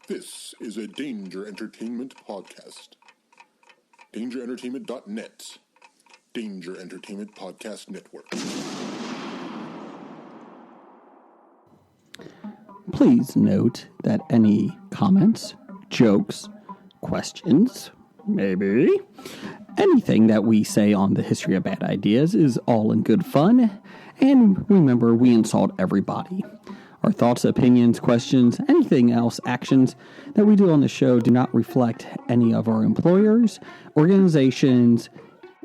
This is a Danger Entertainment podcast. DangerEntertainment.net. Danger Entertainment Podcast Network. Please note that any comments, jokes, questions, maybe anything that we say on the history of bad ideas is all in good fun. And remember, we insult everybody. Our thoughts, opinions, questions, anything else, actions that we do on the show do not reflect any of our employers, organizations,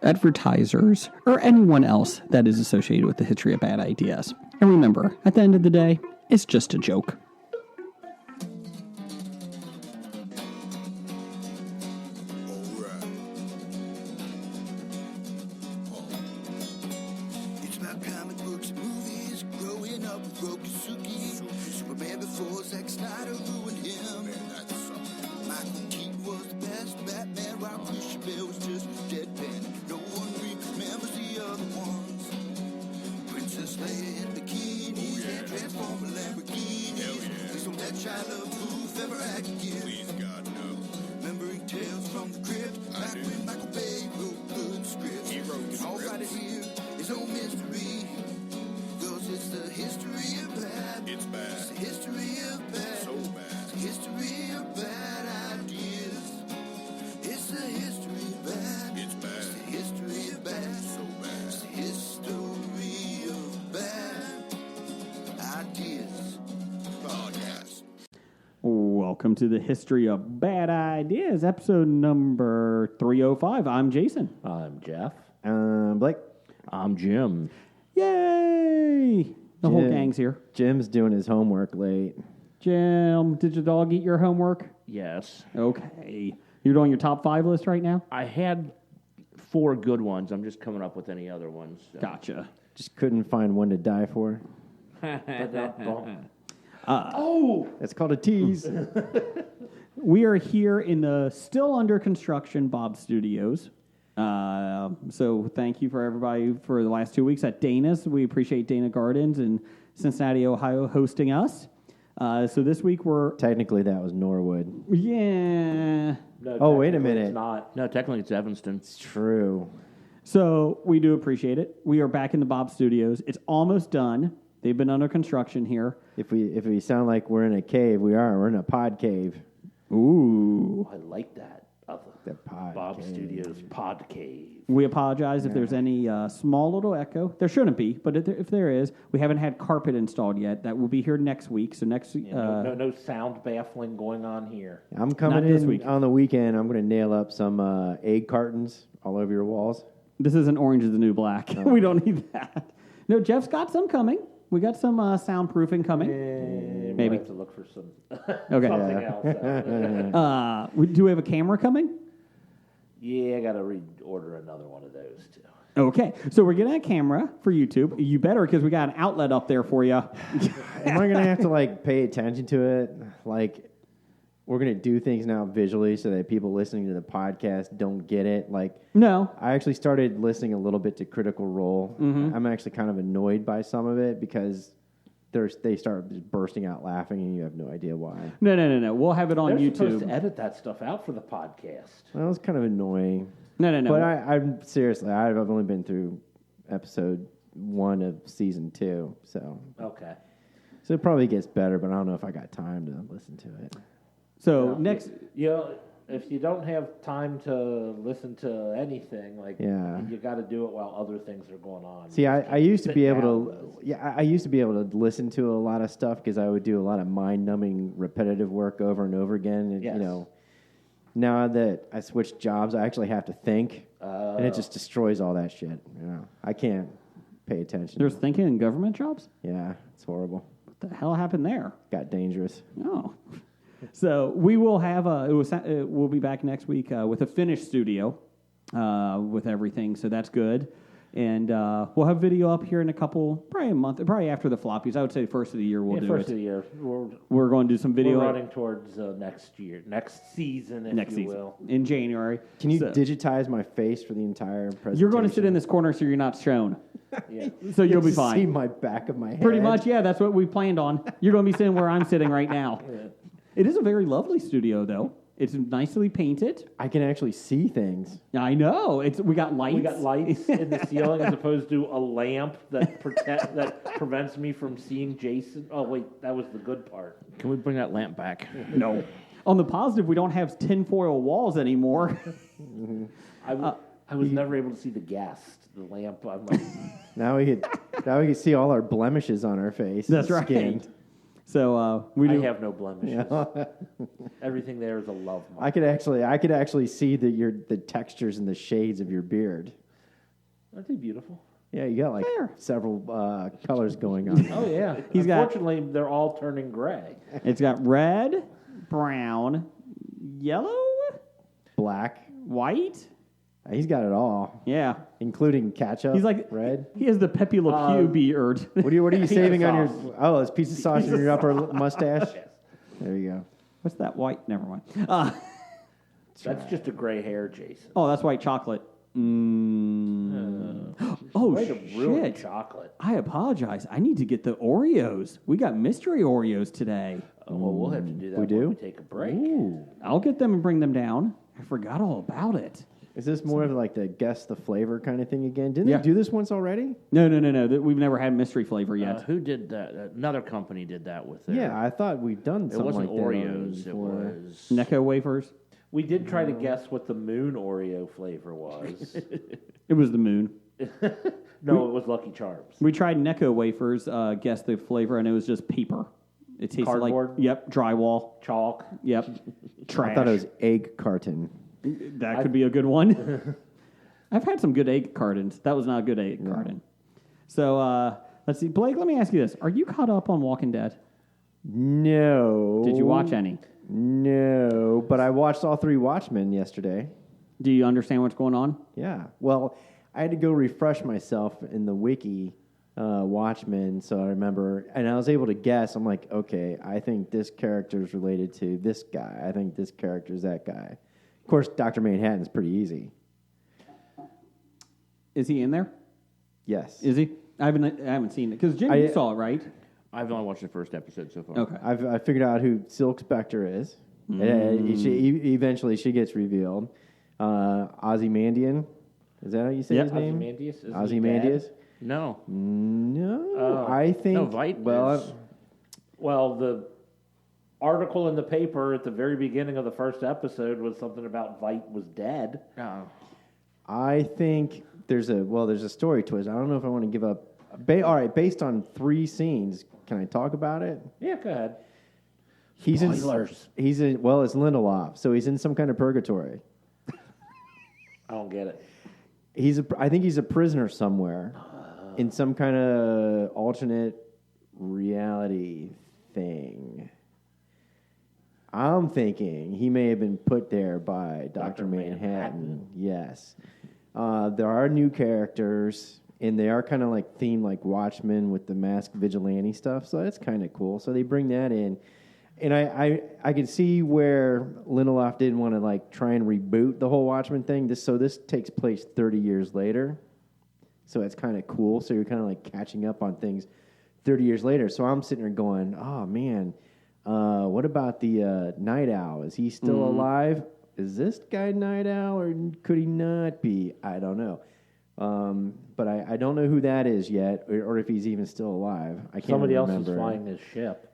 advertisers, or anyone else that is associated with the history of bad ideas. And remember, at the end of the day, it's just a joke. Welcome to the History of Bad Ideas, episode number 305. I'm Jason. I'm Jeff. Blake. I'm Jim. Yay! The whole gang's here. Jim's doing his homework late. Jim, did your dog eat your homework? Yes. Okay. You're doing your top 5 list right now? I had 4 good ones. I'm just coming up with any other ones. So. Gotcha. Just couldn't find one to die for. That's called a tease. We are here in the still under construction Bob Studios. So thank you for everybody for the last 2 weeks at Dana's. We appreciate Dana Gardens in Cincinnati, Ohio, hosting us. So this week we're... Technically, that was Norwood. Yeah. No, wait a minute. It's not. No, technically it's Evanston. It's true. So we do appreciate it. We are back in the Bob Studios. It's almost done. They've been under construction here. If we sound like we're in a cave, we are. We're in a pod cave. Ooh. I like that. The pod Bob cave. Studios Pod Cave. We apologize if there's any small little echo. There shouldn't be, but if there is, we haven't had carpet installed yet. That will be here next week. So next week... No sound baffling going on here. I'm coming this in week. on the weekend. I'm going to nail up some egg cartons all over your walls. This isn't Orange is the New Black. We don't need that. No, Jeff's got some coming. We got some soundproofing coming. Maybe have to look for some Okay. something else. Do we have a camera coming? Yeah, I got to reorder another one of those too. Okay, so we're getting a camera for YouTube. You better, because we got an outlet up there for you. Am I going to have to pay attention to it? We're going to do things now visually so that people listening to the podcast don't get it. No. I actually started listening a little bit to Critical Role. Mm-hmm. I'm actually kind of annoyed by some of it because they start just bursting out laughing and you have no idea why. No. We'll have it on They're YouTube. supposed to edit that stuff out for the podcast. Well, it's kind of annoying. No. But I'm seriously, I've only been through episode 1 of season 2, so. Okay. So it probably gets better, but I don't know if I got time to listen to it. So next... If you don't have time to listen to anything, you got to do it while other things are going on. See, I used to be able to, I used to be able to listen to a lot of stuff because I would do a lot of mind-numbing, repetitive work over and over again. And, yes. Now that I switched jobs, I actually have to think, and it just destroys all that shit. I can't pay attention. There's thinking in government jobs? Yeah, it's horrible. What the hell happened there? Got dangerous. No. So we will have we'll be back next week with a finished studio with everything. So that's good. And we'll have video up here in probably a month, probably after the floppies. I would say first of the year we'll do first it. of the year. We're going to do some video. We're running towards next season, if you will. In January. Can you digitize my face for the entire presentation? You're going to sit in this corner so you're not shown. Yeah. So you'll be See fine. my back of my head. Pretty much, yeah. That's what we planned on. You're going to be sitting where I'm sitting right now. Yeah. It is a very lovely studio, though. It's nicely painted. I can actually see things. I know. We got lights. We got lights in the ceiling as opposed to a lamp that prevents me from seeing Jason. Oh wait, that was the good part. Can we bring that lamp back? No. On the positive, we don't have tinfoil walls anymore. I was never able to see the guest. The lamp. I'm like, Now we can see all our blemishes on our face. That's right. Skin. So I have no blemishes. Everything there is a love mark. I could actually see the textures and the shades of your beard. Aren't they beautiful? Yeah, you got like several colors going on. Oh yeah. Unfortunately, they're all turning gray. It's got red, brown, yellow, Black. white. He's got it all. Yeah. Including ketchup. He's like red. He has the Pepe Le Pew beard. What are you saving on your? sauce. Oh, it's pizza sauce in your upper mustache. There you go. What's that white? Never mind. That's just a gray hair, Jason. Oh, that's white chocolate. Oh, Way to ruin shit. chocolate. I apologize. I need to get the Oreos. We got mystery Oreos today. Oh, well, we'll have to do that We do? when we take a break. I'll get them and bring them down. I forgot all about it. Is this more of like the guess the flavor kind of thing again? Didn't Yeah. they do this once already? No. We've never had mystery flavor yet. Who did that? Another company did that with their... Yeah, I thought we'd done It something wasn't like that already Oreos. It before. was... Necco wafers. We did try to guess what the moon Oreo flavor was. It was the moon. No, it was Lucky Charms. We tried Necco wafers, guessed the flavor, and it was just paper. It tasted Cardboard? like, drywall. Chalk. Yep. Trash. I thought it was egg carton. That could be a good one. I've had some good egg cartons. That was not a good egg carton. So, let's see. Blake, let me ask you this. Are you caught up on Walking Dead? No. Did you watch any? No, but I watched all 3 Watchmen yesterday. Do you understand what's going on? Yeah. Well, I had to go refresh myself in the wiki Watchmen, so I remember, and I was able to guess. I'm like, okay, I think this character is related to this guy. I think this character is that guy. Of course, Dr. Manhattan's pretty easy. Is he in there? Yes. Is he? I haven't seen it. Because Jim, you saw it, right? I've only watched the first episode so far. Okay. I figured out who Silk Spectre is. Eventually, she gets revealed. Ozymandias. Is that how you say his name? Ozymandias? Is he Ozymandias? dead? No. No, I think. No, Vite is... Well, the article in the paper at the very beginning of the first episode was something about Vite was dead. Oh. I think there's a story twist. I don't know if I want to give up. All right, based on 3 scenes, can I talk about it? Yeah, go ahead. Spoilers. He's in. Well, it's Lindelof, so he's in some kind of purgatory. I don't get it. I think he's a prisoner somewhere in some kind of alternate reality thing. I'm thinking he may have been put there by Dr. Manhattan. Yes. There are new characters, and they are kind of like themed like Watchmen with the masked vigilante stuff, so that's kind of cool. So they bring that in. And I can see where Lindelof didn't want to like try and reboot the whole Watchmen thing. This takes place 30 years later, so it's kind of cool. So you're kind of like catching up on things 30 years later. So I'm sitting there going, oh man, what about the Night Owl? Is he still alive? Is this guy Night Owl or could he not be? I don't know. But I don't know who that is yet, or if he's even still alive. I can't Somebody remember. else is flying his ship.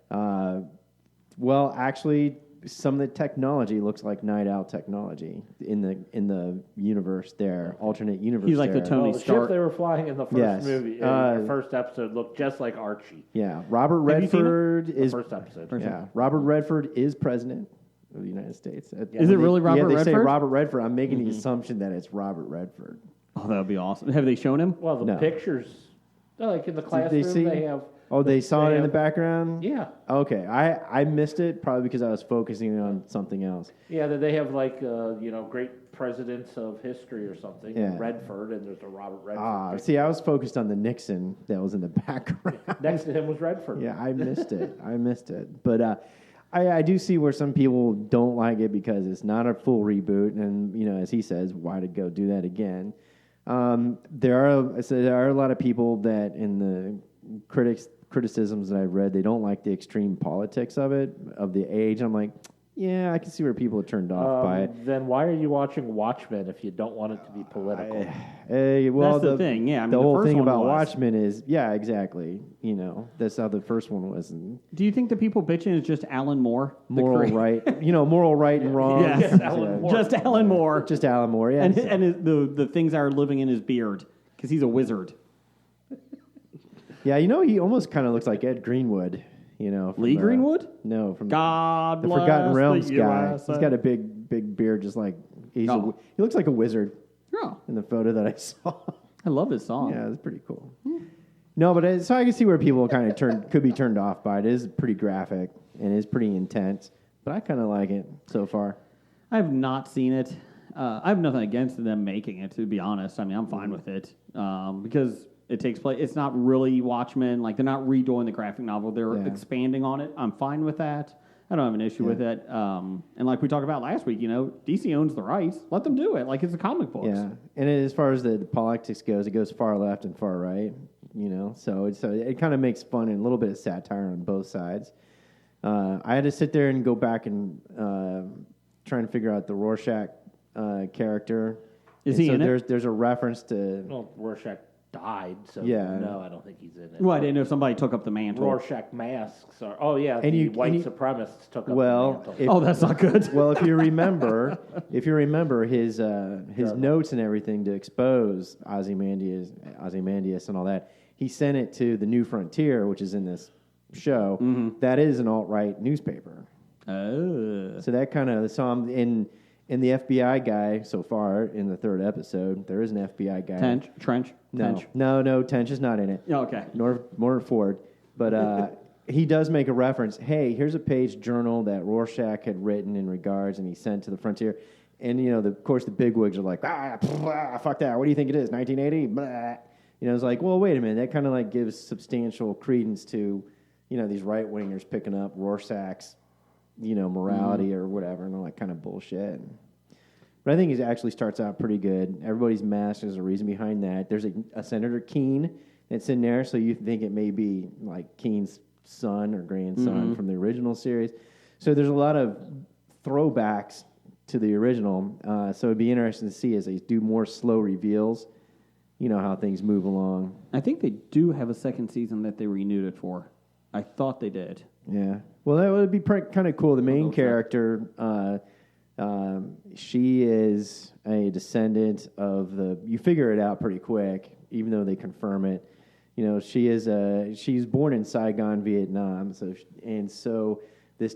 Well, actually, some of the technology looks like Night Owl technology in the universe there, alternate universe. He's like the there. Tony The Stark. ship they were flying in the first Yes. movie, in the first episode, looked just like Archie. Yeah, Robert Have you seen it? Redford The is. first episode. Yeah, Robert Redford is president of the United States. Is it really Robert Yeah, they say Redford? Robert Redford. I'm making the assumption that it's Robert Redford. Oh, that would be awesome. Have they shown him? Well, the No. pictures, like in the Did classroom, they see? they have. Oh, they saw it they in the have- background. Yeah, Okay, I missed it probably because I was focusing on something else. yeah. They have like great presidents of history or something. Yeah. Redford, and there's a Robert Redford. picture. See, I was focused on the Nixon that was in the background. Next to him was Redford. Yeah, I missed it. But I do see where some people don't like it because it's not a full reboot, and as he says, why to go do that again? There are a lot of people that in the critics criticisms that I've read, they don't like the extreme politics of it, of the age. I'm like, yeah, I can see where people are turned off by it. Then why are you watching Watchmen if you don't want it to be political? Well, That's the thing, yeah. I mean, the whole first thing one about was. Watchmen is, yeah, exactly. That's how the first one was. And Do you think the people bitching is just Alan Moore? moral right, moral right and wrong. Yes, Alan Moore. just Alan Moore. Just Alan Moore, yeah. And the things are living in his beard because he's a wizard. Yeah, he almost kind of looks like Ed Greenwood. From Lee Greenwood? No, from God the bless Forgotten Realms the guy. USA. He's got a big beard, just like he looks like a wizard Oh, in the photo that I saw. I love his song. Yeah, it's pretty cool. No, but so I can see where people kind of could be turned off by it. It is pretty graphic and it is pretty intense, but I kind of like it so far. I have not seen it. I have nothing against them making it, to be honest. I mean, I'm fine with it because it takes place. It's not really Watchmen. Like, they're not redoing the graphic novel. They're expanding on it. I'm fine with that. I don't have an issue with it. And like we talked about last week, DC owns the rights. Let them do it. Like, it's a comic book. Yeah, and as far as the politics goes, it goes far left and far right. So it kind of makes fun and a little bit of satire on both sides. I had to sit there and go back and try and figure out the Rorschach character. Is he in it? There's a reference to Well, Rorschach died, so Yeah. no, I don't think he's in it. Well, I didn't know if somebody took up the mantle. Rorschach masks are. Oh yeah, And the you- white and you- supremacists took up well, the mantle. if- Oh, that's not good. well, if you remember his notes and everything to expose Ozymandias and all that, he sent it to the New Frontier, which is in this show. That is an alt-right newspaper. Oh. So that kind of I'm in the FBI guy so far in the third episode. There is an FBI guy. Trench? No, Tench? no, Tench is not in it. Oh, okay. Nor Ford, but he does make a reference. Hey, here's a page journal that Rorschach had written in regards, and he sent to the Frontier. And of course, the bigwigs are like, fuck that. What do you think it is? 1980? Blah. It's like, well, wait a minute. That kind of like gives substantial credence to, these right wingers picking up Rorschach's, morality or whatever, and all that kind of bullshit. But I think it actually starts out pretty good. Everybody's masked. There's a reason behind that. There's a Senator Keene that's in there, so you think it may be like Keene's son or grandson from the original series. So there's a lot of throwbacks to the original. So it'd be interesting to see as they do more slow reveals, how things move along. I think they do have a second season that they renewed it for. I thought they did. Yeah. Well, that would be kind of cool. The main character, she is a descendant of you figure it out pretty quick, even though they confirm it. She's born in Saigon, Vietnam. So this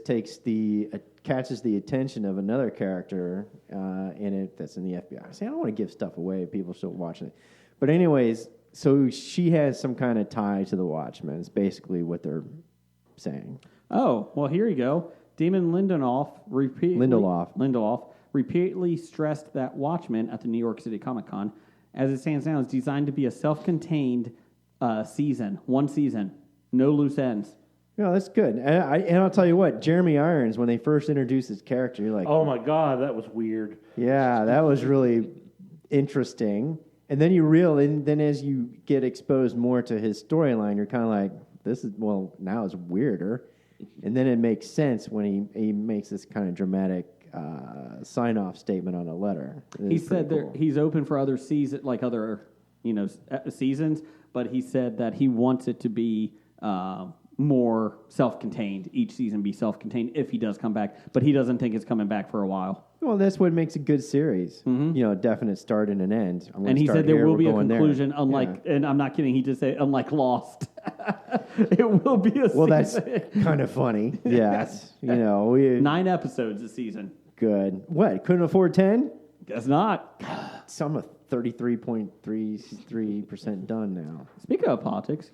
catches the attention of another character in it that's in the FBI. See, I don't want to give stuff away if people still watching it. But anyways, so she has some kind of tie to the Watchmen. It's basically what they're saying. Oh, well, here you go. Damon Lindelof repeatedly stressed that Watchmen at the New York City Comic Con, as it stands now, is designed to be a self-contained season, one season, no loose ends. No, that's good. And I'll tell you what, Jeremy Irons, when they first introduced his character, you're like, Oh my god, that was weird. yeah, that was really interesting. And then then as you get exposed more to his storyline, you're kind of like, now it's weirder. And then it makes sense when he makes this kind of dramatic sign-off statement on a letter. He said he's open for other seasons, seasons, but he said that he wants it to be more self-contained. Each season be self-contained if he does come back, but he doesn't think it's coming back for a while. Well, that's what makes a good series. A definite start and an end. And he said there will be a conclusion, and I'm not kidding, he just said, unlike Lost. It will be a season. Well, that's kind of funny. Yes. 9 episodes a season. Good. What? Couldn't afford 10? Guess not. So I'm a 33.33% done now. Speaking of politics,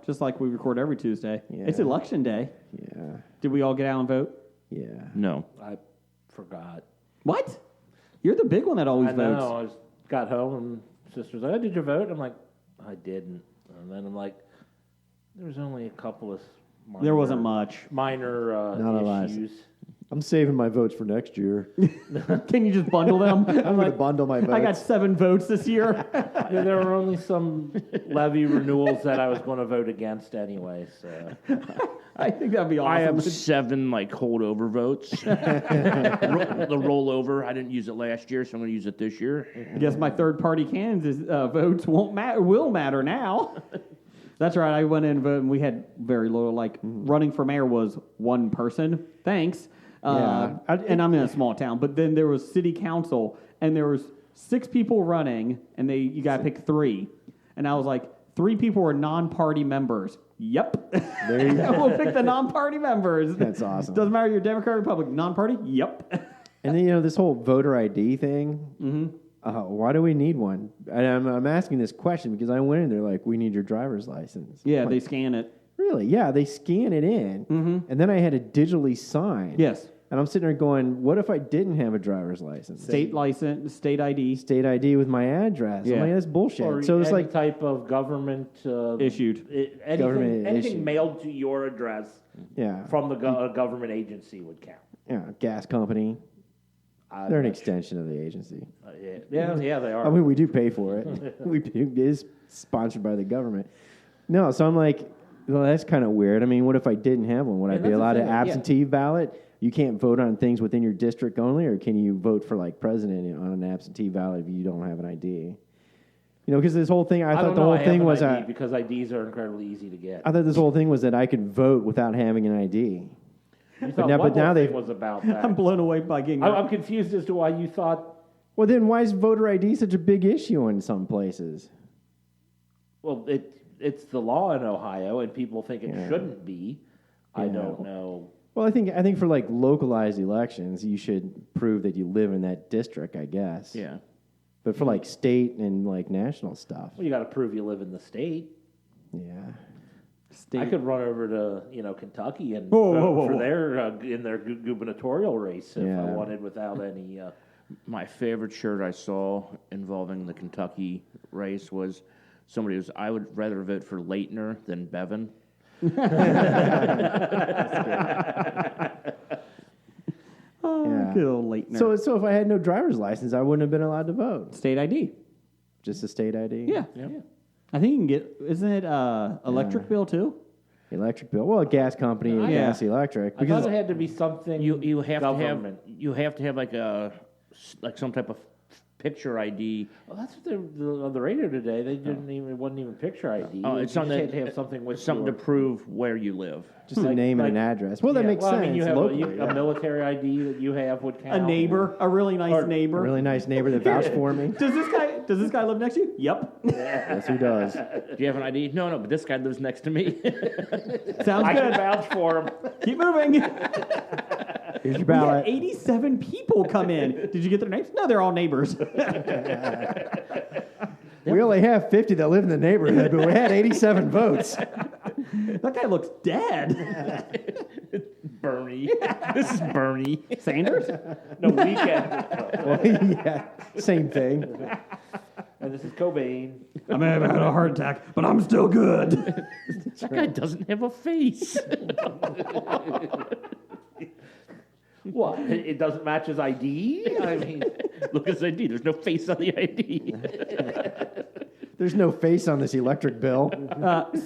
just like we record every Tuesday, it's election day. Yeah. Did we all get out and vote? Yeah. No. I forgot. What? You're the big one that always I votes. know. I got home and sister's like, "Oh, did you vote?" I'm like, "I didn't." And then I'm like, "There was only a couple of minor, There wasn't much. minor Not a lot. issues." I'm saving my votes for next year. Can you just bundle them? I'm going to bundle my votes. I got 7 votes this year. There were only some levy renewals that I was going to vote against anyway. So I think that'd be awesome. I have 7 holdover votes. The rollover. I didn't use it last year, so I'm going to use it this year. I guess my third-party Kansas votes will matter now. That's right. I went in and voted, and we had very little. Running for mayor was one person. Thanks. And I'm in a small town. But then there was city council, and there was 6 people running, and you got to pick 3. And I was like, 3 people were non-party members. Yep. There you go. We'll pick the non-party members. That's awesome. Doesn't matter if you're Democrat or Republican. Non-party? Yep. And then, this whole voter ID thing, why do we need one? And I'm asking this question because I went in there we need your driver's license. Yeah, they scan it. Really? Yeah, they scan it in, and then I had to digitally sign. Yes. And I'm sitting there going, what if I didn't have a driver's license? State license, state ID. State ID with my address. Yeah. I'm like, that's bullshit. or So it's any type of government Issued. anything issued. mailed to your address yeah, from the government agency would count. gas company. I'm They're an not extension of the agency. Yeah, they are. I mean, we do pay for it. It is sponsored by the government. No, so I'm like, well, that's kind of weird. I mean, what if I didn't have one? Would I And be that's the allowed to thing, yeah. absentee ballot? You can't vote on things within your district only, or can you vote for president on an absentee ballot if you don't have an ID? Because this whole thing, I thought the whole thing was because IDs are incredibly easy to get. I thought this whole thing was that I could vote without having an ID. But now they they've- was about that. I'm blown away by getting. I'm confused as to why you thought. Well, then why is voter ID such a big issue in some places? Well, it's the law in Ohio, and people think it shouldn't be. I don't know. Well, I think for localized elections, you should prove that you live in that district, I guess. Yeah. But for state and national stuff, Well, you got to prove you live in the state. yeah. I could run over to Kentucky and Whoa, vote whoa, whoa, for whoa. their in their gubernatorial race if I Yeah. wanted without any. My favorite shirt I saw involving the Kentucky race was somebody was, I would rather vote for Leitner than Bevan. Yeah. Good old Leitner. So if I had no driver's license, I wouldn't have been allowed to vote. State ID. Just a state ID. Yeah. I think you can get. Isn't it electric bill too? Electric bill. Well, a gas company and Yeah. gas electric. I thought it had to be something You have government. to have some type of picture ID. Well, that's what on the radio today. They didn't even it wasn't even picture ID. Oh, You it's just something had that- to have something with Something to your- prove where you live. Just a name and an address. Well, that Yeah, makes well, sense. I mean, you have locally, a military ID that you have would count. A neighbor, a really nice Or- neighbor. A really nice neighbor that vouched for me. Does this guy live next to you? Yep. Yes, who does? Do you have an ID? No, but this guy lives next to me. Sounds I can good. vouch for him. Keep moving. Here's your We had ballot. 87 people come in. Did you get their names? No, they're all neighbors. We only have 50 that live in the neighborhood, but we had 87 votes. That guy looks dead. Bernie. This is Bernie. Sanders? No weekend. Well, yeah, same thing. And this is Cobain. I may have had a heart attack, but I'm still good. That guy doesn't have a face. What? It doesn't match his ID? I mean, Look at his ID. There's no face on the ID. There's no face on this electric bill.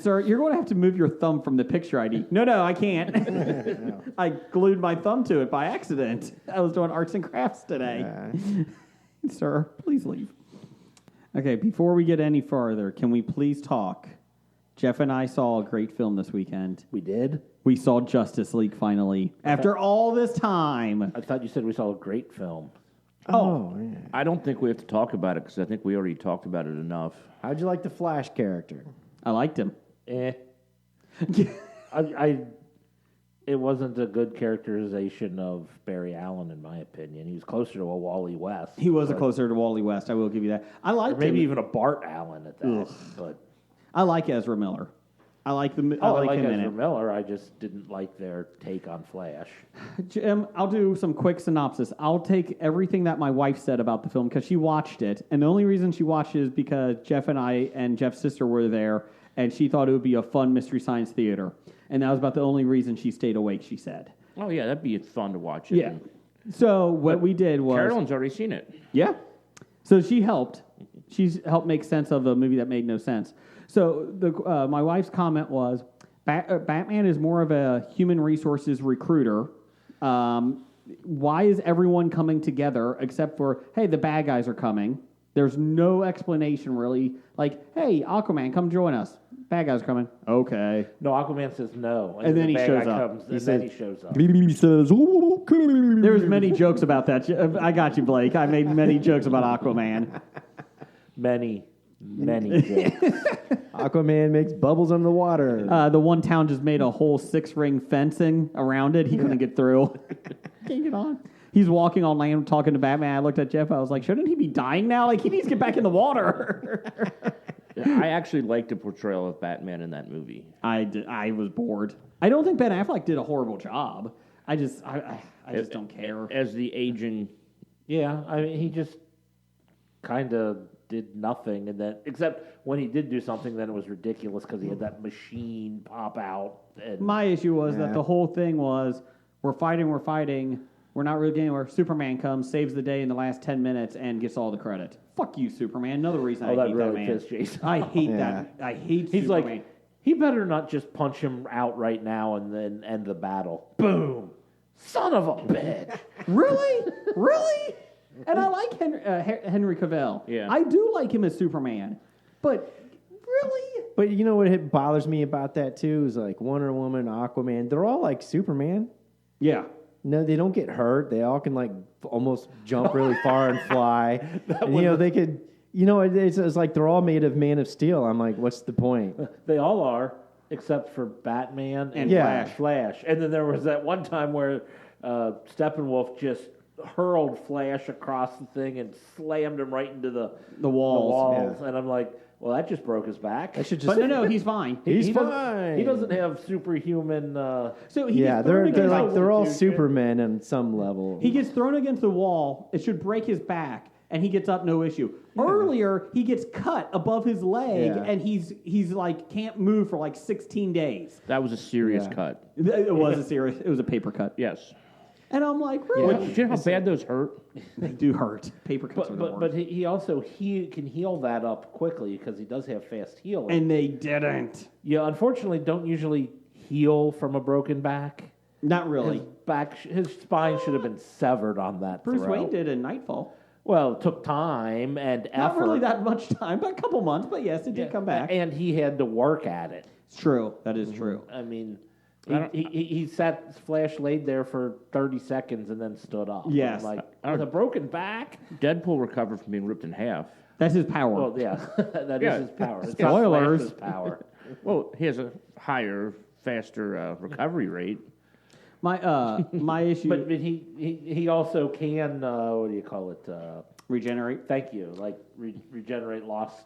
Sir, you're going to have to move your thumb from the picture ID. No, I can't. I glued my thumb to it by accident. I was doing arts and crafts today. Sir, please leave. Okay, before we get any farther, can we please talk? Jeff and I saw a great film this weekend. we did? We saw Justice League finally. After all this time. I thought you said we saw a great film. Oh, yeah. I don't think we have to talk about it because I think we already talked about it enough. How'd you like the Flash character? I liked him. It wasn't a good characterization of Barry Allen, in my opinion. He was closer to a Wally West. He was but- closer to Wally West, I will give you that. I or liked maybe him. even a Bart Allen at that. But I like Ezra Miller. I like him like in Ezra it. Miller. I just didn't like their take on Flash. Jim, I'll do some quick synopsis. I'll take everything that my wife said about the film because she watched it, and the only reason she watched it is because Jeff and I and Jeff's sister were there, and she thought it would be a fun Mystery Science Theater, and that was about the only reason she stayed awake, she said. Oh, yeah, that'd be fun to watch. Yeah. So what we did was... Carolyn's already seen it. Yeah. So she helped. She's helped make sense of a movie that made no sense. So my wife's comment was, Batman is more of a human resources recruiter. Why is everyone coming together except for, hey, the bad guys are coming? There's no explanation, really. Like, hey, Aquaman, come join us. Bad guys are coming. Okay. No, Aquaman says no. And then the he bad shows guy up. comes, and then he shows up. He says, There's many jokes about that. I got you, Blake. I made many jokes about Aquaman. Many jokes. Aquaman makes bubbles under the water. The one town just made a whole 6-ring fencing around it. He couldn't get through. Can't get on. He's walking on land talking to Batman. I looked at Jeff. I was like, shouldn't he be dying now? Like, he needs to get back in the water. I actually liked the portrayal of Batman in that movie. I was bored. I don't think Ben Affleck did a horrible job. I just don't care. As the aging... Yeah, I mean, he just kind of did nothing, and then except when he did do something, then it was ridiculous because he had that machine pop out. And My issue was that the whole thing was, we're fighting, we're not really getting anywhere. Superman comes, saves the day in the last 10 minutes, and gets all the credit. Fuck you, Superman. Another reason I hate that man. pissed Jason. I hate that. I hate He's Superman. like, he better not just punch him out right now and then end the battle. Boom! Son of a bitch! Really? Really? And I like Henry Cavill. Yeah. I do like him as Superman. But really? But you know what bothers me about that, too, is like Wonder Woman, Aquaman, they're all like Superman. Yeah. No, they don't get hurt. They all can like almost jump really far and fly. And, you know, they could. You know, it's like they're all made of Man of Steel. I'm like, what's the point? They all are, except for Batman and Flash. And then there was that one time where Steppenwolf just hurled Flash across the thing and slammed him right into the walls. Yeah. And I'm like, well, that just broke his back. I should just. But no, he's fine. He's doesn't- fine. He doesn't have superhuman. So he Yeah, gets thrown they're against like the- they're all Supermen on some level. He gets thrown against the wall. It should break his back, and he gets up no issue. Earlier, he gets cut above his leg, and he's like can't move for like 16 days. That was a serious cut. It was it was a paper cut. Yes. And I'm like, really? Do you know how bad those hurt? They do hurt. Paper cuts are the worst. But he also can heal that up quickly because he does have fast healing. And they didn't. Yeah, unfortunately, don't usually heal from a broken back. Not really. His spine should have been severed on that Bruce throw. Wayne did in Nightfall. Well, it took time and effort. Not really that much time, but a couple months. But yes, it did come back. And he had to work at it. It's true. That is true. I mean, he sat, Flash laid there for 30 seconds and then stood up. Yes. Like, with a broken back? Deadpool recovered from being ripped in half. That's his power. Well, yeah, that is his power. It's not Spoilers. Flash's power. Well, he has a higher, faster recovery rate. My issue. But he also can, what do you call it? Regenerate. Thank you. Like, regenerate lost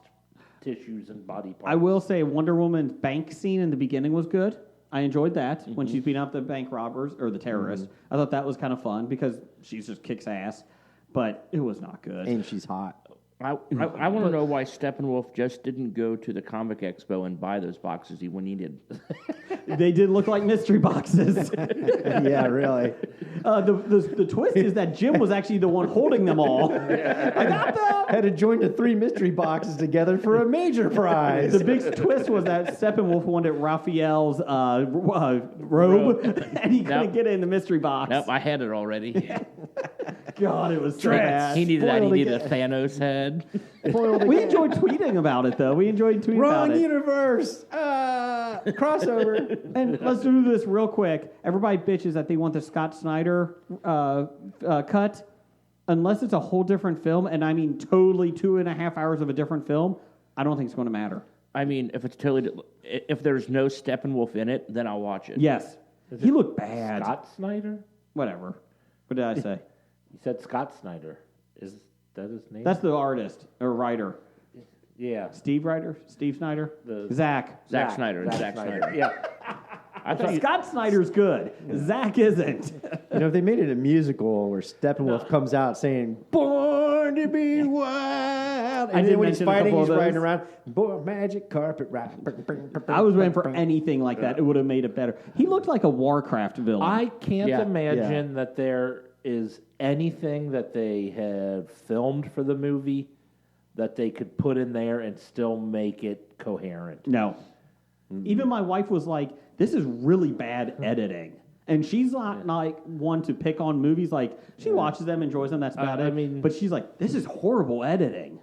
tissues and body parts. I will say Wonder Woman's bank scene in the beginning was good. I enjoyed that when she's beating up the bank robbers or the terrorists. I thought that was kind of fun because she just kicks ass, but it was not good. And she's hot. I want to know why Steppenwolf just didn't go to the Comic Expo and buy those boxes when he did. They did look like mystery boxes. Yeah, really. The twist is that Jim was actually the one holding them all. I got them. Had to join the 3 mystery boxes together for a major prize. The big twist was that Steppenwolf wanted Raphael's robe, and he couldn't get it in the mystery box. Nope, I had it already. God, it was so bad. He needed that. He needed a Thanos head. We enjoyed tweeting about it, though. We enjoyed tweeting about Wrong it. universe. Crossover. And let's do this real quick. Everybody bitches that they want the Scott Snyder cut. Unless it's a whole different film, and I mean totally 2.5 hours of a different film, I don't think it's going to matter. I mean, if there's no Steppenwolf in it, then I'll watch it. Yes. He looked bad. Scott Snyder? Whatever. What did I say? You said Scott Snyder. Is that his name? That's the artist or writer. Yeah. Steve Snyder? Zack Snyder. Zack Snyder. Yeah. I thought Scott Snyder's good. Zack isn't. You know, if they made it a musical where Steppenwolf comes out saying, "Born to be wild," out. I And did then when he's mention a fighting, couple he's of riding those. around. Boy, magic carpet ride. I was waiting for anything like that. It would have made it better. He looked like a Warcraft villain. I can't Yeah, imagine that there is anything that they have filmed for the movie that they could put in there and still make it coherent. No. Even my wife was like, this is really bad editing. And she's not like one to pick on movies. Like, she watches them, enjoys them, that's about it. I mean- but she's like, this is horrible editing.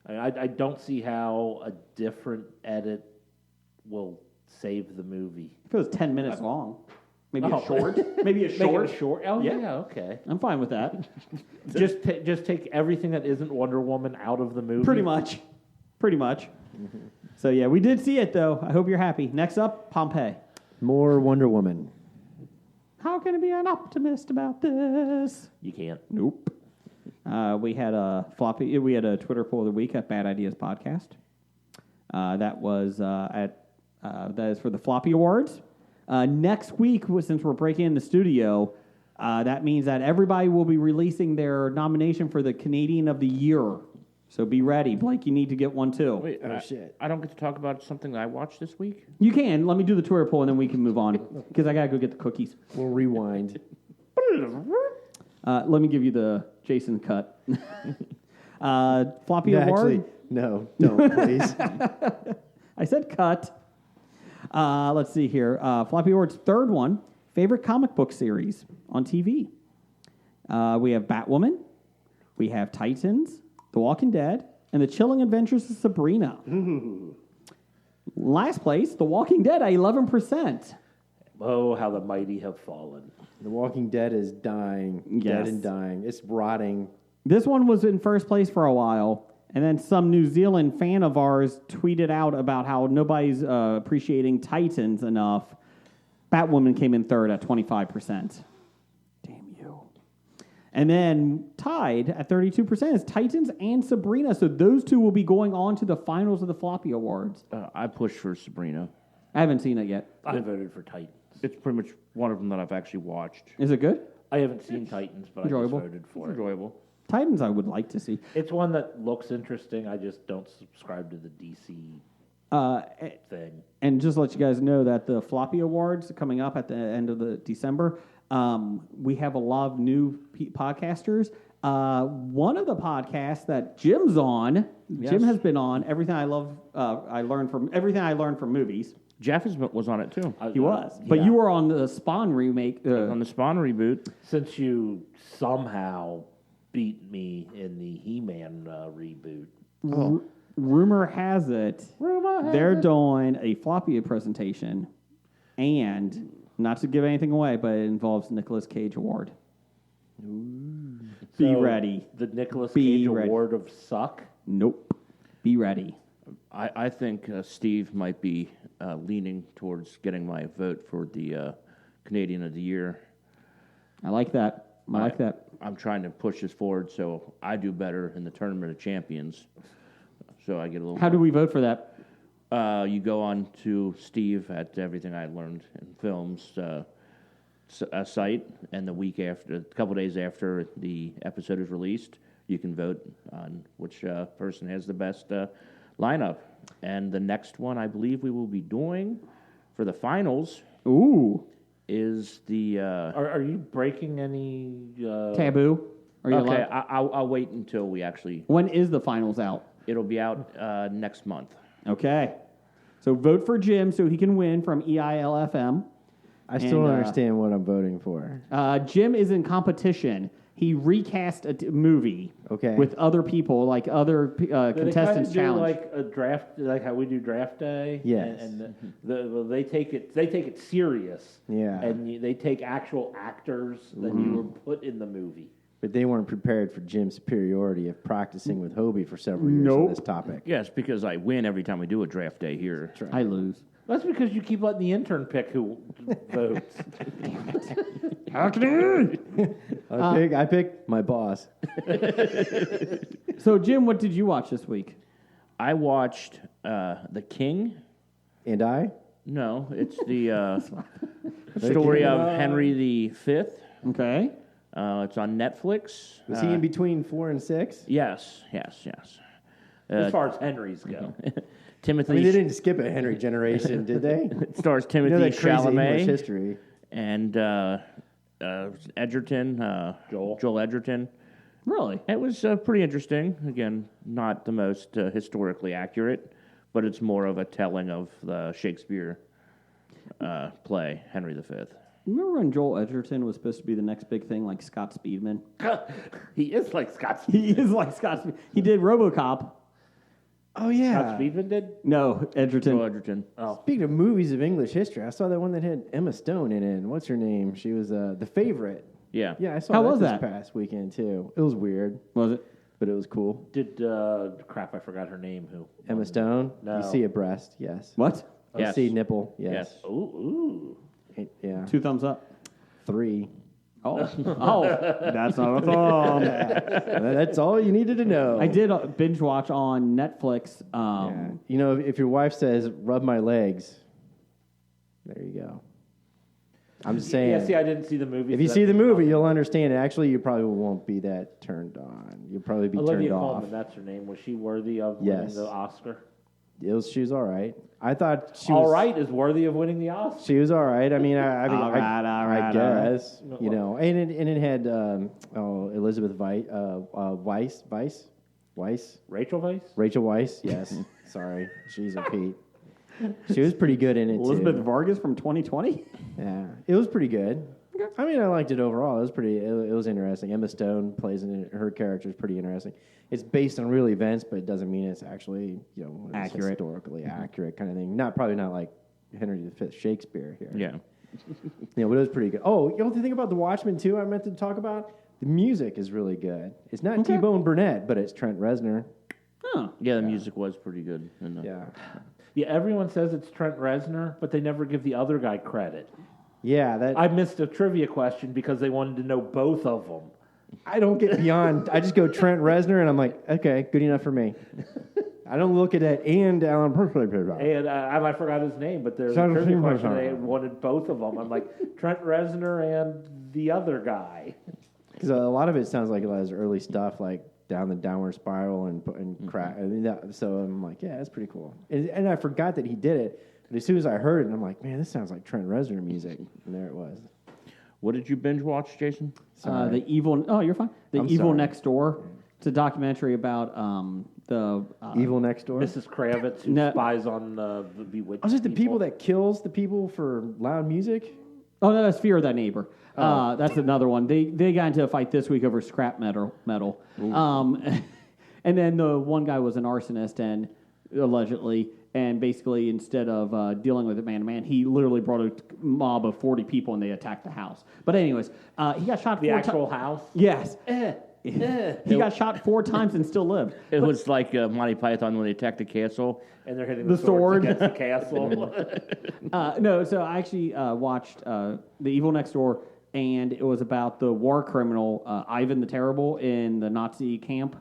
I don't see how a different edit will save the movie. If it was 10 minutes long. Maybe Oh. a short. Maybe a Make short. it short. Oh Yeah. yeah, okay. I'm fine with that. Just take everything that isn't Wonder Woman out of the movie. Pretty much. Pretty much. So, yeah, we did see it, though. I hope you're happy. Next up, Pompeii. More Wonder Woman. How can I be an optimist about this? You can't. Nope. We had a Twitter poll of the week at Bad Ideas Podcast. That was that is for the Floppy Awards. Next week, since we're breaking in the studio, that means that everybody will be releasing their nomination for the Canadian of the Year. So be ready, Blake. You need to get one too. Wait, shit. I don't get to talk about something that I watched this week? You can. Let me do the Twitter poll and then we can move on because I gotta go get the cookies. We'll rewind. Let me give you the Jason cut. Floppy No, Award. actually, no, don't, please. I said cut. Let's see here. Floppy Award's third one, favorite comic book series on TV. We have Batwoman, we have Titans, The Walking Dead, and The Chilling Adventures of Sabrina. Last place, The Walking Dead at 11%. Oh, how the mighty have fallen. The Walking Dead is dying. Yes. Dead and dying. It's rotting. This one was in first place for a while, and then some New Zealand fan of ours tweeted out about how nobody's appreciating Titans enough. Batwoman came in third at 25%. Damn you. And then tied at 32% is Titans and Sabrina. So those two will be going on to the finals of the Floppy Awards. I pushed for Sabrina. I haven't seen it yet. I voted for Titans. It's pretty much one of them that I've actually watched. Is it good? I haven't seen Titans, but Enjoyable. I just voted for it. Enjoyable. Titans I would like to see. It's one that looks interesting. I just don't subscribe to the DC thing. And just to let you guys know that the Floppy Awards coming up at the end of the December, we have a lot of new podcasters. One of the podcasts that Jim's on, Jim has been on. Everything I love, I learned from movies. Jeff was on it too. He was, but you were on the Spawn remake. On the Spawn reboot. Since you somehow beat me in the He-Man reboot. Rumor has it they're doing a Floppy presentation, and not to give anything away, but it involves Nicolas Cage Award. Be So, ready. The Nicolas Be Cage ready. Award of Suck. Nope. Be ready. I think Steve might be leaning towards getting my vote for the Canadian of the Year. I like that. I like that. I'm trying to push this forward so I do better in the Tournament of Champions. So I get a little. How do we vote for that? You go on to Steve at Everything I Learned in Films site, and the week after, a couple days after the episode is released, you can vote on which person has the best lineup. And the next one I believe we will be doing for the finals Ooh. is the. Are you breaking any... Taboo. Are you Okay, allowed? I'll wait until we actually. When is the finals out? It'll be out next month. Okay. So vote for Jim so he can win from EILFM. I still don't And, understand what I'm voting for. Jim is in competition. He recast a movie Okay. with other people, like other contestants do challenge. like a draft, like how we do draft day. Yes. And they take it serious. Yeah. And they take actual actors that you were put in the movie. But they weren't prepared for Jim's superiority of practicing with Hobie for several years on this topic. Yes, because I win every time we do a draft day here. I lose. That's because you keep letting the intern pick who votes. How can I pick my boss. So, Jim, what did you watch this week? I watched The King. And I? No, it's the story of Henry V. Okay. It's on Netflix. Was he in between 4 and 6? Yes. as far as Henrys go. Timothy. I mean, they didn't skip a Henry generation, did they? It stars Timothy You know that crazy English Chalamet history. and Edgerton, Joel Edgerton. Really? It was pretty interesting. Again, not the most historically accurate, but it's more of a telling of the Shakespeare play, Henry V. Remember when Joel Edgerton was supposed to be the next big thing, like Scott Speedman? He is like Scott Speedman. He is like Scott Speedman. He did RoboCop. Oh, yeah. Scott Speedman did? No, Edgerton. Joel Edgerton. Oh. Speaking of movies of English history, I saw that one that had Emma Stone in it. What's her name? She was The Favorite. Yeah. Yeah, I saw How that was this that? past weekend, too. It was weird, Was it? but it was cool. Did, crap, I forgot her name. Who? Emma Stone? No. You see a breast, yes. What? You Yes. see nipple, yes. Yes. Ooh. Yeah. 2 thumbs up. 3. Oh, that's not a thumb. That's all you needed to know. I did binge watch on Netflix. Yeah. You know, if your wife says, rub my legs, there you go. I'm just saying. Yeah, see, I didn't see the movie. If you see the movie, you'll understand. Actually, you probably won't be that turned on. You'll probably be Olivia turned Colman, off. that's her name. Was she worthy of Yes. winning the Oscar? She was all right. I thought she All was right is worthy of winning the Oscar. She was all right. I mean, I All right, I guess you know, and it had Elizabeth Weiss, Rachel Weisz? Rachel Weisz. Yes, sorry, she's a Pete. She was pretty good in it Elizabeth too. Vargas from 2020? Yeah, it was pretty good. I mean, I liked it overall. It was pretty. It was interesting. Emma Stone plays in it. Her character is pretty interesting. It's based on real events, but it doesn't mean it's actually it's accurate, historically accurate kind of thing. Probably not like Henry V Shakespeare here. Yeah. But it was pretty good. Oh, you know the thing about The Watchmen too? I meant to talk about the music is really good. It's not T-Bone Burnett, but it's Trent Reznor. Huh. Yeah, the music was pretty good. Yeah, Yeah, everyone says it's Trent Reznor, but they never give the other guy credit. yeah. That I missed a trivia question because they wanted to know both of them. I don't get beyond. I just go Trent Reznor, and I'm like, okay, good enough for me. I don't look at that and Alan Persley. And I forgot his name, but there's a Jonathan trivia question. Reznor. They wanted both of them. I'm like, Trent Reznor and the other guy. Because a lot of it sounds like a lot of his early stuff, like down the downward spiral and crack. I mean, so I'm like, yeah, that's pretty cool. And I forgot that he did it. But as soon as I heard it, I'm like, man, this sounds like Trent Reznor music. And there it was. What did you binge watch, Jason? The Evil... Oh, you're fine. I'm Evil sorry. Next Door. It's a documentary about the... Evil Next Door. Mrs. Kravitz, who No. spies on the bewitched Was it the people that kills the people for loud music? Oh, no, that's Fear of Thy Neighbor. That's another one. They got into a fight this week over scrap metal. And then the one guy was an arsonist, and allegedly, and basically instead of dealing with it man to man, he literally brought a mob of 40 people and they attacked the house. But anyways, he got shot The 4 actual times. house? Yes. He got shot 4 times and still lived. It was like Monty Python when they attacked the castle. And they're hitting The the sword sword. against the castle. No, so I actually watched The Evil Next Door, and it was about the war criminal Ivan the Terrible in the Nazi camp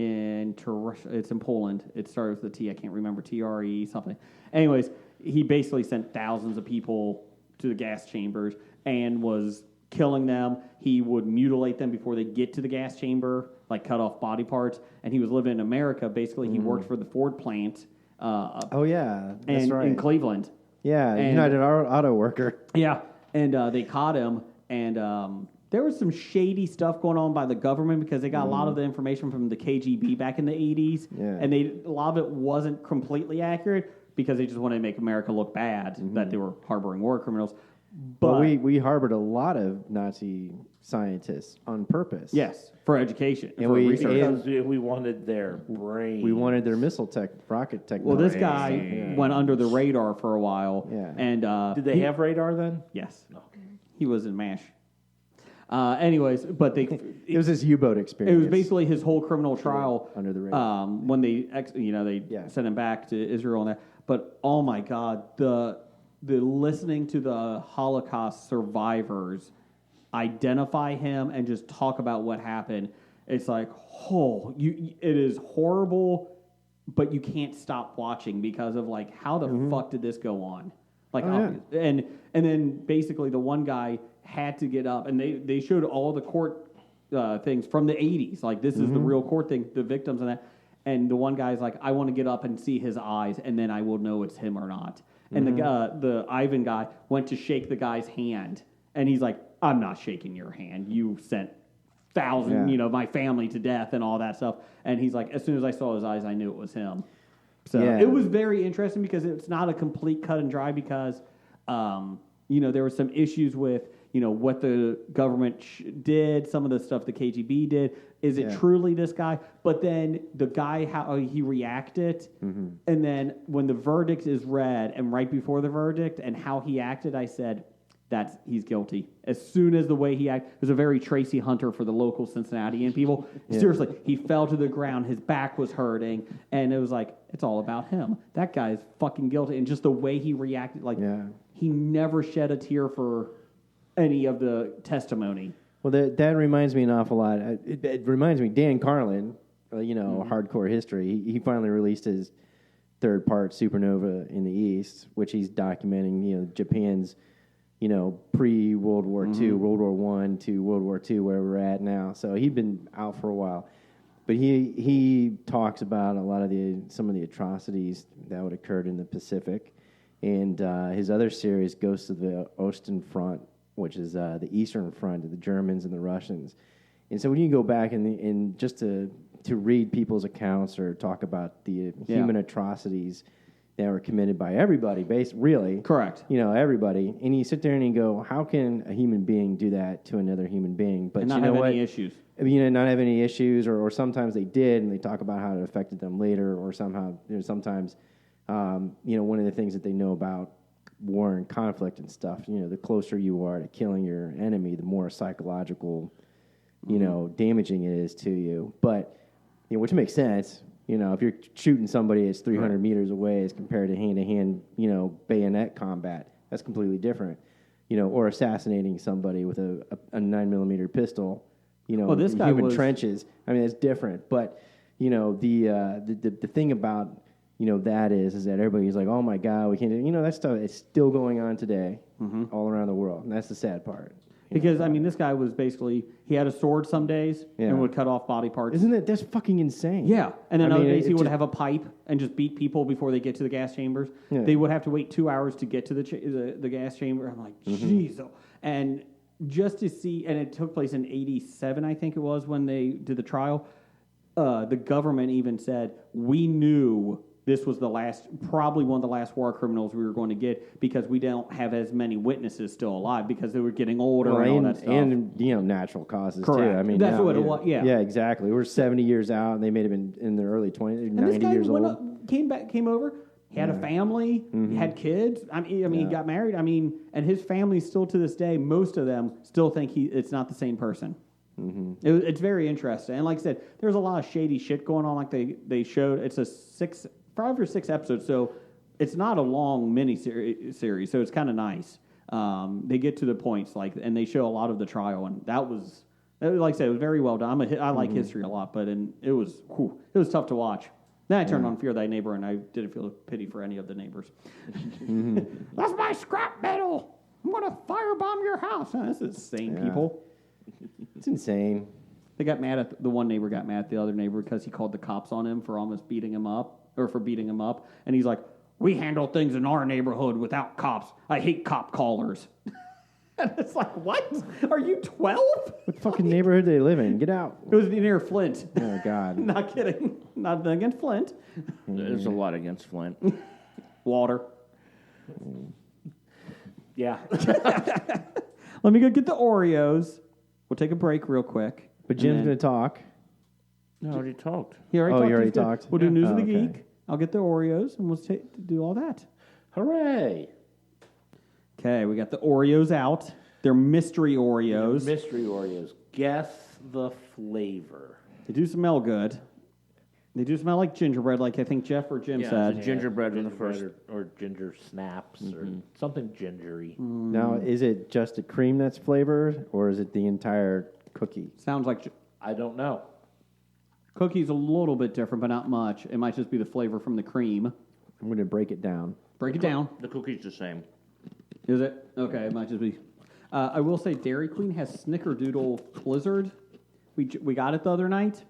it's in Poland. It started with the T. I can't remember, TRE something. Anyways, he basically sent thousands of people to the gas chambers and was killing them. He would mutilate them before they get to the gas chamber, like cut off body parts. And he was living in America. Basically, he worked for the Ford plant Oh, yeah. That's in right. Cleveland. Yeah, And- United Auto Worker. Yeah, and they caught him, and there was some shady stuff going on by the government because they got a lot of the information from the KGB back in the 80s, Yeah. and a lot of it wasn't completely accurate because they just wanted to make America look bad that they were harboring war criminals. But we harbored a lot of Nazi scientists on purpose. Yes, for education And for we- research. Because we wanted their brain. We wanted their rocket technology. Well, this guy went under the radar for a while. Yeah. And Did they have radar then? Yes. He was in MASH. Anyways, but they... It was his U-boat It experience. was basically his whole criminal trial Under the radar. when they sent him back to Israel and that. But oh my God, the listening to the Holocaust survivors identify him and just talk about what happened. It's like, it is horrible, but you can't stop watching because of like how the fuck did this go on? Like, and then basically the one guy had to get up, and they showed all the court things from the 80s. Like, this is the real court thing, the victims and that. And the one guy's like, I want to get up and see his eyes, and then I will know it's him or not. And the Ivan guy went to shake the guy's hand, and he's like, I'm not shaking your hand. You sent my family to death and all that stuff. And he's like, as soon as I saw his eyes, I knew it was him. So it was very interesting because it's not a complete cut and dry because, there were some issues with, what the government did, some of the stuff the KGB did. Is it truly this guy? But then the guy, how he reacted, and then when the verdict is read and right before the verdict and how he acted, I said, he's guilty. As soon as the way he acted, it was a very Tracy Hunter for the local Cincinnatian people. Yeah. Seriously, he fell to the ground, his back was hurting, and it was like, it's all about him. That guy is fucking guilty. And just the way he reacted, he never shed a tear for any of the testimony. Well, that reminds me an awful lot. It reminds me, Dan Carlin, Hardcore History, he finally released his third part, Supernova in the East, which he's documenting, Japan's, pre-World War II, World War I to World War II, where we're at now. So he'd been out for a while. But he talks about a lot of some of the atrocities that would occurred in the Pacific. And his other series goes to the Osten Front, which is the Eastern Front of the Germans and the Russians. And so when you go back and just to read people's accounts or talk about the human atrocities that were committed by everybody, really. Correct. Everybody. And you sit there and you go, how can a human being do that to another human being? But and not have any issues. Not have any issues, or sometimes they did, and they talk about how it affected them later, or somehow, sometimes, one of the things that they know about war and conflict and stuff, the closer you are to killing your enemy, the more psychological, damaging it is to you. But, which makes sense. If you're shooting somebody that's 300 meters away as compared to hand-to-hand, bayonet combat, that's completely different. Or assassinating somebody with a 9mm pistol, this guy human trenches. I mean, it's different. But, the thing about, that is that everybody's like, oh, my God, we can't do that stuff. It's still going on today all around the world. And that's the sad part. Because, this guy was basically, he had a sword some days and would cut off body parts. That's fucking insane. Yeah. And then other days he would have a pipe and just beat people before they get to the gas chambers. Yeah. They would have to wait 2 hours to get to the gas chamber. I'm like, jeez. And just to see, and it took place in 87, I think it was, when they did the trial, the government even said, we knew this was probably one of the last war criminals we were going to get because we don't have as many witnesses still alive because they were getting older and all that stuff. And, natural causes, correct. too. That's what it was, yeah. Yeah, exactly. We're 70 years out, and they may have been in their early 20s, 90 years old. Came over, he had a family, had kids. He got married. And his family still to this day, most of them still think it's not the same person. It's very interesting. And like I said, there's a lot of shady shit going on. Like they showed, it's a 5 or 6 episods, so it's not a long mini series, so it's kind of nice. They get to the points, and they show a lot of the trial, and that was, like I said, it was very well done. I like history a lot, but it was tough to watch. Then I turned on Fear Thy Neighbor, and I didn't feel pity for any of the neighbors. That's my scrap metal. I'm going to firebomb your house. This is insane, people. It's insane. They got mad at the one neighbor got mad at the other neighbor because he called the cops on him for almost beating him up. And he's like, we handle things in our neighborhood without cops. I hate cop callers. And it's like, what? Are you 12? What fucking neighborhood do they live in? Get out. It was near Flint. Oh, God. Not kidding. Not against Flint. There's a lot against Flint. Water. Yeah. Let me go get the Oreos. We'll take a break real quick. But Jim's going to talk. No, I already talked. You already talked? We'll do News of the Geek. I'll get the Oreos, and we'll do all that. Hooray! Okay, we got the Oreos out. They're mystery Oreos. Mystery Oreos. Guess the flavor. They do smell good. They do smell like gingerbread, like I think Jeff or Jim said. Gingerbread in the first. Or ginger snaps or something gingery. Now, is it just the cream that's flavored, or is it the entire cookie? Sounds like... I don't know. Cookie's a little bit different, but not much. It might just be the flavor from the cream. I'm going to break it down. Break it down. The cookie's the same. Is it? Okay, it might just be. I will say Dairy Queen has Snickerdoodle Blizzard. We got it the other night.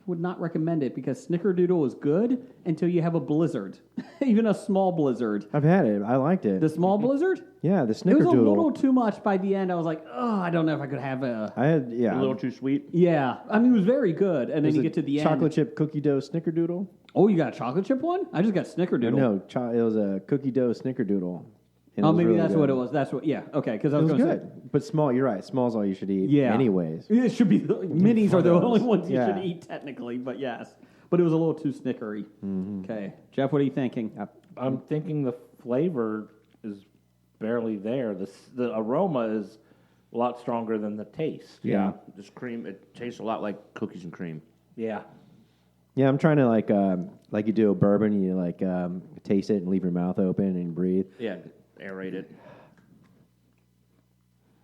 It would not recommend it because Snickerdoodle is good until you have a blizzard, even a small blizzard. I've had it. I liked it. The small blizzard? Yeah, the It was a Snickerdoodle. little too much by the end. I was like, oh, I don't know if I could have a... I had, A little too sweet. Yeah, I mean, it was very good. And then Was you it get to the end. chocolate chip cookie dough Snickerdoodle. Oh, you got a chocolate chip one? I just got Snickerdoodle. No, it was a cookie dough Snickerdoodle. And it Oh, was maybe really that's good. what it was. That's what. Yeah. Okay. Because I It was, was going to good, say. but small. You're right. Small's all you should eat. Yeah. Anyways. Yeah, it should be. Minis are the those. only ones you Yeah. should eat technically, but yes. But it was a little too snickery. Okay, Jeff, what are you thinking? I'm thinking the flavor is barely there. The aroma is a lot stronger than the taste. Yeah. This cream, it tastes a lot like cookies and cream. Yeah. Yeah, I'm trying to like you do a bourbon. You taste it and leave your mouth open and breathe. Yeah, aerate it.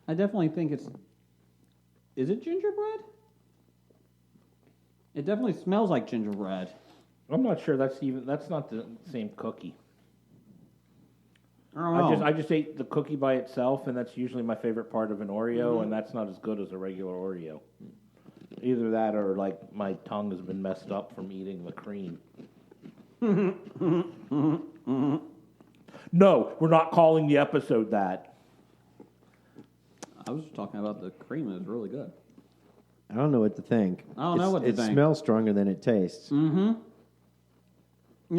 I definitely think it's. Is it gingerbread? It definitely smells like gingerbread. I'm not sure that's not the same cookie. I don't know. I just ate the cookie by itself, and that's usually my favorite part of an Oreo, and that's not as good as a regular Oreo. Either that or like my tongue has been messed up from eating the cream. No, we're not calling the episode that. I was just talking about the cream. It was really good. I don't know what to think. I don't know what to it think. It smells stronger than it tastes. Yeah,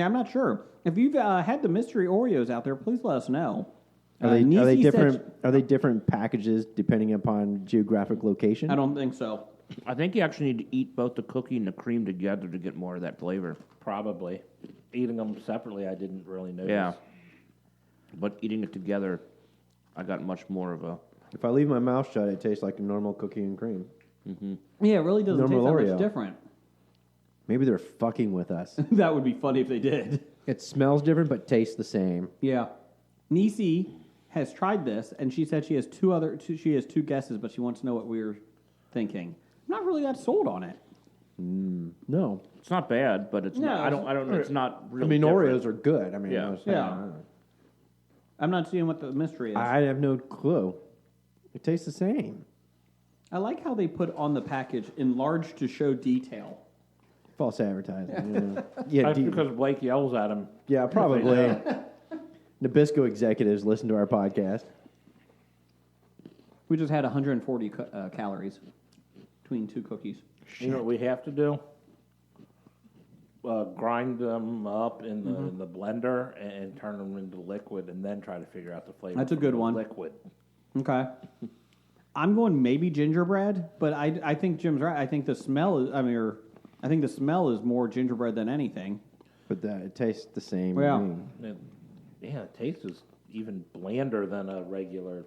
I'm not sure. If you've had the mystery Oreos out there, please let us know. Are they Nisi said- different? Are they different packages depending upon geographic location? I don't think so. I think you actually need to eat both the cookie and the cream together to get more of that flavor. Probably. Eating them separately, I didn't really notice. Yeah. But eating it together, I got much more of a... If I leave my mouth shut, it tastes like a normal cookie and cream. Yeah, it really doesn't Normal taste that Oreo. much different. Maybe they're fucking with us. That would be funny if they did. It smells different, but tastes the same. Yeah. Nisi has tried this, and she said she has two guesses, but she wants to know what we were thinking. I'm not really that sold on it. No, It's not bad, but it's No, not... I don't know. It's not really I mean different. Oreos are good. I mean, Yeah. I was saying, Yeah. I don't know. I'm not seeing what the mystery is. I have no clue. It tastes the same. I like how they put on the package enlarged to show detail. False advertising. Yeah, That's because Blake yells at him. yeah, probably. Nabisco executives listen to our podcast. We just had 140 calories between two cookies. You know what we have to do? Grind them up in the blender and turn them into liquid, and then try to figure out the flavor. That's a from good the one. Liquid. Okay. I'm going maybe gingerbread, but I think Jim's right. I think the smell is. I think the smell is more gingerbread than anything. But it tastes the same. Yeah. I mean, The taste is even blander than a regular.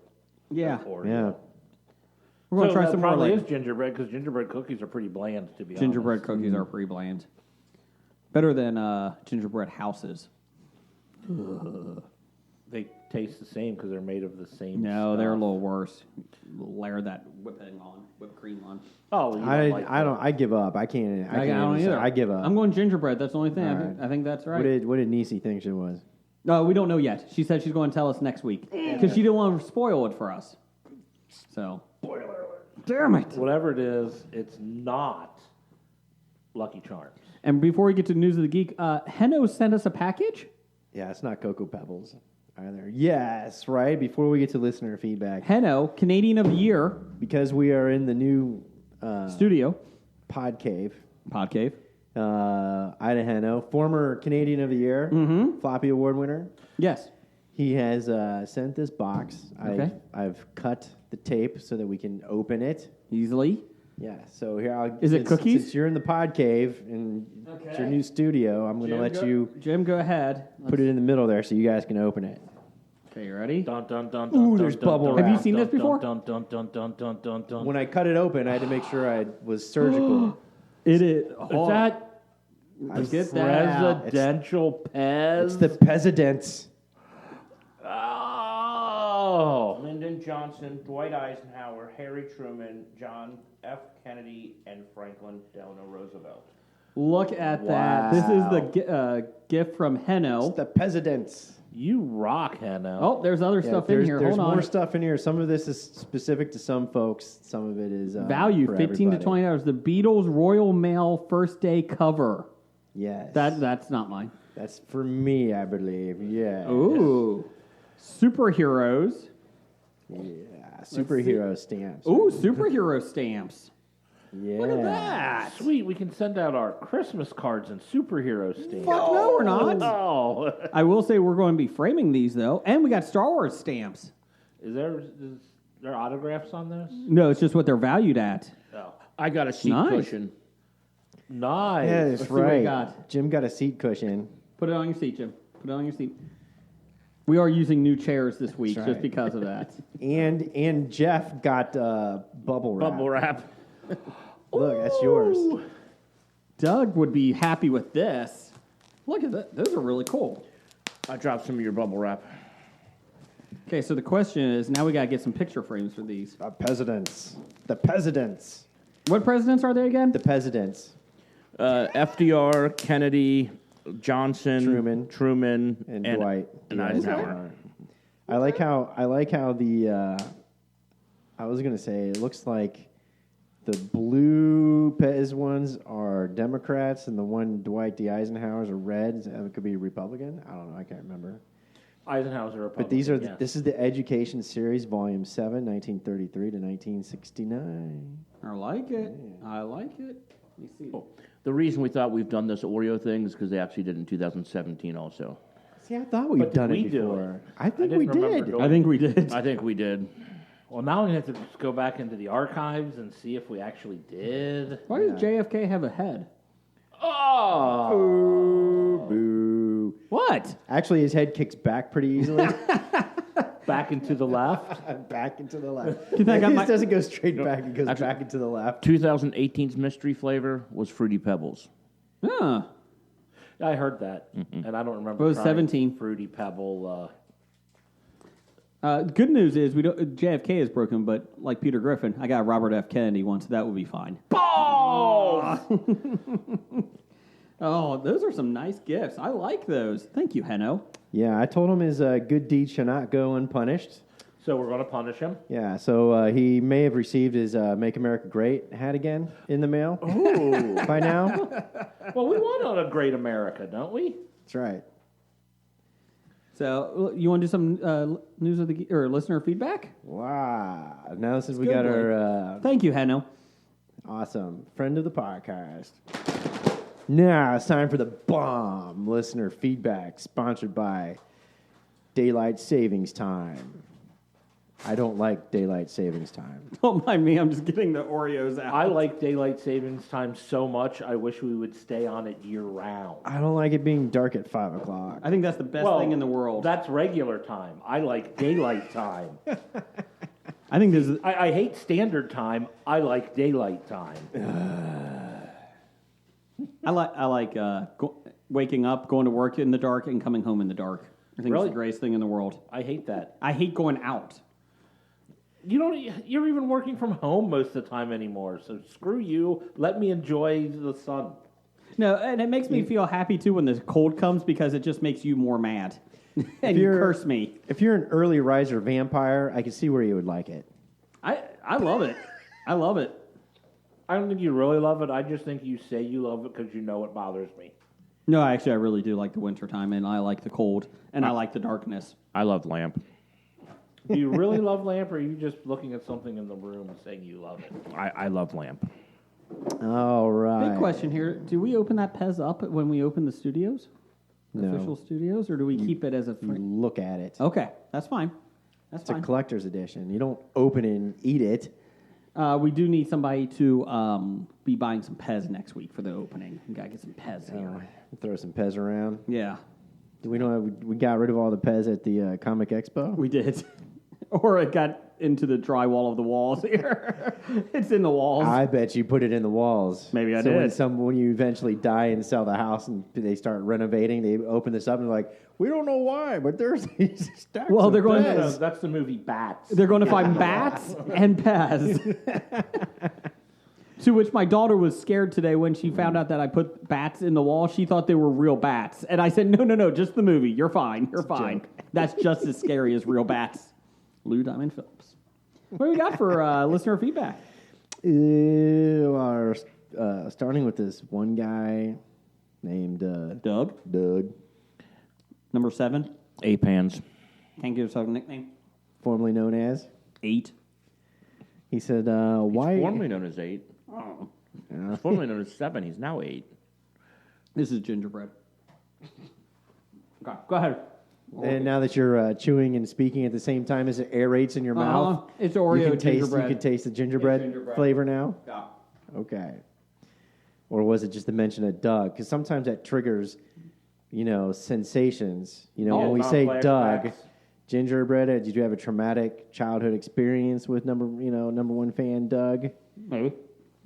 Yeah. Oreo. yeah. We're going to So try that some more probably like is gingerbread because gingerbread cookies are pretty bland, to be gingerbread honest. cookies are pretty bland. Better than gingerbread houses. They taste the same because they're made of the same. No, they're a stuff. little worse. Layer that whipped cream on. Oh, you I like don't. I give up. I can't. I, I can't don't even say- either. I give up. I'm going gingerbread. That's the only thing. All I think that's right. What did Nisi think she was? No, we don't know yet. She said she's going to tell us next week because she didn't want to spoil it for us. So, spoiler alert! Damn it! Whatever it is, it's not Lucky Charms. And before we get to news of the geek, Henno sent us a package. Yeah, it's not Cocoa Pebbles either. Yes, right. Before we get to listener feedback, Henno, Canadian of the Year, because we are in the new studio, Pod Cave. Podcave. Ida Henno, former Canadian of the Year, Floppy Award winner. Yes. He has sent this box. Okay. I've cut the tape so that we can open it. Easily. Yeah, so here Is it cookies? Since you're in the Pod Cave and it's your new studio, I'm going to let you Jim, go ahead. put it in the middle there so you guys can open it. Okay, you ready? Dun, dun, dun, Ooh, dun, there's dun, bubble dun, wrap. Have you dun, seen dun, this before? Dun, dun, dun, dun, dun, dun, dun. When I cut it open, I had to make sure I was surgical. It is. Is that Get that out. presidential Pez? It's the presidents. Oh. Lyndon Johnson, Dwight Eisenhower, Harry Truman, John F. Kennedy, and Franklin Delano Roosevelt. Look at that. This is the gift from Heno. It's the presidents. You rock, Hannah. Oh, there's other stuff in here. There's Hold on. more stuff in here. Some of this is specific to some folks. Some of it is Value for $15 to everybody. $20. The Beatles Royal Mail first day cover. Yes, That's not mine. that's for me, I believe. Yeah. Ooh, superheroes. Yeah. Superhero stamps. Ooh, superhero stamps. Yeah. Look at that. Sweet. We can send out our Christmas cards and superhero stamps. Fuck no, we're not. Oh. I will say we're going to be framing these though, and we got Star Wars stamps. Is there autographs on those? No, it's just what they're valued at. No. I got a seat Nice. cushion. Nice. Yeah, Let's that's see what we right. got. Jim got a seat cushion. Put it on your seat, Jim. Put it on your seat. We are using new chairs this week That's just right. because of that. And Jeff got bubble wrap. Bubble wrap. Look, that's yours. Doug would be happy with this. Look at that. Those are really cool. I dropped some of your bubble wrap. Okay, so the question is, now we got to get some picture frames for these. The presidents. The presidents. What presidents are they again? The presidents. FDR, Kennedy, Johnson, Truman, And Dwight. and D. Eisenhower. I like how the I was gonna say it looks like the blue Pez ones are Democrats and the one Dwight D. Eisenhower's are red. It could be Republican. I don't know. I can't remember. Eisenhower's a Republican. But these are yes. this is the Education Series, Volume 7, 1933 to 1969. I like it. I like it. Let me see. The reason we thought we've done this Oreo thing is because they actually did it in 2017 also. See, I thought we'd But did done we it do before. it? I think I we didn't remember did. doing I think we did. I think we did. Well, now we have to just go back into the archives and see if we actually did. Why does JFK have a head? Oh! Boo, boo. What? Actually, his head kicks back pretty easily. Back into the left. Back into the left. think I got It my- doesn't go straight back. It goes back into the left. 2018's mystery flavor was Fruity Pebbles. Huh. I heard that, and I don't remember. It was trying 17. Fruity Pebble. Good news is we don't. JFK is broken, but like Peter Griffin, I got Robert F. Kennedy one, so that would be fine. Balls! Oh, those are some nice gifts. I like those. Thank you, Heno. Yeah, I told him his good deed shall not go unpunished. So we're going to punish him. Yeah, so he may have received his Make America Great hat again in the mail Ooh. by now. Well, we want on a great America, don't we? That's right. So you want to do some news of the or listener feedback? Wow. Now since we good, got Blake. our Thank you, Heno. awesome friend of the podcast. Now it's time for the bomb listener feedback sponsored by Daylight Savings Time. I don't like Daylight Savings Time. Don't mind me. I'm just getting the Oreos out. I like daylight savings time so much. I wish we would stay on it year round. I don't like it being dark at 5 o'clock. I think that's the best thing in the world. That's regular time. I like daylight time. I think this is. I hate standard time. I like daylight time. I like waking up, going to work in the dark, and coming home in the dark. I think Really? it's the greatest thing in the world. I hate that. I hate going out. You're even working from home most of the time anymore. So screw you. Let me enjoy the sun. No, and it makes me feel happy too when the cold comes because it just makes you more mad. And you you're- curse me. If you're an early riser vampire, I can see where you would like it. I love it. I love it. I don't think you really love it. I just think you say you love it because you know it bothers me. No, actually, I really do like the wintertime, and I like the cold, and I like the darkness. I love lamp. Do you really love lamp, or are you just looking at something in the room and saying you love it? I love lamp. All right. Big question here. Do we open that Pez up when we open the studios? No. Official studios, or do we keep it as a You free? look at it. Okay, that's fine. That's It's a fine. collector's edition. You don't open it and eat it. We do need somebody to be buying some Pez next week for the opening. We gotta get some Pez here. Throw some Pez around. Yeah, We got rid of all the Pez at the Comic Expo. we did. Or it got into the drywall of the walls here. It's in the walls. I bet you put it in the walls. Maybe I so did. When you eventually die and sell the house and they start renovating, they open this up and they're like, we don't know why, but there's these stacks. Well, of they're going Pez. to- No, that's the movie Bats. They're going to find bats and Pez. To which my daughter was scared today when she found out that I put bats in the wall. She thought they were real bats. And I said, no, just the movie. You're fine. You're fine. That's just as scary as real bats. Lou Diamond Phillips. What do we got for listener feedback? Starting with this one guy named Doug. Number 7. 8 pans. Can't give yourself a nickname. Formerly known as 8. He said, "Why?" Formerly known as 8. Oh. He's formerly known as 7. He's now 8. This is gingerbread. Okay, go ahead. And now that you're chewing and speaking at the same time as it aerates in your mouth, It's Oreo you can gingerbread. You can taste the gingerbread flavor now. Yeah. Okay. Or was it just the mention of Doug? Because sometimes that triggers, sensations. When we say Doug, gingerbread. Did you have a traumatic childhood experience with number one fan Doug? Maybe.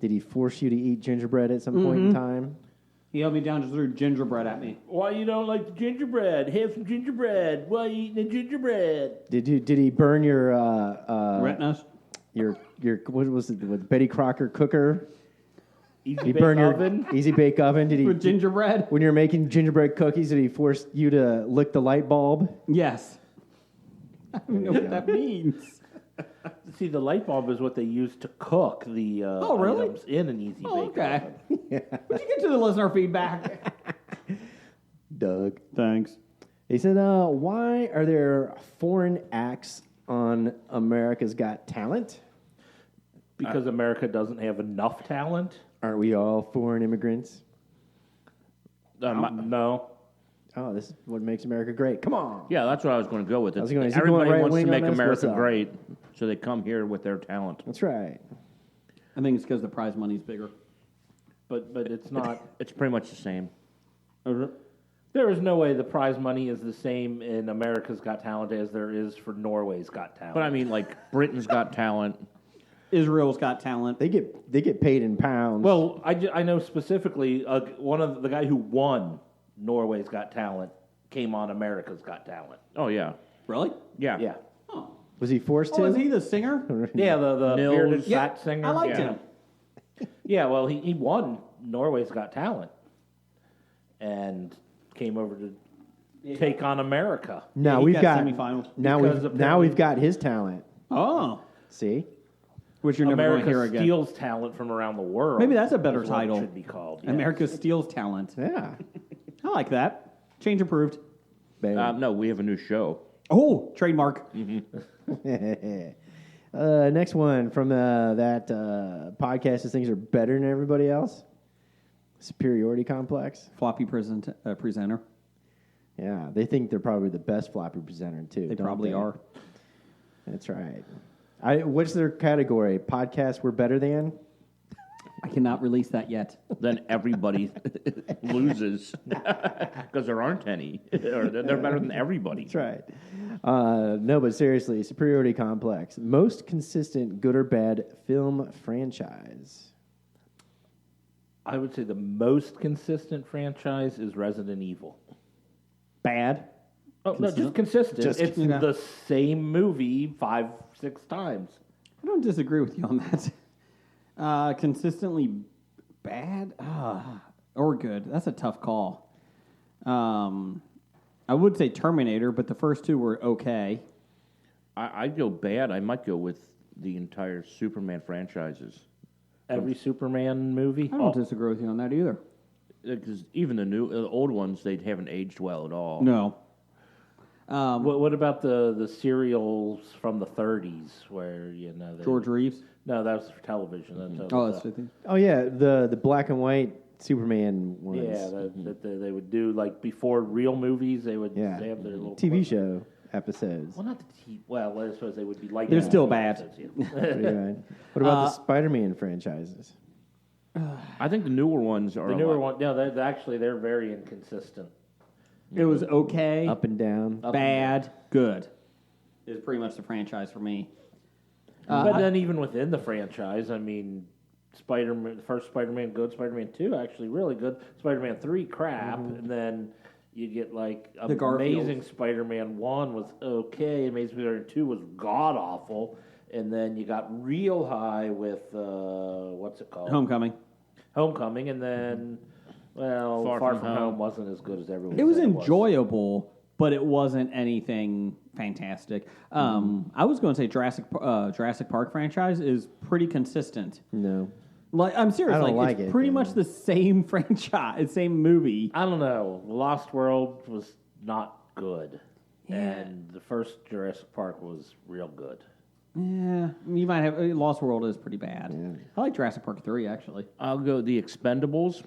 Did he force you to eat gingerbread at some point in time? He held me down, just threw gingerbread at me. Why you don't like the gingerbread? Have some gingerbread. Why you eating the gingerbread? Did he burn your Retinas? your what was it with Betty Crocker cooker? Easy He bake burned oven. your easy bake oven. Did he With gingerbread? when you're making gingerbread cookies? Did he force you to lick the light bulb? Yes. I don't know what that means. See, the light bulb is what they use to cook the really? items in an easy bake Okay. oven. Would you get to the listener feedback? Doug. Thanks. He said, "Why are there foreign acts on America's Got Talent? Because America doesn't have enough talent? Aren't we all foreign immigrants? No. Oh, this is what makes America great. Come on." Yeah, that's what I was going to go with. Is he going Everybody right wants to wing make on this? What's America up? great, so they come here with their talent. That's right. I think it's because the prize money's bigger. But it's not. It's pretty much the same. There is no way the prize money is the same in America's Got Talent as there is for Norway's Got Talent. But I mean, like, Britain's Got Talent. Israel's got talent. They get paid in pounds. Well, I know specifically one of the guy who won Norway's Got Talent came on America's Got Talent. Oh, yeah. Really? Yeah. Yeah. Oh. was he forced Oh, to? is he the singer? Yeah, the Nils. bearded Yeah, fat singer. I liked yeah. him. Yeah, well, he won Norway's Got Talent and came over to take on America. Now he we've got got semifinals. now Because we've apparently- got his talent. Oh. See, Which you're never going to hear America again. steals talent from around the world. Maybe that's a better is what it title. should be called. yes. America steals talent. yeah. I like that. Change approved. Bam. No, we have a new show. Oh, trademark. Next one from that podcast is things are better than everybody else. Superiority complex. Floppy presenter. Yeah, they think they're probably the best floppy presenter too. They don't probably are. That's right. What's their category? Podcasts we're better than? I cannot release that yet. Then everybody loses because there aren't any. Or they're better than everybody. That's right. No, but seriously, superiority complex. Most consistent good or bad film franchise. I would say the most consistent franchise is Resident Evil. Bad. Oh, no, just consistent. Just- It's okay. the same movie 5-6 times. I don't disagree with you on that. Consistently bad or good. That's a tough call. I would say Terminator, but the first two were okay. I'd go bad. I might go with the entire Superman franchises. Every Superman movie. I don't disagree with you on that either. Because even the old ones, they haven't aged well at all. No. What about the serials from the 30s where they, George Reeves. No, that was for television. That's the thing. Oh yeah, the black and white Superman ones. yeah. That they would do like before real movies. They would Yeah. they have their little TV show episodes. Well, not the TV. Well, I suppose they would be like They're that. still bad. Yeah. Pretty good. What about the Spider-Man franchises? I think the newer ones are The a newer lot- one, no, they're very inconsistent. It was okay, Up and down. bad, good. Is pretty much the franchise for me. But then even within the franchise, I mean, Spider-Man, the first Spider-Man good, Spider-Man 2 actually really good, Spider-Man 3 crap, and then you get like The Garfield. Amazing Spider-Man 1 was okay, Amazing Spider-Man 2 was god awful, And then you got real high with, what's it called? Homecoming, and then, well, Far From Home wasn't as good as everyone. It was enjoyable, but it wasn't anything fantastic. I was going to say Jurassic Park franchise is pretty consistent. No. Like, I'm serious. I don't like it's it, pretty but- much the same franchise, same movie. I don't know. Lost World was not good. And the first Jurassic Park was real good. Yeah, you might have. Lost World is pretty bad. I like Jurassic Park 3, actually. I'll go The Expendables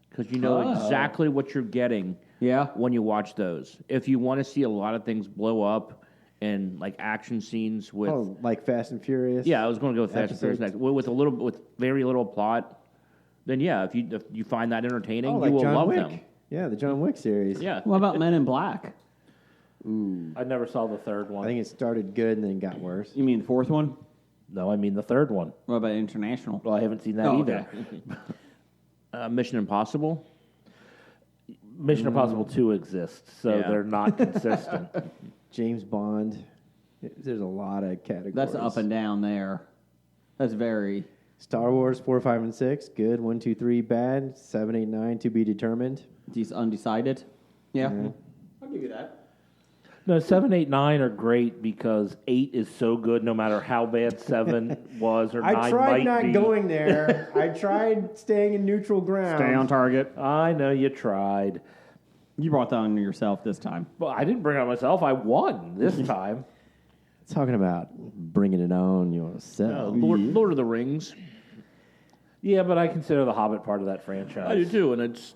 because you know exactly what you're getting when you watch those. If you want to see a lot of things blow up and like action scenes with... Oh, like Fast and Furious? Yeah, I was going to go with Fast and Furious next. With very little plot, then if you find that entertaining, like you will John love Wick. them. Yeah, the John Wick series. Yeah. What about Men in Black? I never saw the third one. I think it started good and then got worse. You mean the fourth one? No, I mean the third one. What about International? Well, I haven't seen that either. Okay. Mission Impossible. Mission Impossible 2 exists, so they're not consistent. James Bond. There's a lot of categories. That's up and down there. That's very... Star Wars 4, 5, and 6. Good. 1, 2, 3. Bad. 7, 8, 9. To be determined. Undecided? Yeah. I'll give you that. No, 7, 8, 9 are great because 8 is so good no matter how bad 7 was or 9 might be. I tried not going there. I tried staying in neutral ground. Stay on target. I know you tried. You brought that on yourself this time. Well, I didn't bring it on myself. I won this time. Talking about bringing it on yourself. Lord of the Rings. Yeah, but I consider the Hobbit part of that franchise. I do too, and it's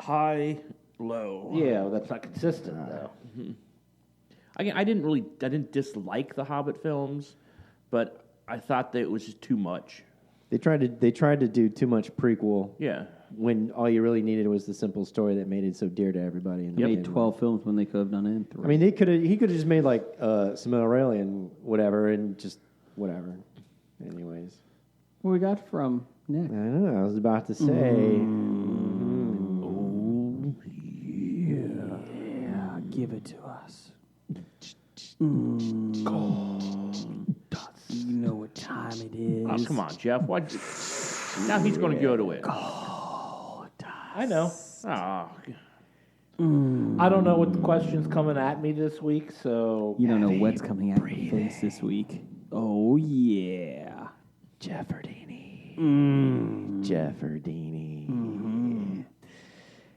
high, low. Yeah, well, that's not consistent, though. I didn't dislike the Hobbit films, but I thought that it was just too much. They tried to do too much prequel. Yeah. When all you really needed was the simple story that made it so dear to everybody. And They made 12 films when they could have done it in 3. I mean, he could have just made like Silmarillion, whatever, and just whatever. Anyways, What we got from Nick? I don't know. I was about to say. Yeah, give it to us. You know what time it is. Oh, come on, Jeff. What? Now he's going to go to it. I know. Oh, I don't know what the question's coming at me this week, so... You don't know what's coming at your face this week. Oh, yeah. Jefferdini. Mm. Jefferdini.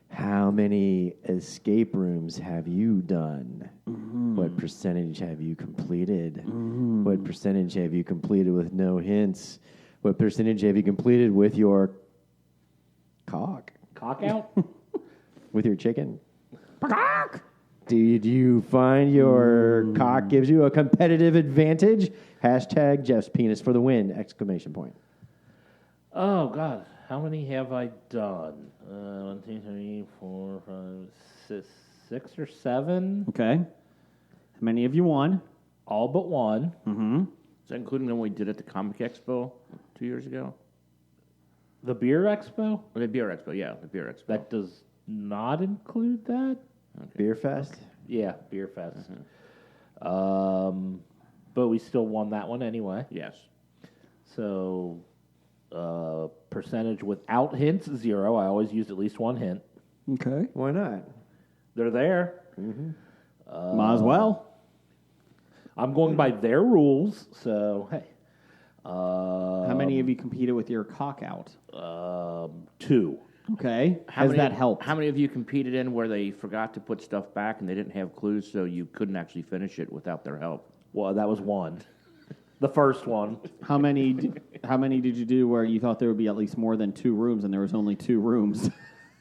How many escape rooms have you done? What percentage have you completed? What percentage have you completed with no hints? What percentage have you completed with your cock? Cock out? With your chicken? Cock! Did you find your cock gives you a competitive advantage? Hashtag Jeff's penis for the win! Exclamation point. Oh, God. How many have I done? 1, 2, 3, 4, 5, 6 or 7? Okay. How many have you won? All but one. Mm-hmm. is that including the one we did at the Comic Expo 2 years ago? The Beer Expo? Or the Beer Expo, yeah, the Beer Expo. That does not include that? Beer Fest? Yeah, Beer Fest. But we still won that one anyway. Yes. So, percentage without hints, 0. I always use at least one hint. Okay. Why not? They're there. Might as well. I'm going by their rules, so hey. How many have you competed with your cock out? 2. Okay. Has that helped? How many of you competed in where they forgot to put stuff back and they didn't have clues, so you couldn't actually finish it without their help? Well, that was 1. The first one. How many did you do where you thought there would be at least more than 2 rooms and there was only 2 rooms?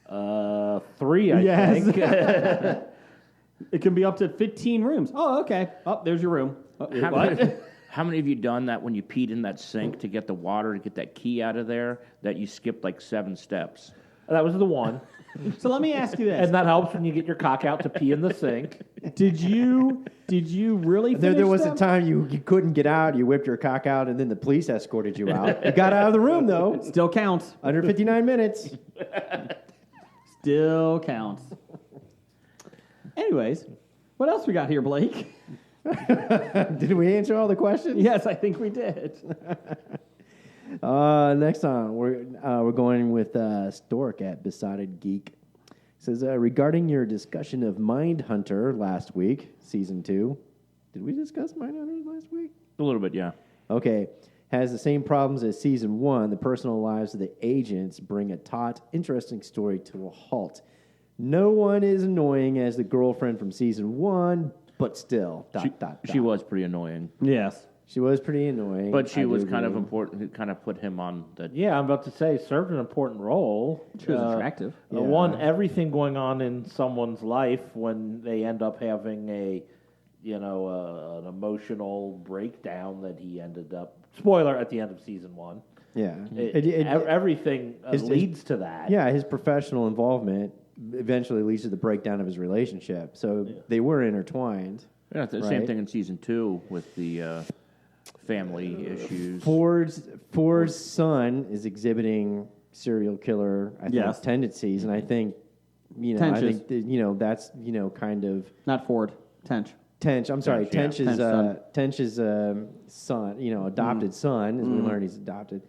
3, I think. It can be up to 15 rooms. Oh, okay. Oh, there's your room. How many of you done that when you peed in that sink to get the water, to get that key out of there, that you skipped like 7 steps? That was the 1. So let me ask you this. And that helps when you get your cock out to pee in the sink. Did you really finish There was them? a time you couldn't get out, you whipped your cock out, and then the police escorted you out. You got out of the room, though. Still counts. Under 59 minutes. Still counts. Anyways, what else we got here, Blake? Did we answer all the questions? Yes, I think we did. Next on, we're going with Stork at Besotted Geek. It says, regarding your discussion of Mindhunter last week, season 2. Did we discuss Mindhunter last week? A little bit, yeah. Okay. Has the same problems as season 1. The personal lives of the agents bring a taut, interesting story to a halt. No one is annoying as the girlfriend from season 1, but still, She was pretty annoying. Yes. She was pretty annoying. But she I was do kind of agree. important. It kind of put him on the... Yeah, I'm about to say, served an important role. She was attractive. Yeah. One, everything going on in someone's life when they end up having an emotional breakdown that he ended up. Spoiler at the end of season 1. Yeah. Everything leads to that. Yeah, his professional involvement eventually leads to the breakdown of his relationship. So they were intertwined. Yeah, the same thing in season 2 with the family issues. Ford's son is exhibiting serial killer tendencies, and I think Tenches. that's kind of Not Ford. Tench. Tench. I'm sorry, Tench, yeah. Tench's son, adopted son, as we learn he's adopted,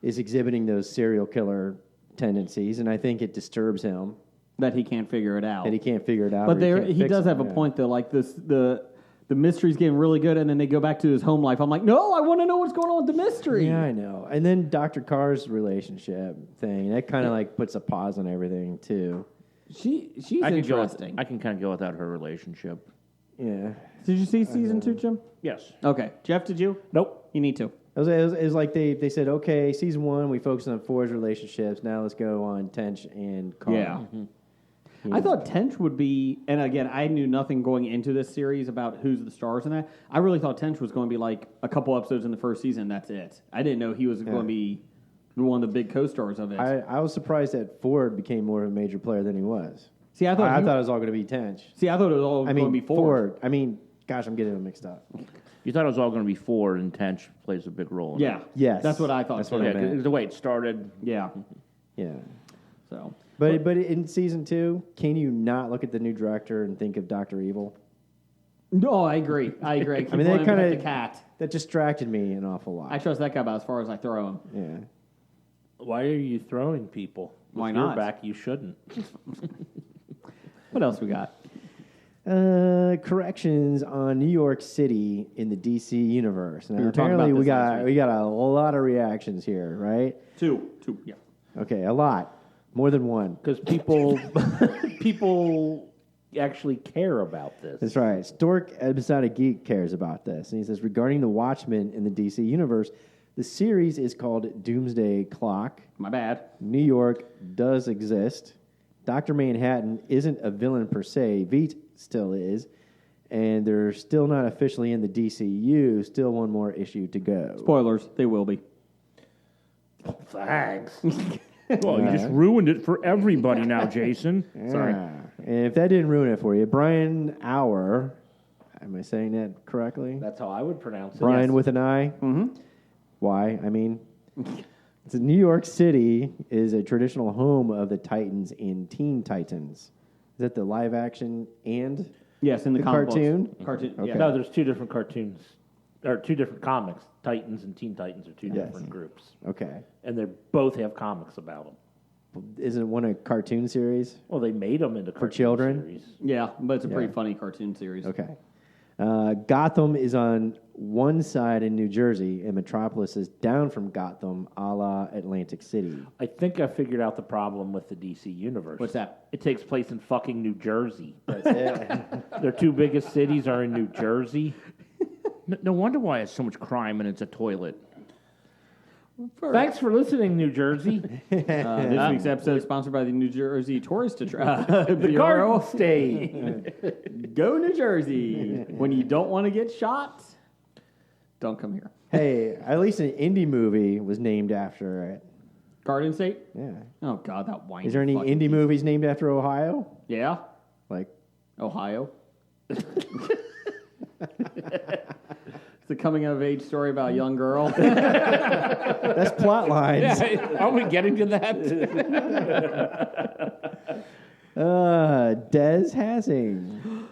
is exhibiting those serial killer tendencies, and I think it disturbs him That he can't figure it out. that he can't figure it out. But or can't he fix does it. have a Yeah. point, though. Like the mystery's getting really good, and then they go back to his home life. I'm like, no, I want to know what's going on with the mystery. Yeah, I know. And then Dr. Carr's relationship thing, that kind of puts a pause on everything too. She's I interesting. can kind of go without her relationship. Yeah. Did you see season 2, Jim? Yes. Okay. Jeff, did you? Nope. You need to. It was like they said, okay, season 1, we focused on Ford's relationships. Now let's go on Tench and Carr. Yeah. I thought Tench would be, and again, I knew nothing going into this series about who's the stars in that. I really thought Tench was going to be like a couple episodes in the first season. That's it. I didn't know he was going to be one of the big co-stars of it. I was surprised that Ford became more of a major player than he was. See, I thought I thought it was all going to be Tench. See, I thought it was all going to be Ford. Gosh, I'm getting them mixed up. You thought it was all going to be Ford, and Tench plays a big role in Yeah. it. Yes. That's what I thought. That's too. what I Yeah, meant. 'cause the way it started. Yeah. Yeah. So. But in season 2, can you not look at the new director and think of Dr. Evil? No, I agree. I keep I mean, wanting they to kind pet the of cat. that distracted me an awful lot. I trust that guy about as far as I throw him. Yeah. Why are you throwing people? Why With not? Your back, you shouldn't. What else we got? Corrections on New York City in the DC universe. Now, We were talking about apparently this last we got a lot of reactions here, right? Two. Yeah. Okay, a lot, more than one. Because people actually care about this. That's right. Stork Episodic Geek cares about this, and he says regarding the Watchmen in the DC universe, the series is called Doomsday Clock. My bad. New York does exist. Dr. Manhattan isn't a villain per se. Veidt still is. And they're still not officially in the DCU. Still one more issue to go. Spoilers. They will be. Thanks. Well, you just ruined it for everybody now, Jason. Sorry. And if that didn't ruin it for you, Brian Auer, am I saying that correctly? That's how I would pronounce it. Brian Yes. with an I? Mm-hmm. Why? I mean, it's New York City is a traditional home of the Titans in Teen Titans. Is that the live action and Yes, in the the comic cartoon? books. Cartoon. Okay. Yeah. No, there's two different cartoons, or two different comics. Titans and Teen Titans are two different groups. Okay. And they both have comics about them. Isn't one a cartoon series? Well, they made them into cartoon children? series. Yeah, but it's a pretty funny cartoon series. Okay. Gotham is on one side in New Jersey, and Metropolis is down from Gotham, a la Atlantic City. I think I figured out the problem with the DC universe. What's that? It takes place in fucking New Jersey. That's it. Their two biggest cities are in New Jersey. No wonder why it's so much crime and it's a toilet. Thanks for listening, New Jersey. This week's episode is sponsored by the New Jersey Tourist The Bureau. Garden State. Go New Jersey. When you don't want to get shot, don't come here. Hey, at least an indie movie was named after it. Garden State? Yeah. Oh, God, that whiny Is there any fucking indie piece. movies named after Ohio? Yeah? Like, Ohio? It's a coming-of-age story about a young girl. that's plot lines. Are we getting to that? Des Hassing.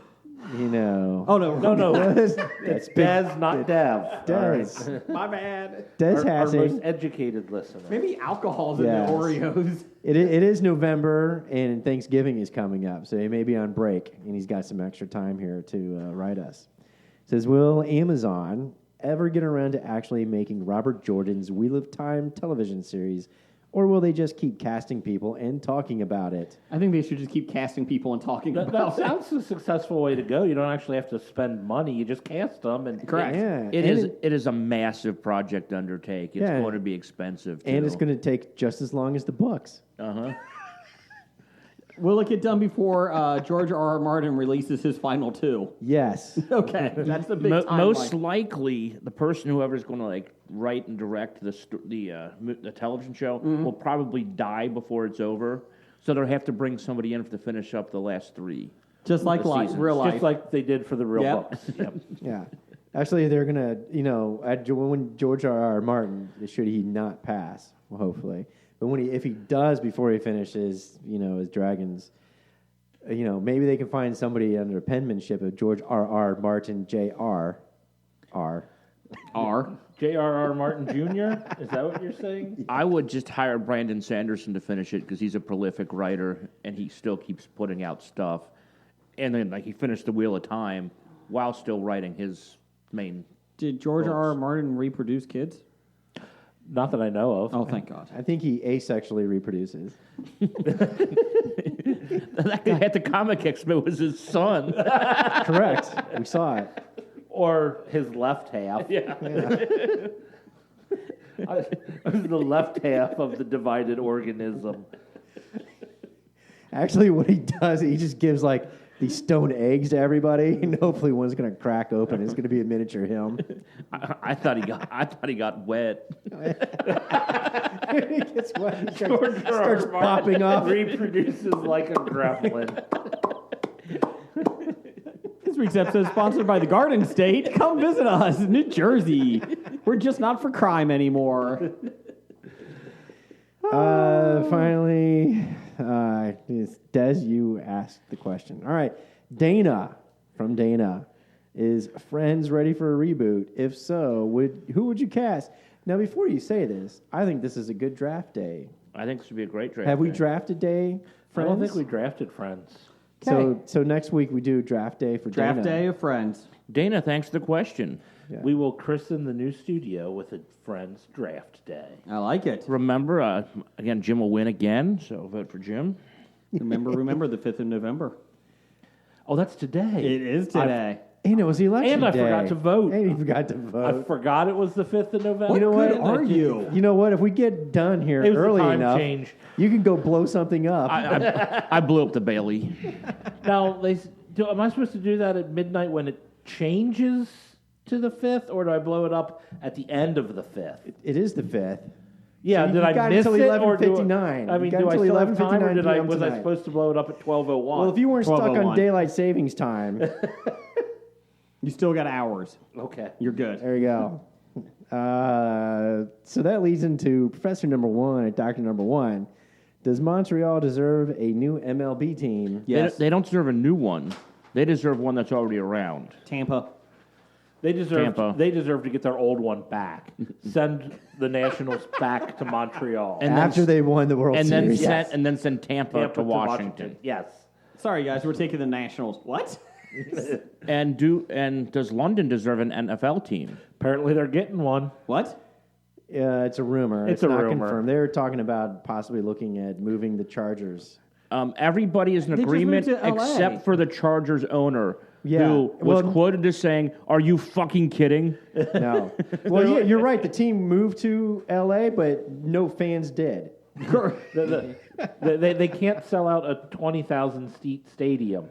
You know. Oh, no. No. That's It's big. Des, not Dev. Des. My bad. Des Our has most it. educated listener. Maybe alcohol's Yes. in the Oreos. It is November, and Thanksgiving is coming up, so he may be on break, and he's got some extra time here to write us. It says, will Amazon ever get around to actually making Robert Jordan's Wheel of Time television series, or will they just keep casting people and talking about it? I think they should just keep casting people and talking That about it. sounds a successful way to go. You don't actually have to spend money. You just cast them. And Correct. Yeah, It is a massive project to undertake. It's Yeah. going to be expensive, too. and it's going to take just as long as the books. Uh-huh. Will it get done before George R.R. Martin releases his final 2? Yes. Okay, that's the big timeline. Most likely, the person whoever's going to write and direct the television show will probably die before it's over. So they'll have to bring somebody in to finish up the last 3. Just like seasons. real life. just like they did for the real Yep. books. Yep. Yeah. Actually, they're going to, when George R.R. Martin, should he not pass, well, hopefully, but if he does before he finishes, his Dragons, maybe they can find somebody under the penmanship of George R.R. Martin, J.R. R. J.R.R. Martin Jr.? Is that what you're saying? I would just hire Brandon Sanderson to finish it because he's a prolific writer and he still keeps putting out stuff. And then, he finished The Wheel of Time while still writing his main. Did George R.R. Martin reproduce kids? Not that I know of. Oh, thank God. I think he asexually reproduces. That guy at the Comic Expo was his son. Correct. We saw it. Or his left half. Yeah. The left half of the divided organism. Actually, what he does, he just gives these stone eggs to everybody, and hopefully one's going to crack open. It's going to be a miniature him. I thought he got wet. He gets wet. He George starts R. R. popping off. Reproduces like a gremlin. This week's episode is sponsored by the Garden State. Come visit us in New Jersey. We're just not for crime anymore. Finally, Des, you asked the question. All right, Dana from Dana. Is Friends ready for a reboot? If so, who would you cast? Now, before you say this, I think this is a good draft day. I think this would be a great draft. Have we day. drafted day, Friends? I don't think we drafted Friends. So next week we do draft day for Draft Dana. day of Friends. Dana, thanks for the question. Yeah. We will christen the new studio with a Friends draft day. I like it. Remember, again, Jim will win again, so vote for Jim. Remember the 5th of November. Oh, that's today. It is today. And it was election And I day. forgot to vote. And you forgot to I vote. forgot it was the 5th of November. You know what? good are you? You know what? If we get done here It was the early time enough, change. you can go blow something up. I blew up the Bailey. Now, am I supposed to do that at midnight when it changes to the 5th, or do I blow it up at the end of the 5th? It is the 5th. Yeah, So did you I got miss until it, or do 11:59. I mean, You got do I until still have time, or 11:59 was I tonight. supposed to blow it up at 12:01? Well, if you weren't stuck on 12:01. daylight savings time, You still got hours. Okay. You're good. there you go. So that leads into Professor Number One and Doctor Number One. Does Montreal deserve a new MLB team? Yes. They don't deserve a new one. They deserve one that's already around. Tampa. They deserve Tampa. to get their old one back. Send the Nationals back to Montreal. And After they won the World and then Series. send Tampa, Tampa to Washington. Yes. Sorry, guys. We're taking the Nationals. What? And does London deserve an NFL team? Apparently they're getting one. What? It's a rumor. It's a not rumor. confirmed. They were talking about possibly looking at moving the Chargers. Everybody is in They just agreement moved to LA. except for the Chargers owner, Yeah, who was well- quoted as saying, "Are you fucking kidding?" No. Well, yeah, you're right. The team moved to L.A., but no fans did. They can't sell out a 20,000 seat stadium.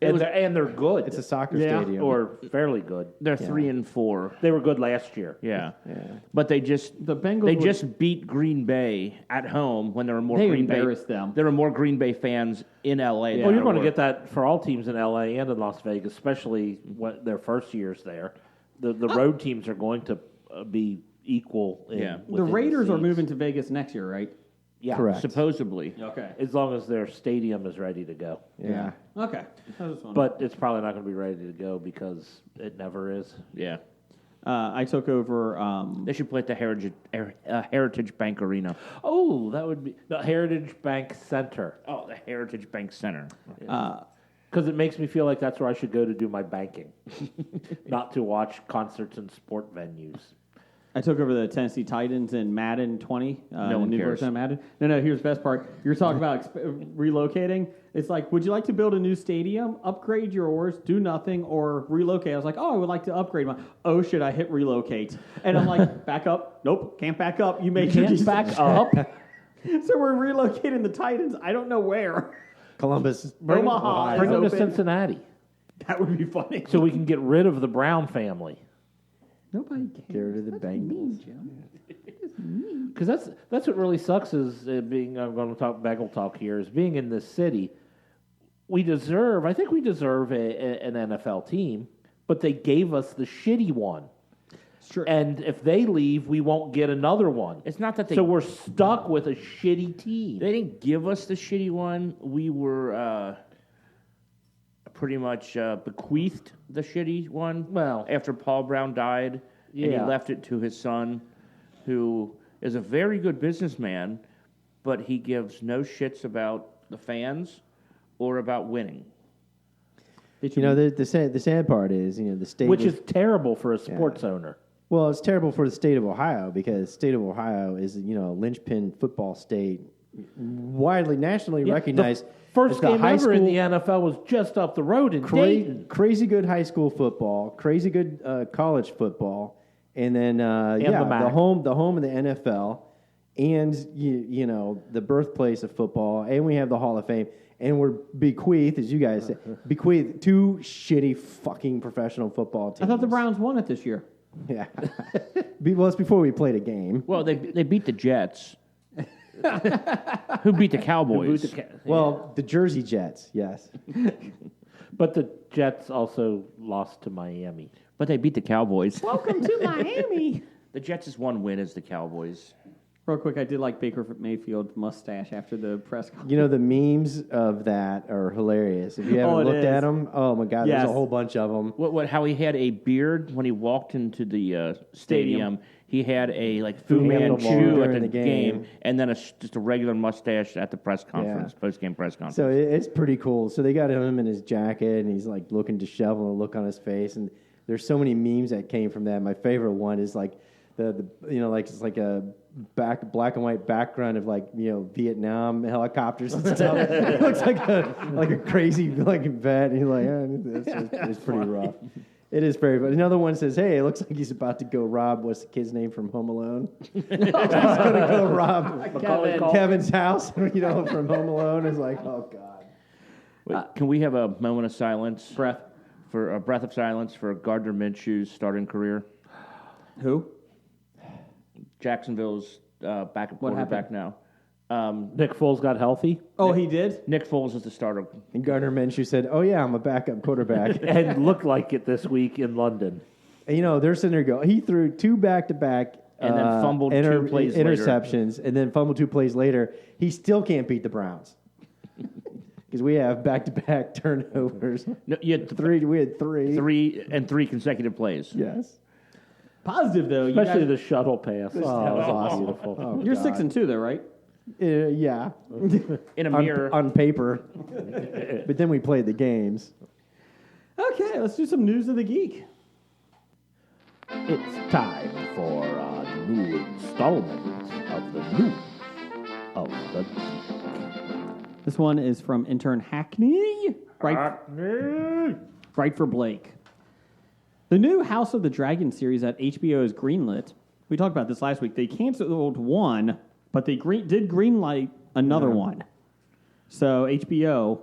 And they're good. It's a soccer Yeah. stadium. or fairly good. They're 3-4. They were good last year. Yeah. Yeah. But the Bengals would- just beat Green Bay at home when there were more They Green Bay. embarrassed them. There were more Green Bay fans in LA. Well, you're going to get that for all teams in LA and in Las Vegas, especially when their first years there. The road teams are going to be equal. Yeah. The within Raiders are seats. moving to Vegas next year, right? Yeah, Correct. Supposedly. Okay. as long as their stadium is ready to go. Yeah. Okay. I was wondering. But it's probably not going to be ready to go because it never is. Yeah. I took over. They should play at the Heritage Bank Arena. Oh, that would be the Heritage Bank Center. Oh, the Heritage Bank Center. Because it makes me feel like that's where I should go to do my banking, not to watch concerts and sport venues. I took over the Tennessee Titans in Madden 20. No one new cares. version of Madden. No. Here's the best part. You're talking about relocating. It's like, would you like to build a new stadium, upgrade yours, do nothing, or relocate? I was like, I would like to upgrade mine. Oh shit! I hit relocate, and I'm like, back up. Nope, can't back up. You made your Can't back up. So we're relocating the Titans. I don't know where. Columbus. Omaha. Bring them to open. Cincinnati That would be funny. so we can get rid of the Brown family. Nobody cares. Get rid of the Bengals. Because that's what really sucks is being. I'm going to talk Bengal talk here. Is being in this city. I think we deserve an NFL team, but they gave us the shitty one. Sure. And if they leave, we won't get another one. It's not that they... So we're stuck with a shitty team. They didn't give us the shitty one. We were pretty much bequeathed the shitty one. Well, after Paul Brown died, and he Yeah. left it to his son, who is a very good businessman, but he gives no shits about the fans or about winning. You know, the sad part is, the state... which is terrible for a sports owner. Well, it's terrible for the state of Ohio because the state of Ohio is, a linchpin football state, widely, nationally recognized. The first as the game high ever in school- the NFL was just up the road in Dayton. Crazy good high school football, crazy good college football, and then the the MAC. home of the NFL, and the birthplace of football, and we have the Hall of Fame, and we're bequeathed, as you guys say, bequeathed two shitty fucking professional football teams. I thought the Browns won it this year. Yeah, well, it's before we played a game. Well, they beat the Jets. Who beat the Cowboys? Well, the Jersey Jets, yes. But the Jets also lost to Miami. But they beat the Cowboys. Welcome to Miami. The Jets' one win is the Cowboys. Real quick, I did like Baker Mayfield's mustache after the press conference. The memes of that are hilarious. If you haven't it looked is. at them, oh my God, Yes. there's a whole bunch of them. How he had a beard when he walked into the stadium. He had a Fu Handlebar Manchu at during the the game. game, and then just a regular mustache at the press conference, post-game press conference. So it's pretty cool. So they got him in his jacket, and he's like looking disheveled, and a look on his face. And there's so many memes that came from that. My favorite one is like it's like a black and white background of Vietnam helicopters and stuff. It looks like a crazy vet. And he's like, it's pretty rough. It is very funny. Another one says, "Hey, it looks like he's about to go rob what's the kid's name from Home Alone? He's going to go rob Kevin's house, from Home Alone." It's like, oh God. Wait, can we have a moment of silence? Breath. For a breath of silence for Gardner Minshew's starting career. Who? Jacksonville's backup quarterback now. Nick Foles got healthy Oh, he did? Nick Foles is the starter. And Gardner Minshew said, "Oh yeah, I'm a backup quarterback." and looked like it this week in London. And, they're sitting there going, he threw two back-to-back And then fumbled 2 plays later. interceptions, and then fumbled 2 plays later. He still can't beat the Browns because we have back-to-back turnovers. No, you had We had three. three consecutive plays. Yes. Positive, though. Especially the shuttle pass. Oh, that was awesome. beautiful. Oh, You're God. 6-2, though, right? Yeah. In a mirror. on paper. But then we played the games. Okay, let's do some news of the geek. It's time for a new installment of the News of the Geek. This one is from intern Hackney. Right for Blake. The new House of the Dragon series that HBO is greenlit. We talked about this last week. They canceled one, but they did greenlight another one. So HBO,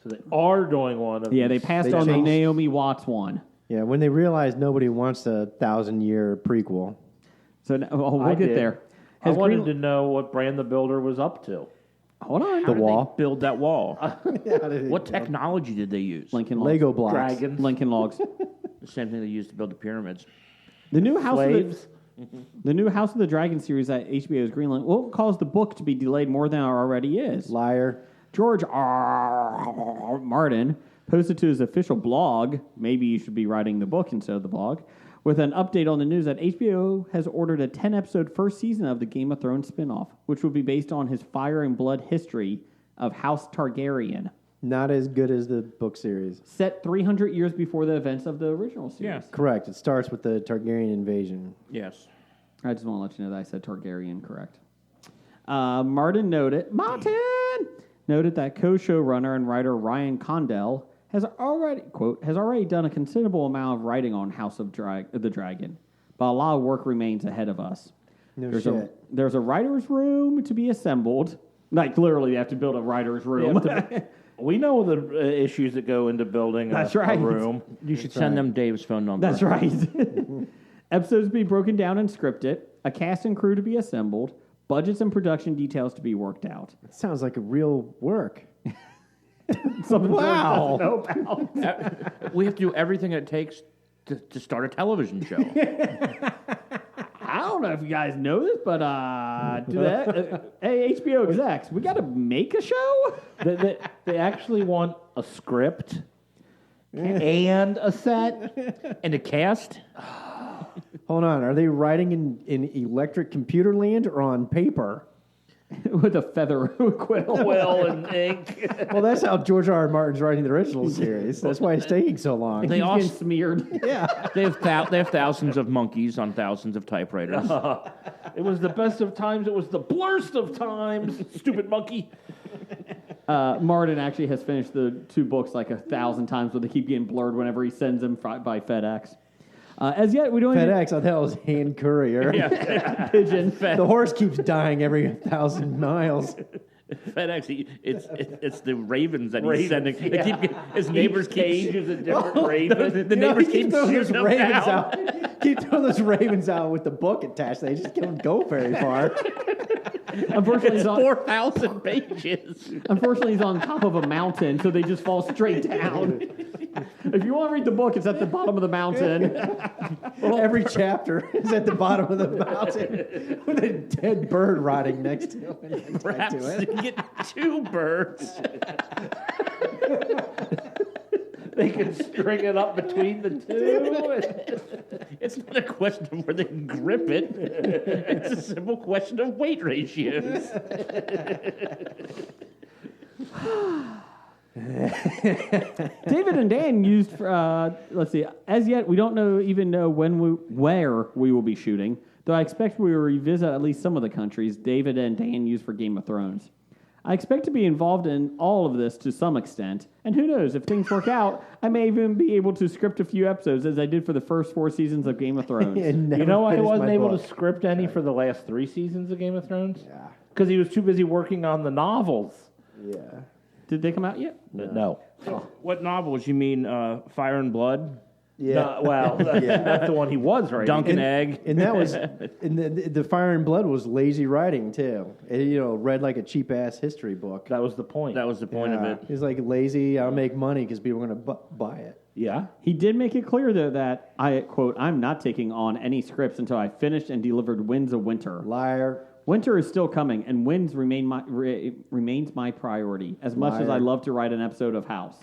So they are doing one of they these. passed They on the changed- Naomi Watts one. Yeah, when they realized nobody wants a 1,000-year prequel. So we'll I get did. there. I wanted to know what Brand the Builder was up to. Hold on. How did wall. they build that wall? What technology did they use? Lincoln Logs. Lego blocks. Dragons. Lincoln Logs. The same thing they used to build the pyramids. The new House of the... Slaves. The new House of the Dragon series that HBO's greenlit won't cause the book to be delayed more than it already is. Liar. George R. Martin posted to his official blog, maybe you should be writing the book instead of the blog, with an update on the news that HBO has ordered a 10-episode first season of the Game of Thrones spinoff, which will be based on his fire and blood history of House Targaryen. Not as good as the book series. Set 300 years before the events of the original series. Yeah. Correct. It starts with the Targaryen invasion. Yes. I just want to let you know that I said Targaryen correct. Martin noted that co-showrunner and writer Ryan Condell has already done a considerable amount of writing on House of the Dragon, but a lot of work remains ahead of us. There's a writer's room to be assembled. Like, literally, they have to build a writer's room. We know the issues that go into building a room. You should send them Dave's phone number. That's right. Episodes to be broken down and scripted, a cast and crew to be assembled, budgets and production details to be worked out. It sounds like a real work. Wow. We have to do everything it takes to start a television show. I don't know if you guys know this, but hey, HBO execs, we got to make a show? They actually want a script and a set And a cast? Hold on. Are they writing in electric computer land or on paper? With a feather quill and ink. Well, that's how George R. R. Martin's writing the original series. That's why it's taking so long. They He's also getting smeared. Yeah. they have thousands of monkeys on thousands of typewriters. It was the best of times. It was the blurst of times. Stupid monkey. Martin actually has finished the 2 books like 1,000 times, but they keep getting blurred whenever he sends them by FedEx. As yet, we don't FedEx, I thought it was hand courier. pigeon. The horse keeps dying every 1,000 miles. FedEx, it's the ravens that he's sending. They keep, his neighbors Each keep cage is a different raven. the neighbors keep throwing those shooting them ravens down. out. Keep throwing those ravens out with the book attached. They just don't go very far. Unfortunately, It's 4,000 pages. Unfortunately, he's on top of a mountain, so they just fall straight down. If you want to read the book, it's at the bottom of the mountain. Every chapter is at the bottom of the mountain with a dead bird rotting next to it. Perhaps you get 2 birds. They can string it up between the two. It's not a question of where they can grip it. It's a simple question of weight ratios. David and Dan used for, let's see, as yet we don't even know where we will be shooting, though I expect we will revisit at least some of the countries David and Dan used for Game of Thrones. I expect to be involved in all of this to some extent, and who knows, if things work out, I may even be able to script a few episodes as I did for the first 4 seasons of Game of Thrones. You know why I wasn't able to script any for the last 3 seasons of Game of Thrones? Yeah. Because he was too busy working on the novels. Yeah. Did they come out yet? No. What novels? You mean Fire and Blood? Yeah. No, well, that's the one he was writing. Dunk and Egg? And that was, and the Fire and Blood was lazy writing too. It, read like a cheap ass history book. That was the point. That was the point of it. He's like lazy. I'll make money because people are going to buy it. Yeah. He did make it clear, though, that I'm not taking on any scripts until I finished and delivered Winds of Winter. Liar. Winter is still coming, and Winds remains my priority, as much as I love to write an episode of House.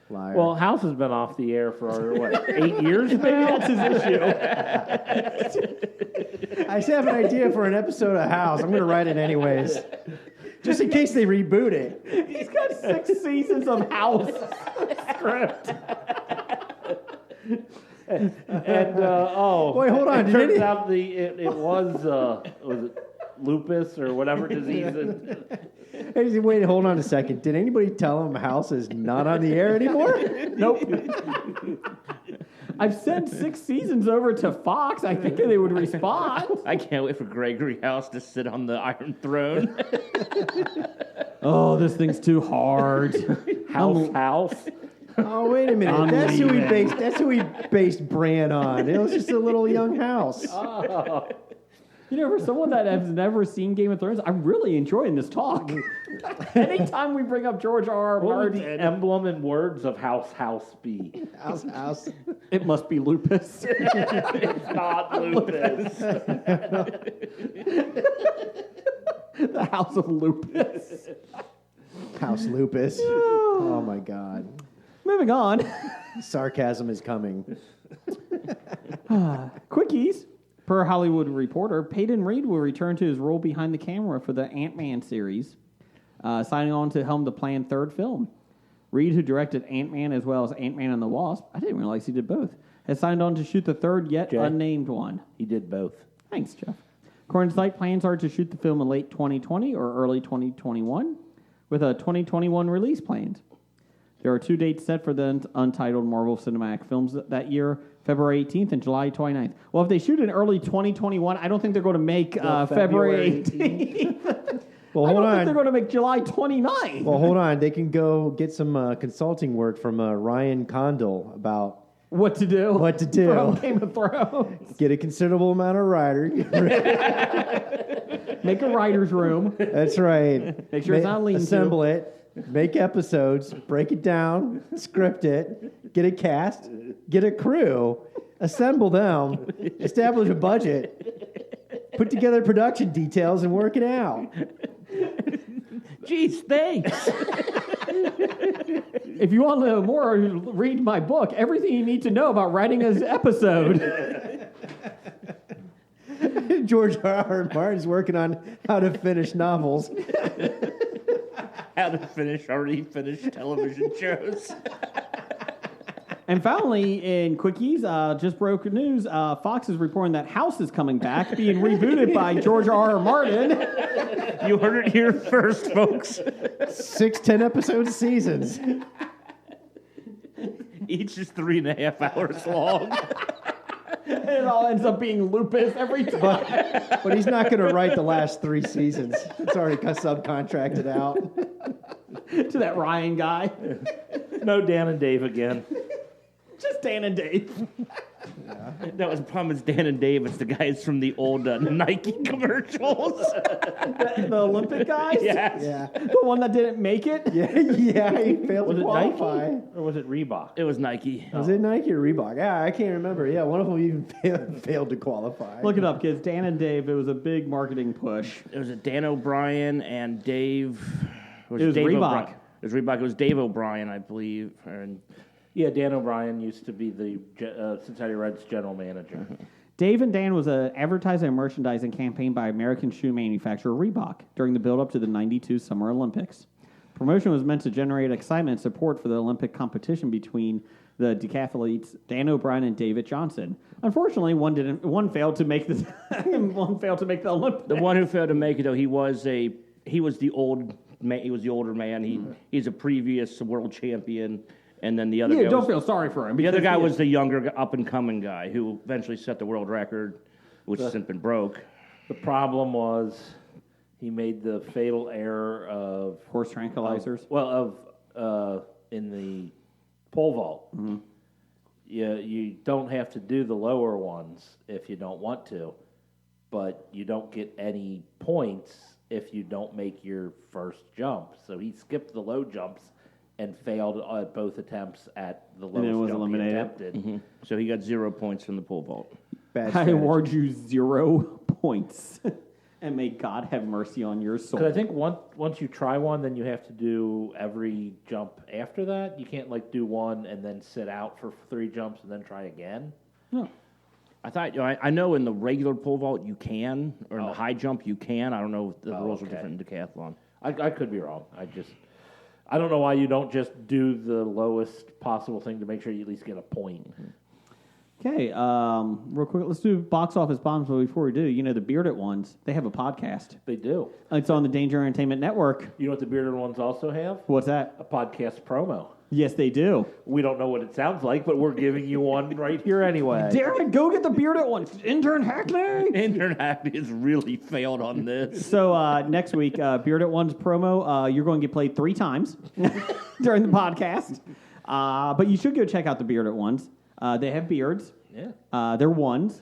Liar. Well, House has been off the air for, 8 years now? That's his issue. I just have an idea for an episode of House. I'm going to write it anyways. Just in case they reboot it. He's got 6 seasons of House script. And, Wait, hold on. It Did turns any- out it was it lupus or whatever disease? Hey, wait, hold on a second. Did anybody tell him House is not on the air anymore? Nope. I've sent 6 seasons over to Fox. I think they would respond. I can't wait for Gregory House to sit on the Iron Throne. Oh, this thing's too hard. House. Oh, wait a minute. I'm That's who he based Bran on. It was just a little young house. You know, for someone that has never seen Game of Thrones, I'm really enjoying this talk. Anytime we bring up George R. R. What would the Martin, emblem and words of House be? House. it must be lupus. It's not lupus. The House of Lupus. House lupus. Oh my God. Moving on. Sarcasm is coming. Quickies. Per Hollywood Reporter, Peyton Reed will return to his role behind the camera for the Ant-Man series, signing on to helm the planned third film. Reed, who directed Ant-Man as well as Ant-Man and the Wasp, I didn't realize he did both, has signed on to shoot the third yet unnamed one. He did both. Thanks, Jeff. According to site, plans are to shoot the film in late 2020 or early 2021, with a 2021 release planned. There are 2 dates set for the untitled Marvel Cinematic Films that year, February 18th and July 29th. Well, if they shoot in early 2021, I don't think they're going to make February 18th. Well, I hold don't think on. they're going to make July 29th. Well, hold on. They can go get some consulting work from Ryan Condal about What to do? What to do. From Game of Thrones. get a considerable amount of writer. Make a writer's room. That's right. Make sure it's not lean-to. Assemble it. Make episodes. Break it down. Script it. Get a cast. Get a crew. Assemble them. Establish a budget. Put together production details and work it out. Geez, thanks. If you want to know more, read my book, Everything You Need to Know About Writing an Episode. George R. R. Martin's working on how to finish novels. How to finish already finished television shows. And finally, in Quickies, just broke news, Fox is reporting that House is coming back, being rebooted by George R. R. Martin. You heard it here first, folks. 6 10-episode seasons. Each is 3.5 hours long. It all ends up being lupus every time. But he's not going to write the last 3 seasons. It's already subcontracted out. To that Ryan guy. No Dan and Dave again. Just Dan and Dave. That was the problem is Dan and Dave. It's the guys from the old Nike commercials. The Olympic guys? Yes. Yeah. The one that didn't make it? Yeah, he failed Was to it qualify. Nike or was it Reebok? It was Nike. Was it Nike or Reebok? Yeah, I can't remember. Yeah, one of them even failed to qualify. Look it up, kids. Dan and Dave, it was a big marketing push. It was Dan O'Brien and Dave. It was Dave Reebok. It was Reebok. It was Dave O'Brien, I believe. And Yeah, Dan O'Brien used to be the Cincinnati Reds general manager. Dave and Dan was an advertising and merchandising campaign by American shoe manufacturer Reebok during the build-up to the '92 Summer Olympics. Promotion was meant to generate excitement and support for the Olympic competition between the decathletes Dan O'Brien and David Johnson. Unfortunately, one failed to make the Olympics. the one who failed to make it, though, he was the older man. He's a previous world champion. And then the other guy don't feel sorry for him. The other guy was the younger up-and-coming guy who eventually set the world record, which has since been broke. The problem was he made the fatal error of horse tranquilizers. In the pole vault. Mm-hmm. You don't have to do the lower ones if you don't want to, but you don't get any points if you don't make your first jump. So he skipped the low jumps and failed at both attempts at the lowest was jump eliminated. he attempted. Mm-hmm. So he got 0 points from the pole vault. Bad I strategy. award you 0 points. And may God have mercy on your soul. Because I think once you try one, then you have to do every jump after that. You can't do one and then sit out for 3 jumps and then try again. No. I thought I know in the regular pole vault you can, or in the high jump you can. I don't know if the rules are different in decathlon. I could be wrong. I don't know why you don't just do the lowest possible thing to make sure you at least get a point. Okay, real quick, let's do box office bombs. But before we do, the bearded ones, they have a podcast. They do. It's on the Danger Entertainment Network. You know what the bearded ones also have? What's that? A podcast promo. Yes, they do. We don't know what it sounds like, but we're giving you one right here anyway. Darren, go get the bearded ones. Intern Hackney. Intern Hackney has really failed on this. So next week, bearded ones promo, you're going to get played 3 times during the podcast. But you should go check out the bearded ones. They have beards. Yeah. They're ones.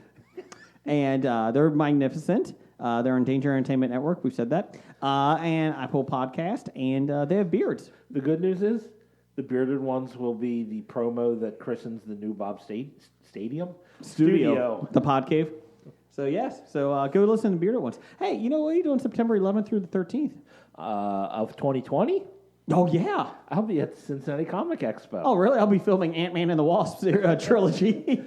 And they're magnificent. They're on Danger Entertainment Network. We've said that. And Apple Podcast. And they have beards. The good news is the bearded ones will be the promo that christens the new Bob Stadium Studio. The Pod Cave. So, yes. So, go listen to the bearded ones. Hey, you know what are you doing September 11th through the 13th? Of 2020? Oh, yeah. I'll be at the Cincinnati Comic Expo. Oh, really? I'll be filming Ant-Man and the Wasp trilogy.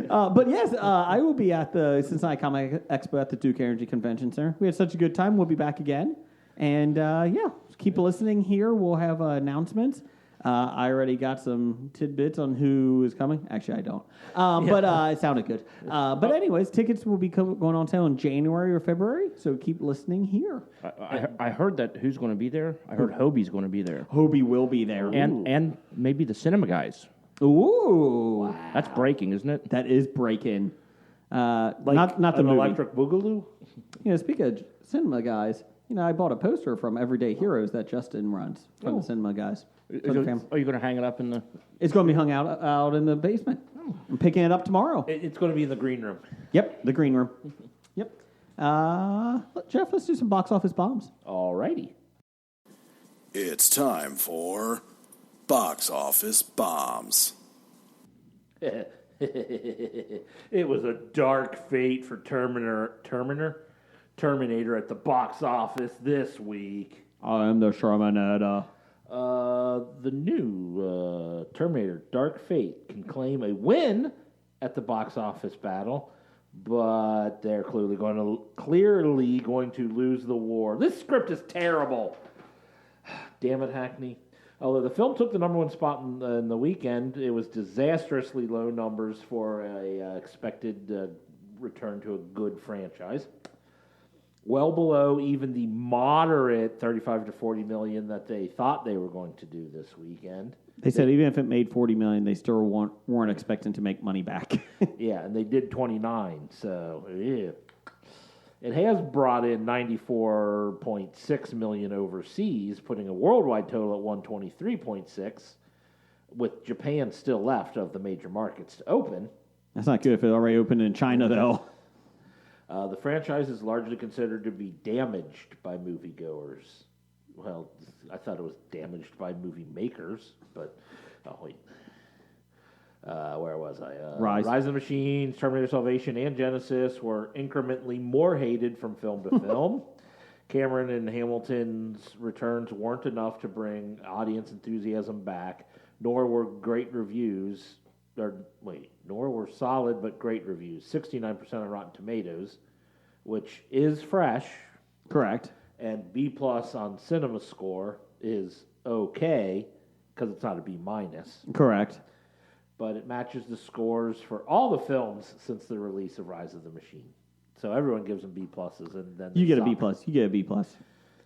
But yes, I will be at the Cincinnati Comic Expo at the Duke Energy Convention Center. We had such a good time. We'll be back again. And yeah, keep listening here. We'll have announcements. I already got some tidbits on who is coming. Actually, I don't. But it sounded good. But anyways, tickets will be going on sale in January or February. So keep listening here. I heard that who's going to be there? I heard Hobie's going to be there. Hobie will be there. And maybe the cinema guys. Ooh. Wow. That's breaking, isn't it? That is breaking. Like not the an movie. Electric Boogaloo? Speaking of cinema guys, I bought a poster from Everyday Heroes that Justin runs from the cinema guys. Are you going to hang it up in the... It's going to be hung out in the basement. I'm picking it up tomorrow. It's going to be in the green room. Yep, the green room. Yep. Jeff, let's do some box office bombs. All righty. It's time for Box Office Bombs. It was a dark fate for Terminator at the box office this week. I am the Shermanetta. The new Terminator Dark Fate can claim a win at the box office battle, but they're clearly going to lose the war. This script is terrible. Damn it, Hackney. Although the film took the number one spot in the weekend, it was disastrously low numbers for a expected return to a good franchise. Well below even the moderate 35 to 40 million that they thought they were going to do this weekend. They said even if it made 40 million, they still weren't expecting to make money back. Yeah, and they did 29. So yeah. It has brought in 94.6 million overseas, putting a worldwide total at 123.6, with Japan still left of the major markets to open. That's not good if it already opened in China, though. The franchise is largely considered to be damaged by moviegoers. Well, I thought it was damaged by movie makers, but oh wait, where was I? Rise of the Machines, Terminator Salvation, and Genesis were incrementally more hated from film to film. Cameron and Hamilton's returns weren't enough to bring audience enthusiasm back, nor were solid but great reviews. 69% on Rotten Tomatoes, which is fresh. Correct. And B+ on Cinema Score is okay, because it's not a B-. Correct. But it matches the scores for all the films since the release of Rise of the Machine. So everyone gives them B+, and then you get suck. a B+. You get a B+.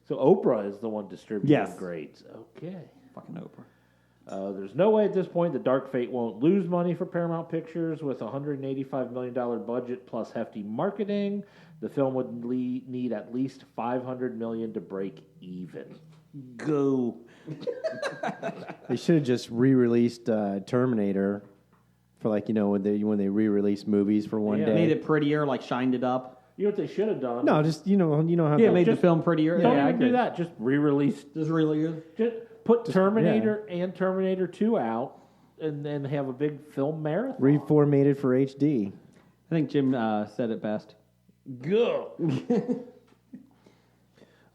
So Oprah is the one distributing Yes. grades. Okay. Fucking Oprah. There's no way at this point that Dark Fate won't lose money for Paramount Pictures with a $185 million budget plus hefty marketing. The film would need at least $500 million to break even. Go. They should have just re-released Terminator for when they re-release movies for one day. Made it prettier, shined it up. You know what they should have done? No, just how Made the film prettier. Don't I even do that. Just re-release. Just really. Just put Terminator and Terminator 2 out, and then have a big film marathon. Reformatted for HD. I think Jim said it best. Go.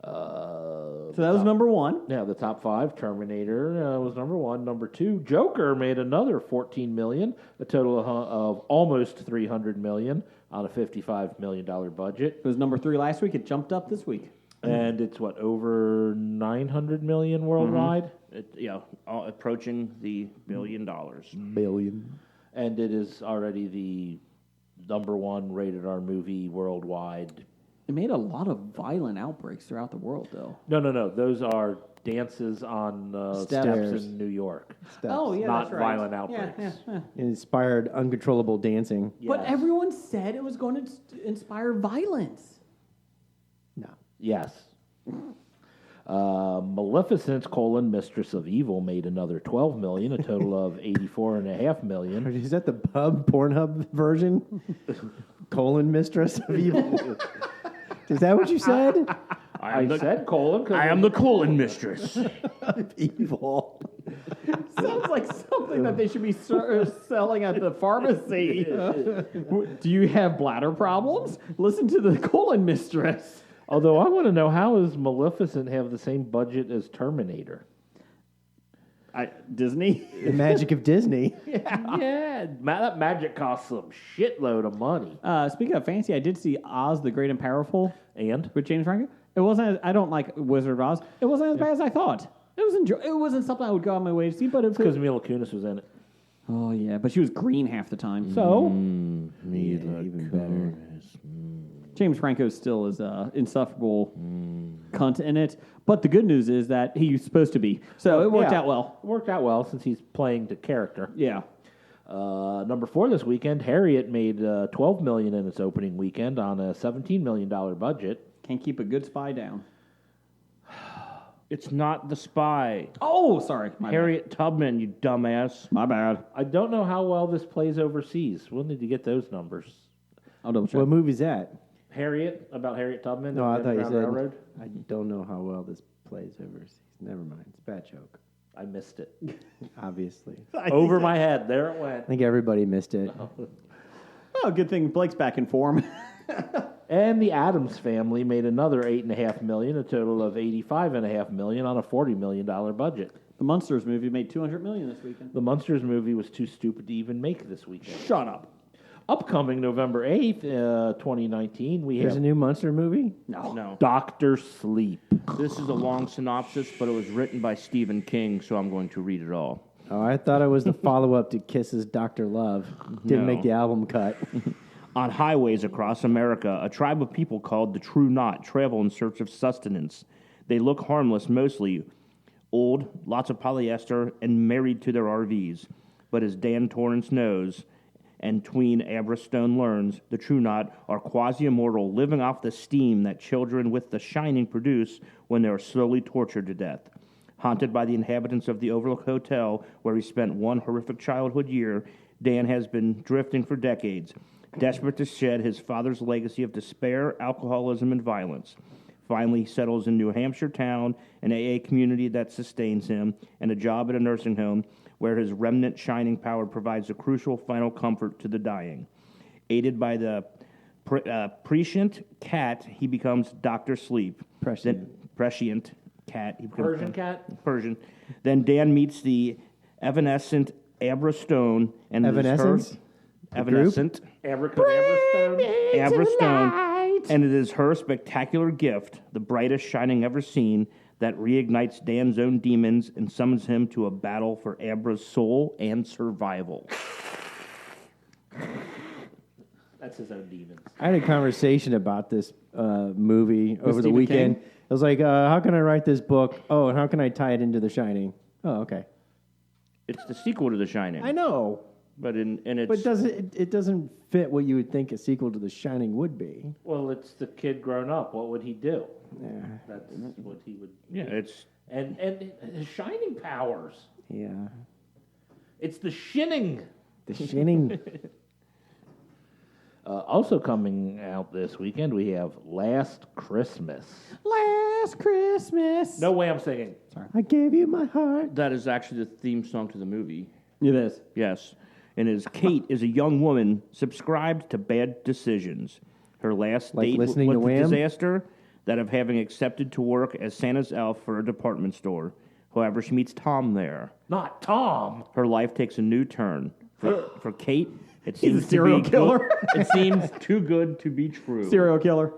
So that was number one. Yeah, the top five. Terminator was number one. Number two, Joker made another $14 million, a total of almost $300 million on a $55 million budget. It was number 3 last week. It jumped up this week. And it's over $900 million worldwide. Approaching the $1 billion. Billion. And it is already the number one rated R movie worldwide. It made a lot of violent outbreaks throughout the world, though. No. Those are dances on steps in New York. Steps. Oh, yeah, Not that's right. violent outbreaks. Yeah. It inspired uncontrollable dancing. But Yes. everyone said it was going to inspire violence. No. Yes. Maleficent: Mistress of Evil made another $12 million, a total of $84.5 million. Is that the Pornhub version? Mistress of Evil. Is that what you said? I said colon. I am the colon mistress. Evil. Sounds like something that they should be selling at the pharmacy. Do you have bladder problems? Listen to the colon mistress. Although I want to know, how does Maleficent have the same budget as Terminator? Disney? The magic of Disney. Yeah, that magic costs some shitload of money. Speaking of fancy, I did see Oz the Great and Powerful And with James Franco. It wasn't. I don't like Wizard of Oz. It wasn't as bad as I thought. It was It wasn't something I would go on my way to see, but it's because Mila Kunis was in it. Oh yeah, but she was green half the time. So Even better. James Franco still is insufferable cunt in it. But the good news is that he's supposed to be. So it worked out well. It worked out well since he's playing the character. Yeah. Number 4 this weekend, Harriet made $12 million in its opening weekend on a $17 million budget. Can't keep a good spy down. It's not The Spy. Oh, sorry. My Harriet Tubman, you dumbass. My bad. I don't know how well this plays overseas. We'll need to get those numbers. I'll double check. What movie's that? About Harriet Tubman? No, I thought you Underground said. Railroad? I don't know how well this plays overseas. Never mind. It's a bad joke. I missed it. Obviously. Over my head. There it went. I think everybody missed it. Oh, good thing Blake's back in form. And the Addams Family made another $8.5 million, a total of $85.5 million on a $40 million budget. The Munsters movie made $200 million this weekend. The Munsters movie was too stupid to even make this weekend. Shut up. Upcoming November 8th, 2019, we There's have a new Monster movie? No. Dr. Sleep. This is a long synopsis, but it was written by Stephen King, so I'm going to read it all. Oh, I thought it was the follow-up to Kiss's Dr. Love. Didn't No. make the album cut. On highways across America, a tribe of people called the True Knot travel in search of sustenance. They look harmless mostly, old, lots of polyester, and married to their RVs. But as Dan Torrance knows, and tween Abra Stone learns, the True Knot are quasi-immortal, living off the steam that children with The Shining produce when they are slowly tortured to death. Haunted by the inhabitants of the Overlook Hotel, where he spent one horrific childhood year, Dan has been drifting for decades, desperate to shed his father's legacy of despair, alcoholism, and violence. Finally, he settles in New Hampshire town, an AA community that sustains him, and a job at a nursing home where his remnant shining power provides a crucial final comfort to the dying. Aided by the prescient cat, he becomes Dr. Sleep. Prescient cat. He becomes Persian cat? Persian. Then Dan meets the evanescent Abra Stone and Evanescence? Evanescent. Abracadabra Stone? Abra Stone. And it is her spectacular gift, the brightest shining ever seen, that reignites Dan's own demons and summons him to a battle for Abra's soul and survival. That's his own demons. I had a conversation about this movie over the Stephen weekend. King? I was like, how can I write this book? Oh, and how can I tie it into The Shining? Oh, okay. It's the sequel to The Shining. I know. But it's But it doesn't fit what you would think a sequel to The Shining would be. Well, it's the kid grown up. What would he do? Yeah. That's what he would. yeah, it's And his shining powers. Yeah. It's the shinning. The Shining. Also coming out this weekend, we have Last Christmas. Last Christmas. No way I'm singing. I gave you my heart. that is actually the theme song to the movie. It is. Yes. And Kate is a young woman subscribed to bad decisions. Her last Like date listening was to the Wham? disaster that of having accepted to work as Santa's elf for a department store. However, she meets Tom there. Not Tom. Her life takes a new turn. For Kate, it He's a seems serial to be killer. It seems too good to be true. Serial killer.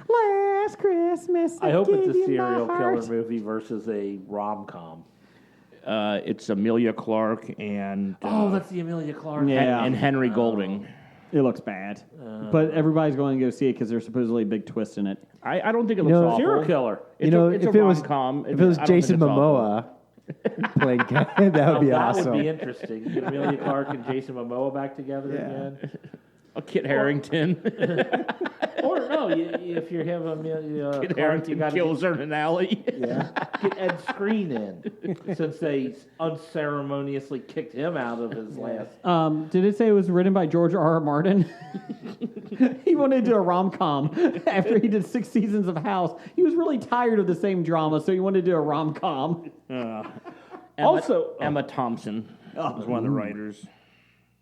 Last Christmas. I hope it's gave a you my serial killer heart. movie versus a rom-com. It's Amelia Clarke and That's the Amelia Clarke. Yeah. and Henry Golding. It looks bad. But everybody's going to go see it because there's supposedly a big twist in it. I don't think it You looks know, awful. Serial killer. It's if a it was rom-com. if it was I don't think Jason it's awful. Momoa playing cat, that would be that awesome. would be interesting. Get Amelia Clarke and Jason Momoa back together again. A Kit Harington. Or no, No, if you have a Kid Clark, Harington you got kills her in an alley. get Ed Screen in, since they unceremoniously kicked him out of his last. Did it say it was written by George R. Martin? He wanted to do a rom-com after he did 6 seasons of House. He was really tired of the same drama, so he wanted to do a rom-com. Emma Thompson was one of the writers.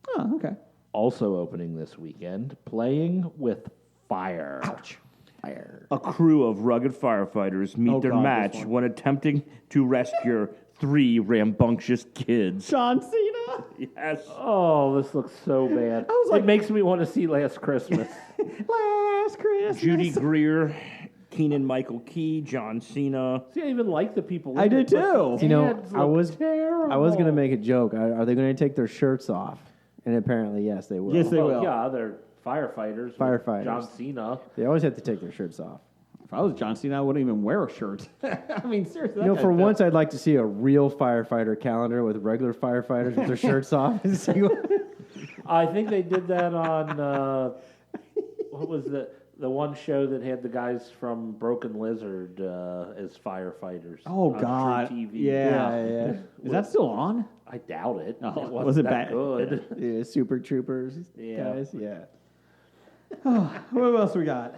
Oh, okay. Also opening this weekend, Playing with Fire. Ouch. Fire. A crew of rugged firefighters meet their God, match this one. when attempting to rescue 3 rambunctious kids. John Cena. Yes. Oh, this looks so bad. I was like- it makes me want to see Last Christmas. Last Christmas. Judy Greer, Keenan Michael Key, John Cena. See, I even like the people. I in did it, but too. the You know, ads I look was terrible. going to make a joke. Are they going to take their shirts off? And apparently, yes, they will. Yes, they will. Yeah, they're firefighters. with Firefighters. John Cena. They always have to take their shirts off. If I was John Cena, I wouldn't even wear a shirt. I mean, seriously. You know, for once, I'd like to see a real firefighter calendar with regular firefighters with their shirts off. And see what... I think they did that on what was the one show that had the guys from Broken Lizard as firefighters. Oh, on God. True TV. Yeah. yeah. Is that still on? I doubt it. Oh, It wasn't was it that bad? good. Yeah, Super Troopers Yeah. guys. Yeah. What else we got?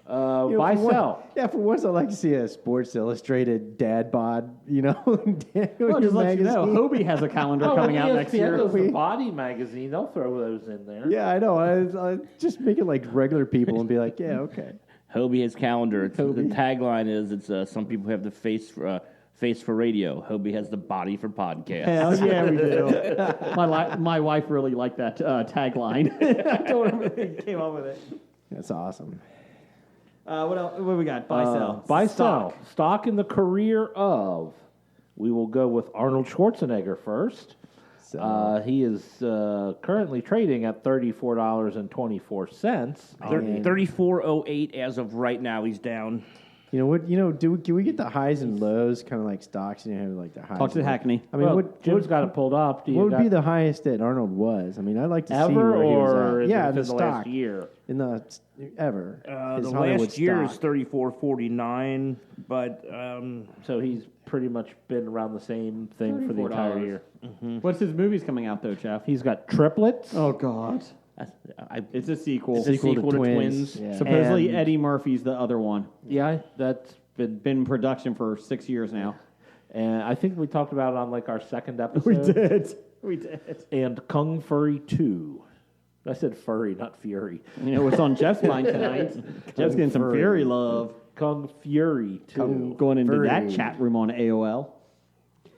You know, Buy for one- sell. Yeah, for once, I'd like to see a Sports Illustrated dad bod, you know. Well, just let you know, Hobie has a calendar coming out next year. Does the Body magazine. They'll throw those in there. Yeah, I know. I just make it like regular people and be like, yeah, okay. Hobie has calendar. The tagline is, "It's some people have the face for radio. Hobie has the body for podcast." Hell yeah, we do. My wife really liked that tagline. I told her he came up with it. That's awesome. What else? What we got? Buy, sell. Buy Stock. sell. Stock in the career of. We will go with Arnold Schwarzenegger first. So, He is currently trading at $34.24. 34.08 as of right now. He's down. you know what? Can we get the highs and lows, kind of like stocks? You know, have like the highs. Talk to and lows? Hackney. I mean, Well, what Jim's got it pulled up. Do you would got be the highest that Arnold was? I mean, I'd like to see ever where he was or at. Yeah, within the the stock last year? in the ever. His The Hollywood last year is stock. 34.49, but So he's pretty much been around the same thing for the entire $34. year. What's his movies coming out though, Jeff? He's got Triplets. Oh God, it's a sequel. It's a sequel to Twins. Yeah. Supposedly And- Eddie Murphy's the other one. Yeah, that's been. Been in production for 6 years now. And I think we talked about it on like our second episode. We did. And Kung Fury 2. I said furry, not fury. You know what's on Jeff's mind tonight? Jeff's getting some Fury. Fury love. Kung Fury 2. Going into Fury. that chat room on AOL.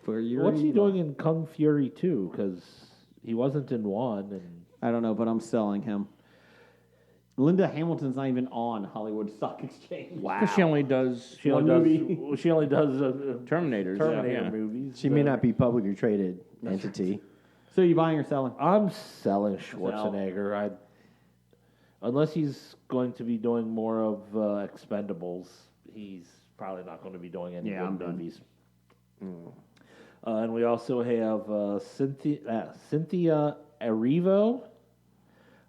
Fury What's he love. doing in Kung Fury 2? Because he wasn't in 1. And I don't know, but I'm selling him. Linda Hamilton's not even on Hollywood Stock Exchange. wow. she only does She One only movie. does. She only does Terminators. Terminator yeah. movies. She may not be publicly traded entity. So you buying or selling? I'm selling Schwarzenegger. Unless he's going to be doing more of Expendables, he's probably not going to be doing any Yeah, good I'm done. movies. And we also have Cynthia Erivo.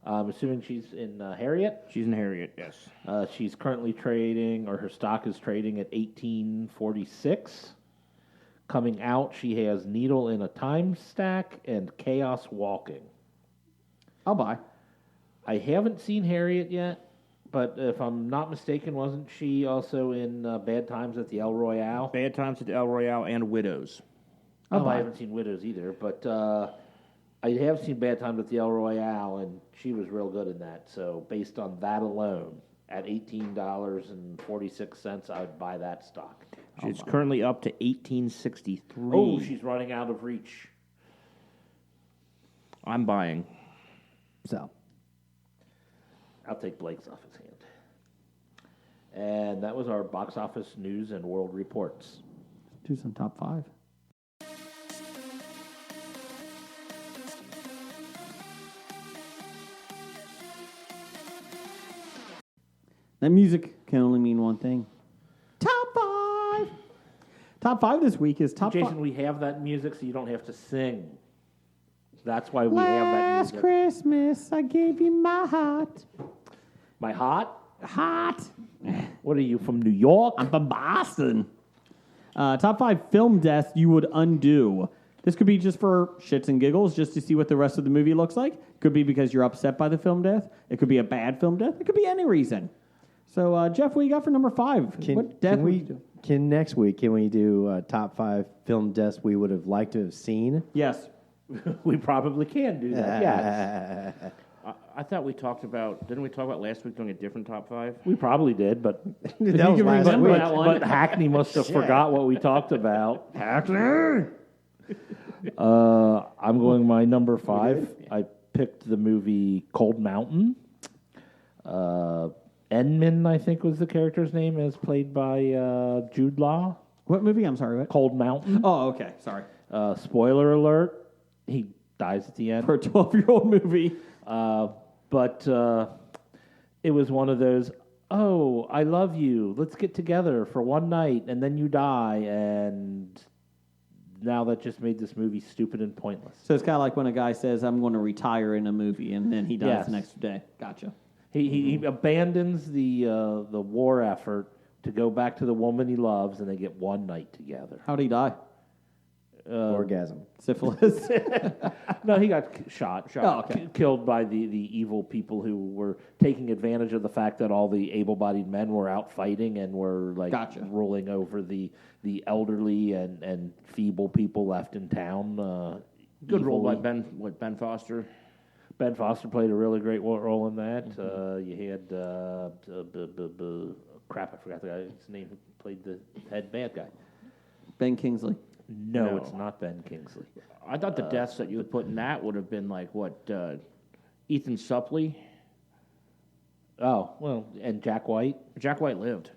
I'm assuming she's in Harriet. She's in Harriet, yes. She's currently trading, or her stock is trading at $18.46. Coming out, she has Needle in a Time Stack and Chaos Walking. I'll buy. I haven't seen Harriet yet, but if I'm not mistaken, wasn't she also in Bad Times at the El Royale? Bad Times at the El Royale and Widows. Oh, I haven't seen Widows either, but I have seen Bad Times at the El Royale, and she was real good in that. So based on that alone, at $18.46, I would buy that stock. She's currently up to 1863. Oh, she's running out of reach. I'm buying. So, I'll take Blake's off his hand. And that was our box office news and world reports. Do some top 5. That music can only mean one thing. Top 5. Top 5 this week is top Jason, 5. we have that music so you don't have to sing. That's why we have that Last music. Christmas, I gave you my heart. My hot? Hot. What are you, from New York? I'm from Boston. Top 5 film deaths you would undo. This could be just for shits and giggles, just to see what the rest of the movie looks like. Could be because you're upset by the film death. It could be a bad film death. It could be any reason. So, Jeff, what you got for number 5? What death would you do? Next week, can we do top 5 film deaths we would have liked to have seen? Yes. We probably can do that, yes. I thought we talked about, didn't we talk about last week doing a different top 5? We probably did, but That was last remember week. that one? but Hackney must have forgot what we talked about. Hackney! I'm going my number 5. I picked the movie Cold Mountain. Enman, I think, was the character's name, as played by Jude Law. What movie? I'm sorry, what? Cold Mountain. Oh, okay. Sorry. Spoiler alert: he dies at the end. For a 12-year-old movie. But it was one of those, oh, I love you. Let's get together for one night, and then you die, and now that just made this movie stupid and pointless. So it's kind of like when a guy says, I'm going to retire in a movie, and then he dies Yes. the next day. Gotcha. He abandons the war effort to go back to the woman he loves, and they get one night together. How'd he die? Orgasm. Syphilis. No, he got shot. Oh, okay. Killed by the evil people who were taking advantage of the fact that all the able-bodied men were out fighting and were like Gotcha. ruling over the elderly and feeble people left in town. Good role by evilly. Ben Foster. Ben Foster played a really great role in that. You had crap, I forgot the guy's name who played the head bad guy. Ben Kingsley. No, it's not Ben Kingsley. I thought the deaths that you would put in that would have been like, Ethan Suplee? Oh, well, and Jack White. Jack White lived.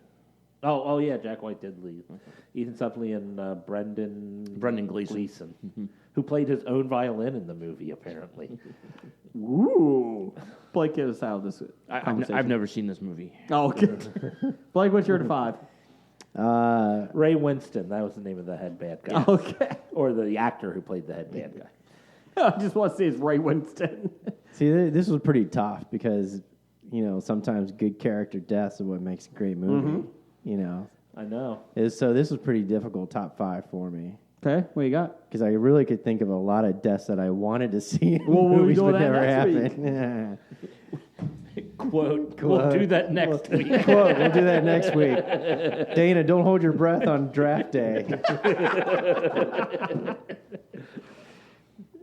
Oh, yeah, Jack White did leave. Ethan Suplee and Brendan Gleeson. who played his own violin in the movie, apparently. Ooh. Blake, get us out of this conversation. I've never seen this movie. Oh, okay. Blake, what's your 5? Ray Winston, that was the name of the head bad guy. Okay. Or the actor who played the head bad guy. I just want to say it's Ray Winston. See, this was pretty tough because, sometimes good character deaths are what makes a great movie. I know. So this was pretty difficult, top 5 for me. Okay, what you got? Because I really could think of a lot of deaths that I wanted to see in Well, we'll movies do but that never next happened. Quote. We'll do that next week. Quote, we'll do that next week. Dana, don't hold your breath on draft day.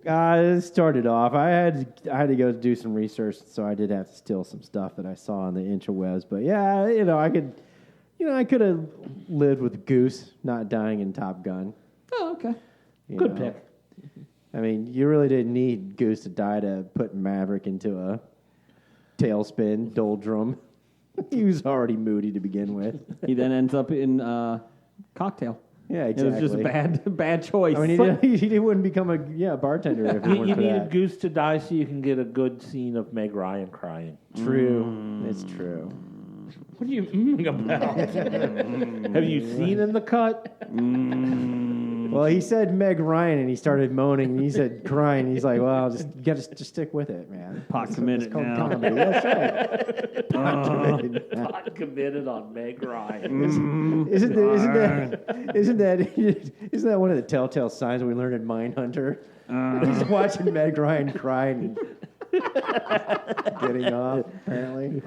It started off. I had to go do some research, so I did have to steal some stuff that I saw on the interwebs. But yeah, I could have lived with Goose not dying in Top Gun. Oh, okay. Good pick. I mean, you really didn't need Goose to die to put Maverick into a tailspin, doldrum. He was already moody to begin with. He then ends up in Cocktail. Yeah, exactly. It was just a bad choice. I mean, he wouldn't become a bartender if it You weren't for needed that. Goose to die so you can get a good scene of Meg Ryan crying. True. It's true. What are you about? Have you seen in the cut? Well, he said Meg Ryan, and he started moaning, and he said crying. He's like, well, you got to just stick with it, man. Pot committed called now. comedy. That's right. Pot committed. Not committed on Meg Ryan. Isn't that one of the telltale signs we learned in Mindhunter? He's watching Meg Ryan crying and getting off, apparently.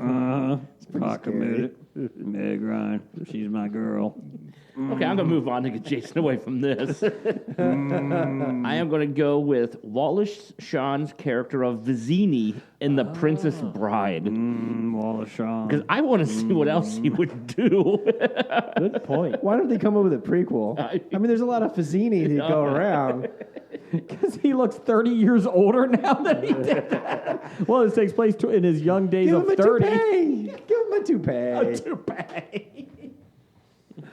Pot committed. Meg Ryan. She's my girl. Okay, I'm going to move on to get Jason away from this. I am going to go with Wallace Shawn's character of Vizzini in The Princess Bride. Wallace Shawn. Because I want to see what else he would do. Good point. Why don't they come up with a prequel? I mean, there's a lot of Fazzini to go around. Because he looks 30 years older now than he did that. Well, this takes place in his young days Give of him a 30. toupee. Give him a toupee. Toupee.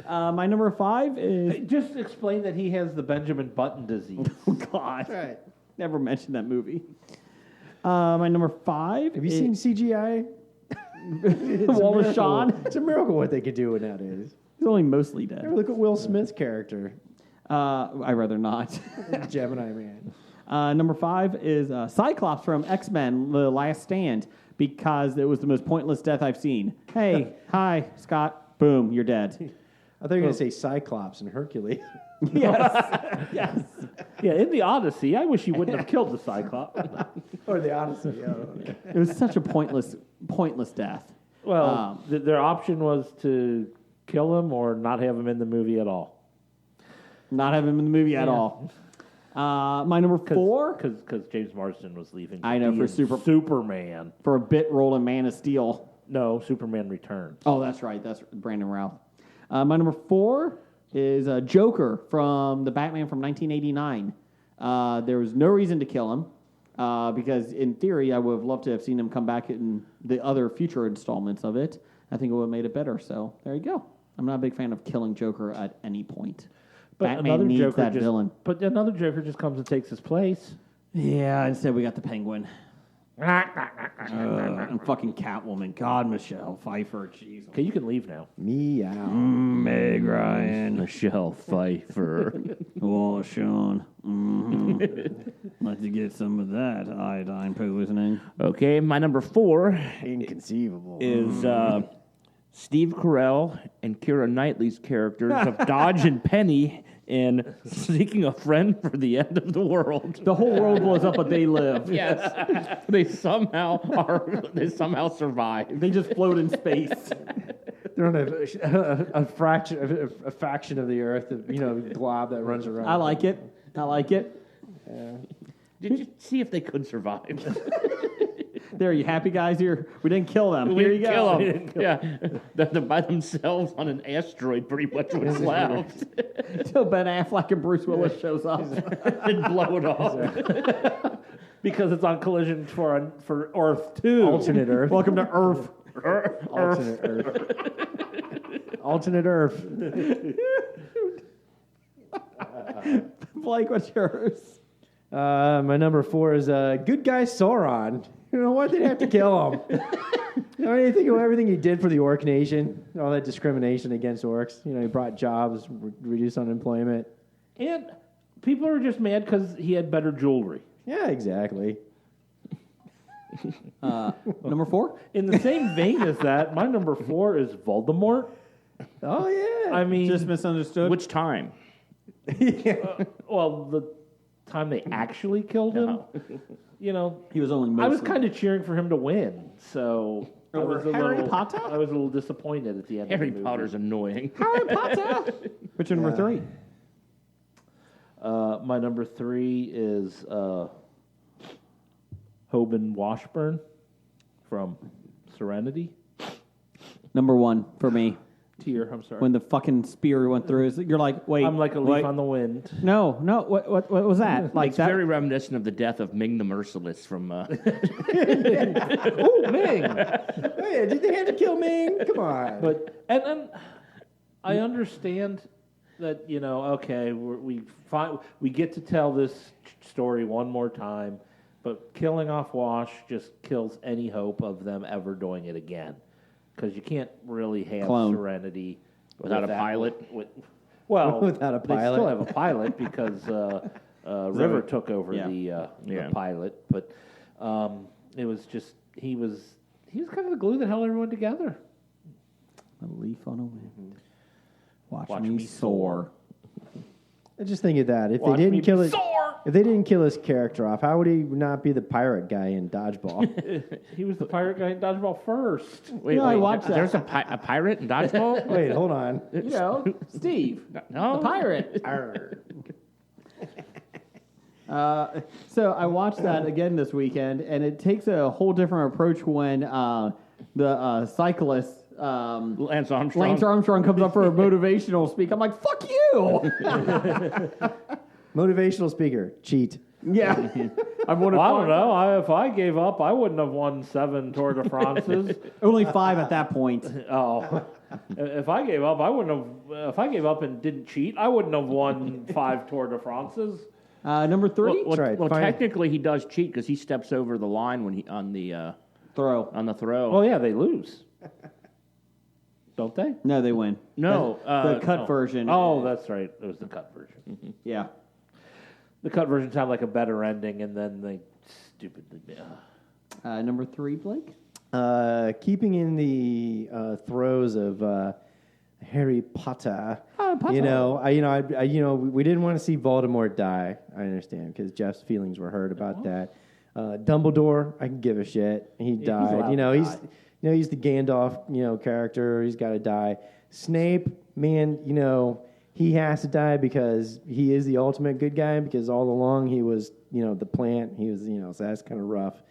My number 5 is... Just explain that he has the Benjamin Button disease. Oh, God. Right. Never mentioned that movie. My number 5 Have you seen CGI? Wallace Shawn? It's a miracle what they could do nowadays. He's only mostly dead. Ever look at Will Smith's character, I'd rather not. Gemini Man. Number 5 is Cyclops from X-Men: The Last Stand. because it was the most pointless death I've seen. Hey, hi, Scott. Boom, you're dead. I thought you were going to say Cyclops and Hercules. Yes. Yes. Yeah, in the Odyssey, I wish he wouldn't have killed the Cyclops. Or the Odyssey. It was such a pointless death. Well, their option was to kill him or not have him in the movie at all. Not have him in the movie at all. My number 4. Because James Marsden was leaving. I know, for Superman. For a bit role in Man of Steel. No, Superman Returns. Oh, that's right. That's Brandon Routh. My number 4 is Joker from the Batman from 1989. There was no reason to kill him because, in theory, I would have loved to have seen him come back in the other future installments of it. I think it would have made it better. So there you go. I'm not a big fan of killing Joker at any point. But Batman needs Joker that villain. But another Joker just comes and takes his place. Yeah, instead we got the Penguin. And fucking Catwoman. God, Michelle Pfeiffer. Jeez. Okay, you can leave now. Meow. Meg Ryan. Michelle Pfeiffer. Oh, Sean. Like to get some of that iodine poisoning. Okay, my number 4 Inconceivable. is Steve Carell and Keira Knightley's characters of Dodge and Penny in Seeking a Friend for the End of the World. The whole world blows up, but they live. Yes, they somehow survive. They just float in space. They're on a faction of the Earth, glob that runs around. I like it. Did you see if they could survive? There, you happy guys? Here, we didn't kill them. We Here you didn't go. kill them. Yeah, they're by themselves on an asteroid, pretty much what's left. Till Ben Affleck and Bruce Willis shows up. And blow it off. Because it's on collision for Earth 2. Alternate Earth. Welcome to Earth. Alternate Earth. Alternate Earth. Blake, what's yours? My number 4 is good guy Sauron. You know what? They'd have to kill him. You think of everything he did for the Orc Nation, all that discrimination against orcs. He brought jobs, reduced unemployment. And people are just mad because he had better jewelry. Yeah, exactly. Number 4? In the same vein as that, my number 4 is Voldemort. Oh, yeah. I mean, Just misunderstood. Which time? well, the time they actually killed him, he was only mostly... I was kind of cheering for him to win, so I was a little disappointed at the end Harry of the movie. Potter's annoying. Harry Potter! Which number 3? My number 3 is Hoban Washburn from Serenity. Number 1 for me. Tear, I'm sorry. When the fucking spear went through, you're like, wait. I'm like a leaf on the wind. No, what was that? Like It's that? very reminiscent of the death of Ming the Merciless from... Oh, Ming! Hey, did they have to kill Ming? Come on. But and I understand that okay, we get to tell this story one more time, but killing off Wash just kills any hope of them ever doing it again, because you can't really have Serenity without a pilot. Without a they pilot. still have a pilot because River took over the pilot, but it was just he was kind of the glue that held everyone together. A leaf on a wind. Watch me soar. I just think of that. If Watch they me didn't kill be it, sore! if they didn't kill his character off, how would he not be the pirate guy in Dodgeball? He was the pirate guy in Dodgeball first. Wait, I watched that. There's a pirate in Dodgeball? Wait, hold on. Steve, No. the pirate. So I watched that again this weekend, and it takes a whole different approach when the cyclist Lance Armstrong. Lance Armstrong comes up for a motivational speak. I'm like, "Fuck you!" Motivational speaker, cheat. Yeah, I Well, I don't know. If I gave up, I wouldn't have won 7 Tour de France's. Only 5 at that point. Oh, if I gave up, I wouldn't have. If I gave up and didn't cheat, I wouldn't have won 5 Tour de France's. Number 3, Well, right. well Fine. technically he does cheat because he steps over the line when he on the throw. throw. Oh yeah, they lose, don't they? No, they win. No, the cut version. Oh, that's right. It was the cut version. Yeah. The cut version sounded like a better ending, and then they stupidly. Number 3, Blake. Keeping in the throes of Harry Potter, Potter. we didn't want to see Voldemort die. I understand because Jeff's feelings were hurt about that. Dumbledore, I can give a shit. He died. He's the Gandalf, character. He's got to die. Snape, man, he has to die because he is the ultimate good guy. Because all along he was, the plant. He was, so that's kind of rough.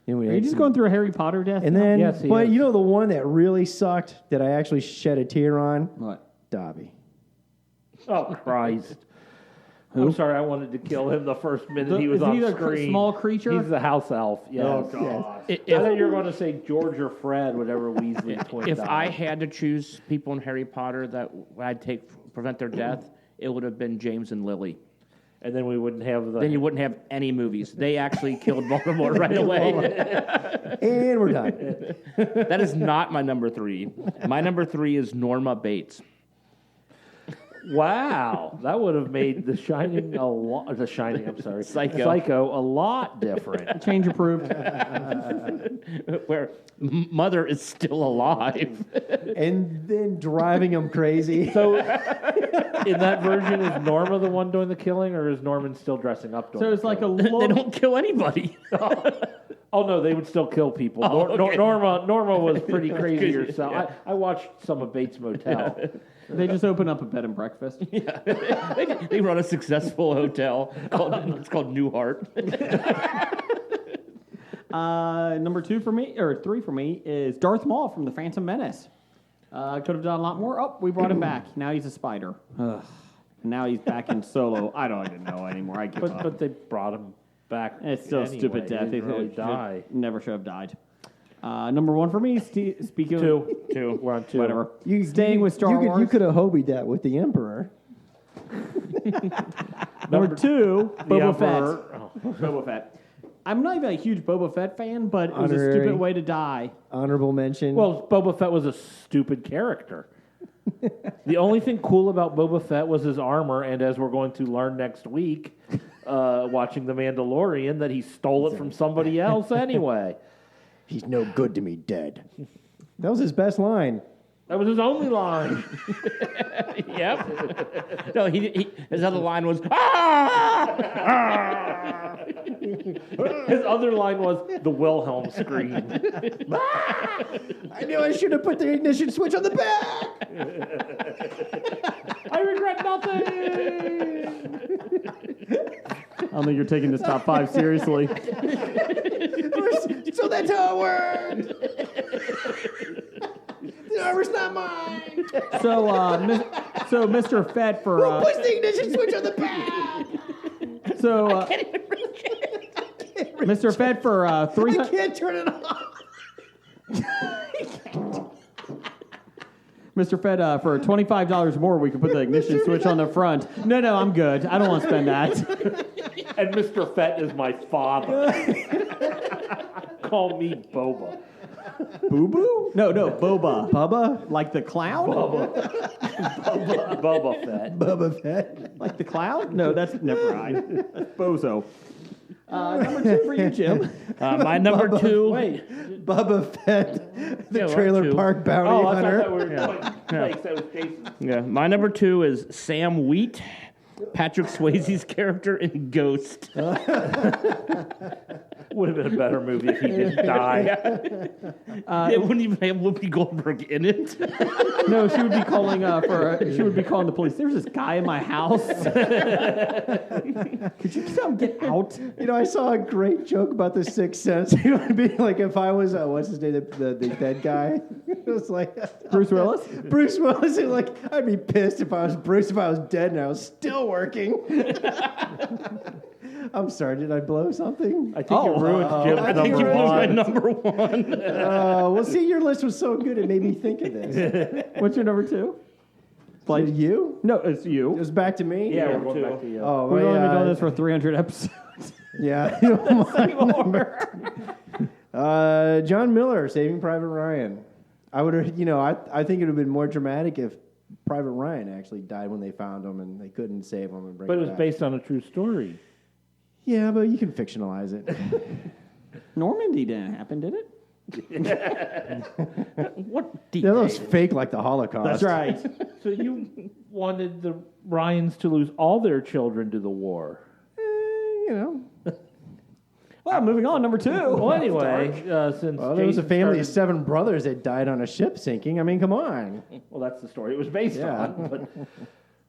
Are you just going through a Harry Potter death? And then, Yes, he but is. the one that really sucked that I actually shed a tear on? What? Dobby. Oh, Christ. I'm sorry, I wanted to kill him the first minute he was is on he the screen. small creature? He's the house elf. Yes. Oh, God. I thought you were going to say George or Fred, whatever Weasley twin If died. I had to choose people in Harry Potter that I'd prevent their death, it would have been James and Lily. And then we wouldn't have the... Then you wouldn't have any movies. They actually killed Voldemort right away. And we're done. That is not my number 3. My number 3 is Norma Bates. Wow. That would have made The Shining I'm sorry. Psycho a lot different. Change approved. Where mother is still alive. And then driving him crazy. So, in that version, is Norma the one doing the killing, or is Norman still dressing up doing So it's the like killing? a They don't kill anybody. Oh, no, they would still kill people. okay. Norma was pretty crazy herself. I watched some of Bates Motel. They just open up a bed and breakfast. Yeah. They run a successful hotel. It's called Newhart. Number 2 for me, or 3 for me, is Darth Maul from The Phantom Menace. Could have done a lot more. Oh, we brought him back. Now he's a spider. Ugh. And now he's back in Solo. I don't even know anymore. I give up. But they brought him back. It's still a anyway. stupid death. He didn't really die. Never should have died. Number 1 for me, speaking of... 2. We're on 2. Whatever. Staying with Star Wars. You could have hobied that with the Emperor. Number 2, Boba Fett. Emperor. Boba Fett. I'm not even a huge Boba Fett fan, but it was a Honorary. stupid way to die. Honorable mention. Well, Boba Fett was a stupid character. The only thing cool about Boba Fett was his armor, and as we're going to learn next week, watching The Mandalorian, that he stole it from somebody else anyway. he's no good to me dead. That was his best line. That was his only line. Yep. No, his other line was, ah! His other line was the Wilhelm scream. I knew I should have put the ignition switch on the back. I regret nothing. I don't think you're taking this top 5 seriously. So that's how it worked. The armor's not mine. So, Mr. Fett for... Push the ignition switch on the back. So, Mr. Fett for I 300... can't turn it off. Mr. Fett, for $25 more, we could put the ignition switch on the front. No, I'm good. I don't want to spend that. And Mr. Fett is my father. Call me Boba. Boo Boo? No, Boba. Bubba? Like the clown? Boba Fett. Bubba Fett. Like the clown? No, that's never mind. That's Bozo. Number 2 for you, Jim. My number 2. Wait. Bubba Fett, the Yeah, trailer two. park bounty Oh, I hunter. thought that we were doing Flakes. That was Jason. Yeah, my number 2 is Sam Wheat, Patrick Swayze's character in Ghost. Would have been a better movie if he didn't die. It wouldn't even have Whoopi Goldberg in it. No, she would be calling she would be calling the police. There's this guy in my house. Could you tell him get out? I saw a great joke about the Sixth Sense. It would be like if I was, what's his name, the dead guy? It was like Bruce Willis? Bruce Willis. Like, I'd be pissed if I was Bruce if I was dead and I was still working. I'm sorry, did I blow something? I think you ruined Jim's I think you number was my one. number 1. Well, see, your list was so good it made me think of this. What's your number 2? Like you? No, it's It you. was back to me? Yeah, Number we're going two. back to you. Oh, We've only been doing yeah. this for 300 episodes. Yeah. John Miller, Saving Private Ryan. I would have, I think it would have been more dramatic if Private Ryan actually died when they found him and they couldn't save him and bring But it him was back. based on a true story. Yeah, but you can fictionalize it. Normandy didn't happen, did it? What Yeah, those fake like the Holocaust. That's right. So you wanted the Ryans to lose all their children to the war. You know. Well, moving on, number 2. Well, anyway, since Well, there was a Jason family of started- 7 brothers that died on a ship sinking. I mean, come on. Well, that's the story it was based on.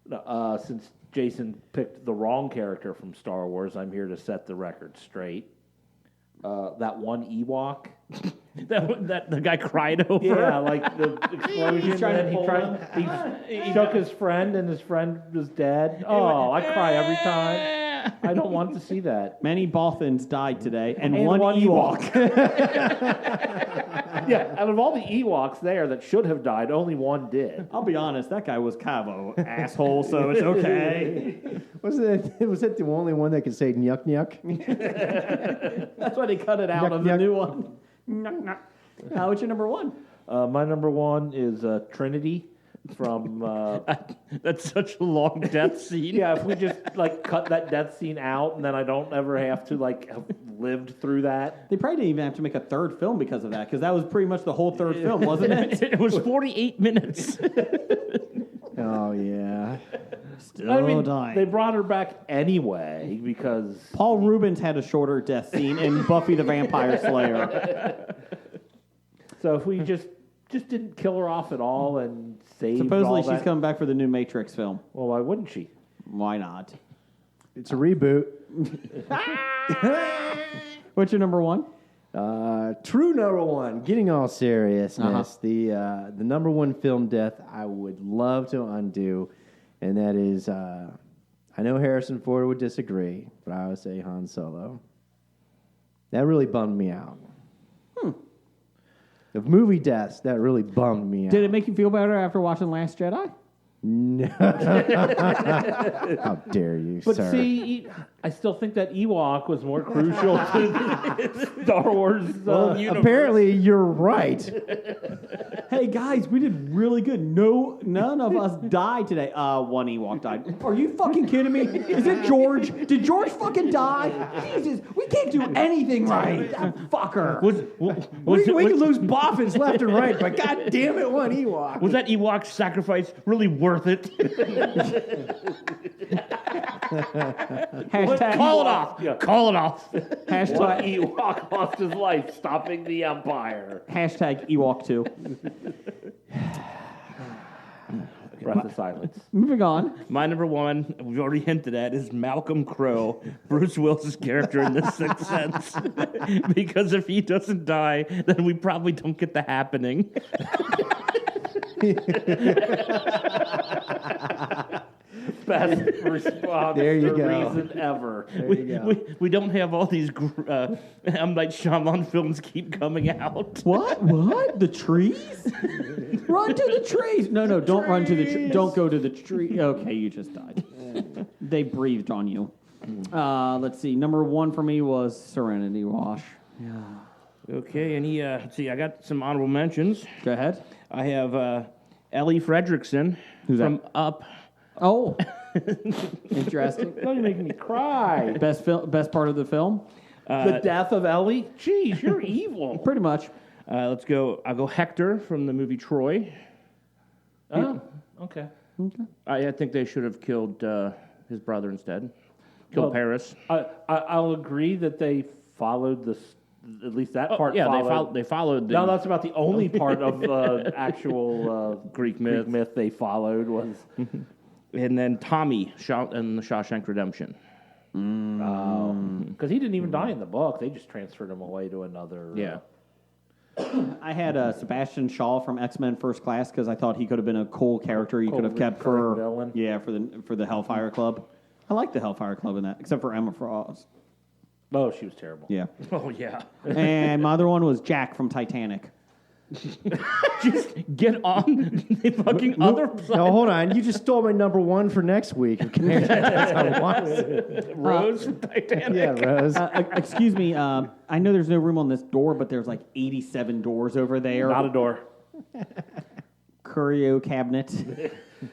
But since Jason picked the wrong character from Star Wars, I'm here to set the record straight. That one Ewok. that the guy cried over. Yeah, like the explosion. He's trying to and pull he shook his friend, and his friend was dead. Oh, I cry every time. I don't want to see that. Many Bothans died today, and And one one Ewok. Yeah, out of all the Ewoks there that should have died, only one did. I'll be honest, that guy was kind of an asshole, so it's okay. Was it the only one that could say nyuk nyuk? That's why they cut it out Yuck, of the yuck. new one. What's your number 1? My number 1 is Trinity from. That's such a long death scene. Yeah, if we just like cut that death scene out, and then I don't ever have to like have lived through that. They probably didn't even have to make a third film because of that, because that was pretty much the whole third film, wasn't it? It was 48 minutes. Oh, yeah. Still I mean, dying. they brought her back anyway because Paul Rubens had a shorter death scene in Buffy the Vampire Slayer. so if we just didn't kill her off at all and saved Supposedly all she's that, coming back for the new Matrix film. well, why wouldn't she? Why not? It's a reboot. What's your number 1? True number 1. Getting all seriousness. Uh-huh. The number 1 film death I would love to undo, and that is, I know Harrison Ford would disagree, but I would say Han Solo. That really bummed me out. The movie deaths, that really bummed me out. Did it make you feel better after watching Last Jedi? No. How dare you, But sir? see, I still think that Ewok was more crucial to Star Wars. Apparently, you're right. Hey guys, we did really good. No, none of us died today. One Ewok died. Are you fucking kidding me? Is it George? Did George fucking die? Jesus, we can't do anything right. That fucker. We can lose boffins left and right, but god damn it, one Ewok. Was that Ewok sacrifice really worth it? Hashtag Call it Ewok. off. Call it off. Hashtag, One Ewok lost his life stopping the Empire. hashtag Ewok 2. Breath of silence. Moving on. My number 1, we've already hinted at, is Malcolm Crowe, Bruce Willis's character in The Sixth Sense. Because if he doesn't die, then we probably don't get The Happening. Best response There you to go. reason ever. We don't have all these M. Night Shyamalan films keep coming out. What? What? The trees? Run to the trees. No, don't run to the tree. Don't go to the tree. Okay, you just died. They breathed on you. Let's see. Number 1 for me was Serenity Wash. Okay, let's see, I got some honorable mentions. Go ahead. I have Ellie Fredrickson from Up. Oh, interesting. Now you're making me cry. Best part of the film? The death of Ellie? Jeez, you're evil. Pretty much. I'll go Hector from the movie Troy. Oh, okay. I think they should have killed his brother instead. Killed Well, Paris. I'll agree that they followed this. At least that part. Yeah, followed. they followed. No, that's about the only part of actual Greek myth. they followed was. And then Tommy in the Shawshank Redemption. Because he didn't even die in the book. They just transferred him away to another. Yeah. I had Sebastian Shaw from X-Men First Class because I thought he could have been a cool character you could have kept for villain. for the Hellfire Club. I like the Hellfire Club in that, except for Emma Frost. Oh, she was terrible. Yeah. Oh yeah. And my other one was Jack from Titanic. Just get on the fucking other side. No, hold on. You just stole my number 1 for next week. That's how it was. Rose from Titanic. Yeah, Rose. Excuse me. I know there's no room on this door, but there's like 87 doors over there. Not a door. Curio cabinet.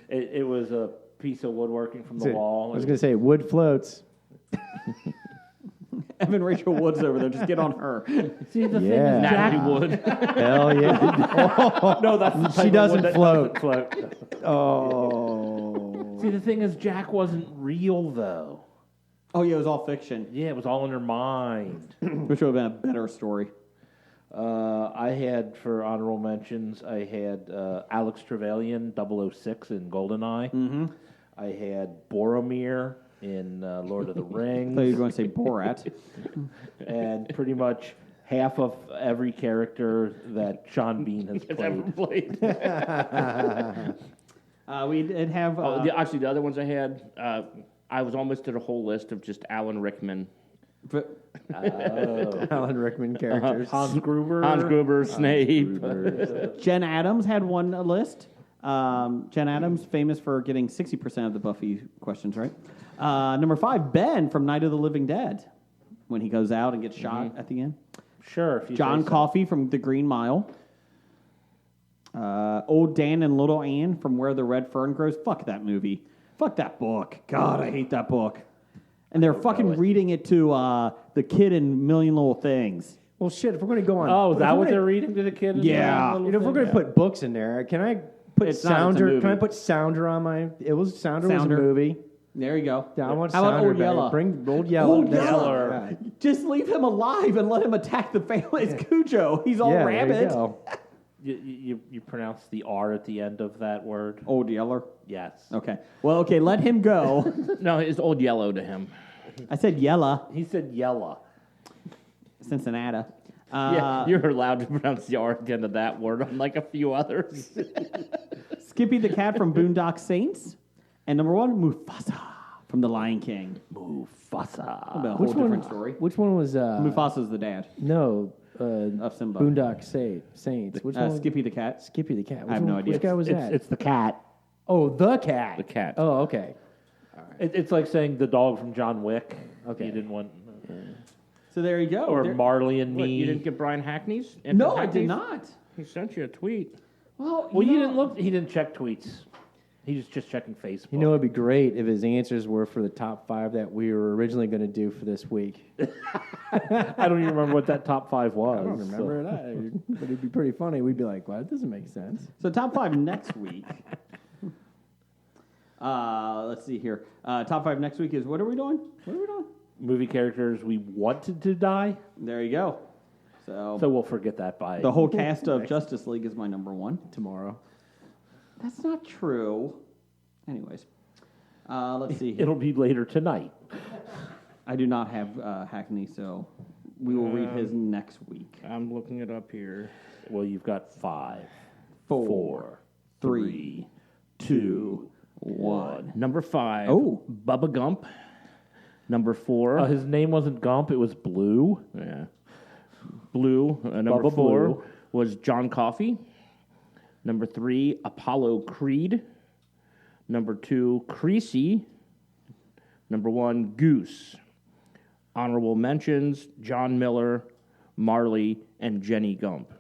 It was a piece of woodworking from the wall. I was going to say, wood floats. Having Rachel Woods over there, just get on her. See, the thing Yeah. is, Natalie Jack. Wood. Hell yeah. No, that's the type She of doesn't one that float. doesn't float. Oh. See, the thing is, Jack wasn't real, though. Oh, yeah, it was all fiction, Yeah, it was all in her mind. which would have been a better story. I had, for honorable mentions, I had Alex Trevelyan, 006 in GoldenEye. Mm-hmm. I had Boromir in Lord of the I thought you were Rings. going to say Borat. And pretty much half of every character that Sean Bean has Ever played. played. We did have... Actually, the other ones I had, I was almost did a whole list of just Alan Rickman. Alan Rickman characters. Hans Gruber. Hans Gruber, Snape. Jen Adams had one list. Jen Adams, famous for getting 60% of the Buffy questions right. Number 5, Ben from Night of the Living Dead, when he goes out and gets shot at the end. Sure. If you John say so. Coffey from The Green Mile. Old Dan and Little Ann from Where the Red Fern Grows. Fuck that movie. Fuck that book. God, I hate that book. And they're fucking reading it to the kid in Million Little Things. Well, shit, if we're going to go on... Oh, is if that we're what gonna- they're reading to the kid? Yeah. You know, if we're going to put books in there, can I put It's not, it's a Sounder? movie. Can I put Sounder on my... Sounder was a Sounder. movie. There you go. Yeah, I want How about Sounder Old back. Yeller? Bring Old Yeller. Old That's- Yeller. yeah. Just leave him alive and let him attack the family. It's Cujo. He's all Yeah, rabid. there you go. You pronounce the R at the end of that word? Old Yeller. Yes. Okay. Well, okay, let him go. No, it's Old Yellow to him. I said Yella, He said Yella. Cincinnati. Yeah, you're allowed to pronounce the R at the end of that word, unlike a few others. Skippy the cat from Boondock Saints. And number 1, Mufasa from The Lion King. Mufasa. A whole different story. Which one was... Mufasa's the dad No, of Simba. Boondock Saints. Which one? Skippy the cat. Skippy the cat. Which I have no one- idea. Which guy was that? It's the cat. Oh, the cat. The cat. Oh, okay. It's like saying the dog from John Wick. Okay. You didn't want... So there you go. Or There- Marley and What, Me. you didn't get Brian Hackney's? No, Anthony I did Hackney's? not. He sent you a tweet. Well, Well, you know- didn't look. He didn't check tweets. He was just checking Facebook. You know, it'd be great if his answers were for the top 5 that we were originally going to do for this week. I don't even remember what that top 5 was. I don't remember it either, but it'd be pretty funny. We'd be like, "Well, that doesn't make sense." So top 5 next week. Let's see here. Top 5 next week is what are we doing? What are we doing? Movie characters we wanted to die. There you go. So So we'll forget that by the whole cast of Justice League is my number 1. Tomorrow. That's not true. Anyways, let's see. Here. It'll be later tonight. I do not have Hackney, so we will read his next week. I'm looking it up here. Well, you've got 5, 4, 3, 2, 1. Number 5. Oh. Bubba Gump. Number 4. His name wasn't Gump. It was Blue. Yeah. Blue. Number Bubba 4 Blue. was John Coffey. Number 3, Apollo Creed. Number 2, Creasy. Number 1, Goose. Honorable mentions, John Miller, Marley, and Jenny Gump.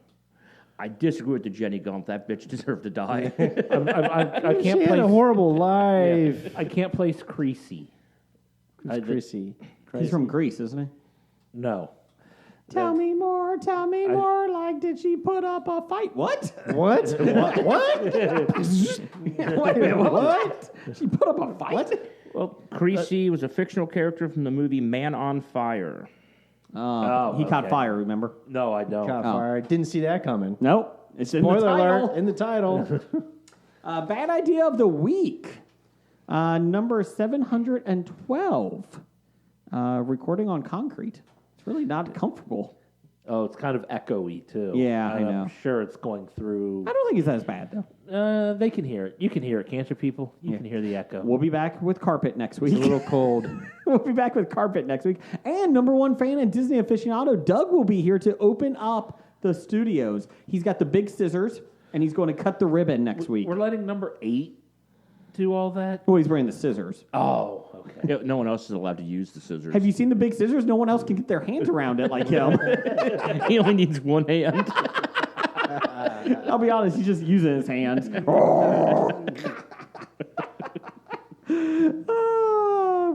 I disagree with the Jenny Gump. That bitch deserved to die. I can't She had a place. horrible life. I can't place Creasy. Who's Chrissy? He's from Greece, isn't he? No. Tell me more, like did she put up a fight? What? What? What? Wait a minute, what? She put up a fight? Well, Creasy was a fictional character from the movie Man on Fire. He caught okay. fire, remember? No, I don't. Caught fire. Didn't see that coming. Nope. It's in the Spoiler title. alert in the title. Bad idea of the week. Number 712. Recording on concrete. It's really not comfortable. Oh, it's kind of echoey too. Yeah, I know. I'm sure it's going through. I don't think it's as bad, though. They can hear it. You can hear it, can't you, people? You can hear the echo. We'll be back with carpet next week. It's a little cold. We'll be back with carpet next week. And number 1 fan and Disney aficionado, Doug, will be here to open up the studios. He's got the big scissors, and he's going to cut the ribbon next week. We're letting number 8 do all that. Well, he's bringing the scissors. Oh, okay. No one else is allowed to use the scissors. Have you seen the big scissors? No one else can get their hands around it like him. He only needs one hand. I'll be honest, he's just using his hands.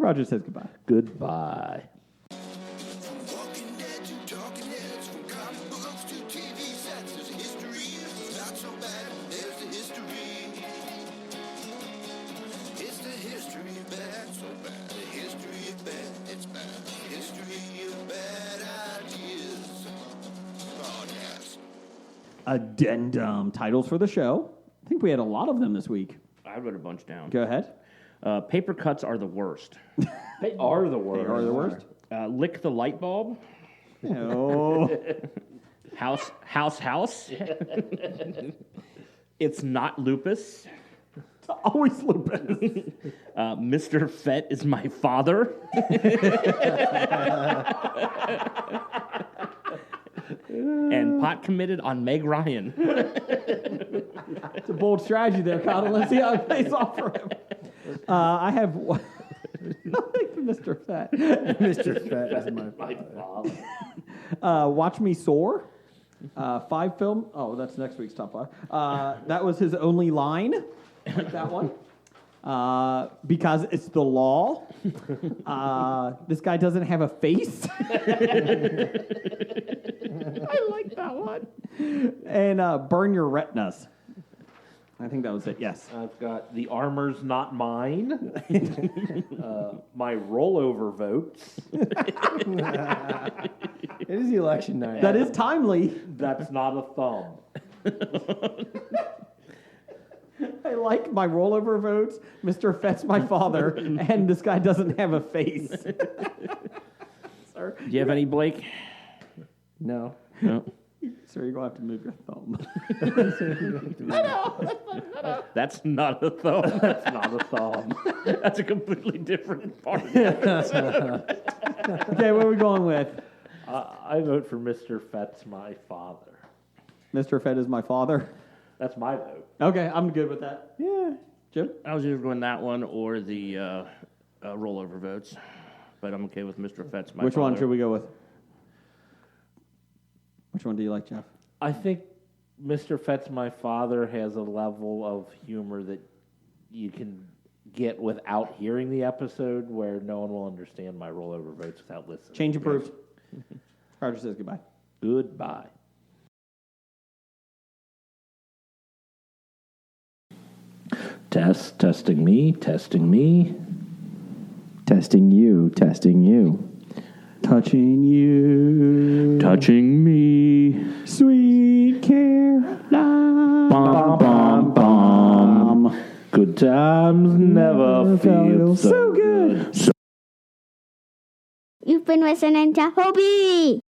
Roger says goodbye. Goodbye. addendum titles for the show. I think we had a lot of them this week. I wrote a bunch down. Go ahead. Paper cuts are the worst. They are the worst. They are the worst. Lick the light bulb. Oh. House. It's not lupus. It's always lupus. Mr. Fett is my father. And pot committed on Meg Ryan. It's a bold strategy there, Connor. Let's see how it plays off for him. I have Mr. Fett. Mr. Fett is my father. Watch Me Soar. 5 film. Oh, that's next week's top 5. That was his only line. I like that one. Because it's the law. This guy doesn't have a face. I like that one. And burn your retinas. I think that was it. Yes. I've got the armor's not mine. My rollover votes. It is the election night. That is timely. That's not a thumb. I like my rollover votes. Mr. Fett's my father, and this guy doesn't have a face. Sir, Do you have any, Blake? No. No. sir, you're going to have to move your thumb. That's not a thumb. That's not a thumb. That's a completely different part of the episode. Okay, what are we going with? I vote for Mr. Fett's my father. Mr. Fett is my father. That's my vote. Okay, I'm good with that. Yeah. Jim? I was either going that one or the rollover votes, but I'm okay with Mr. Fett's my Which one father. should we go with? Which one do you like, Jeff? I think Mr. Fett's my father has a level of humor that you can get without hearing the episode, where no one will understand my rollover votes without listening. Change approved. Roger says goodbye. Goodbye. Testing me. Testing you. Touching you. Touching me. Sweet Caroline. Bum, bum, bum. Good times never feel so good. You've been listening to Hobie.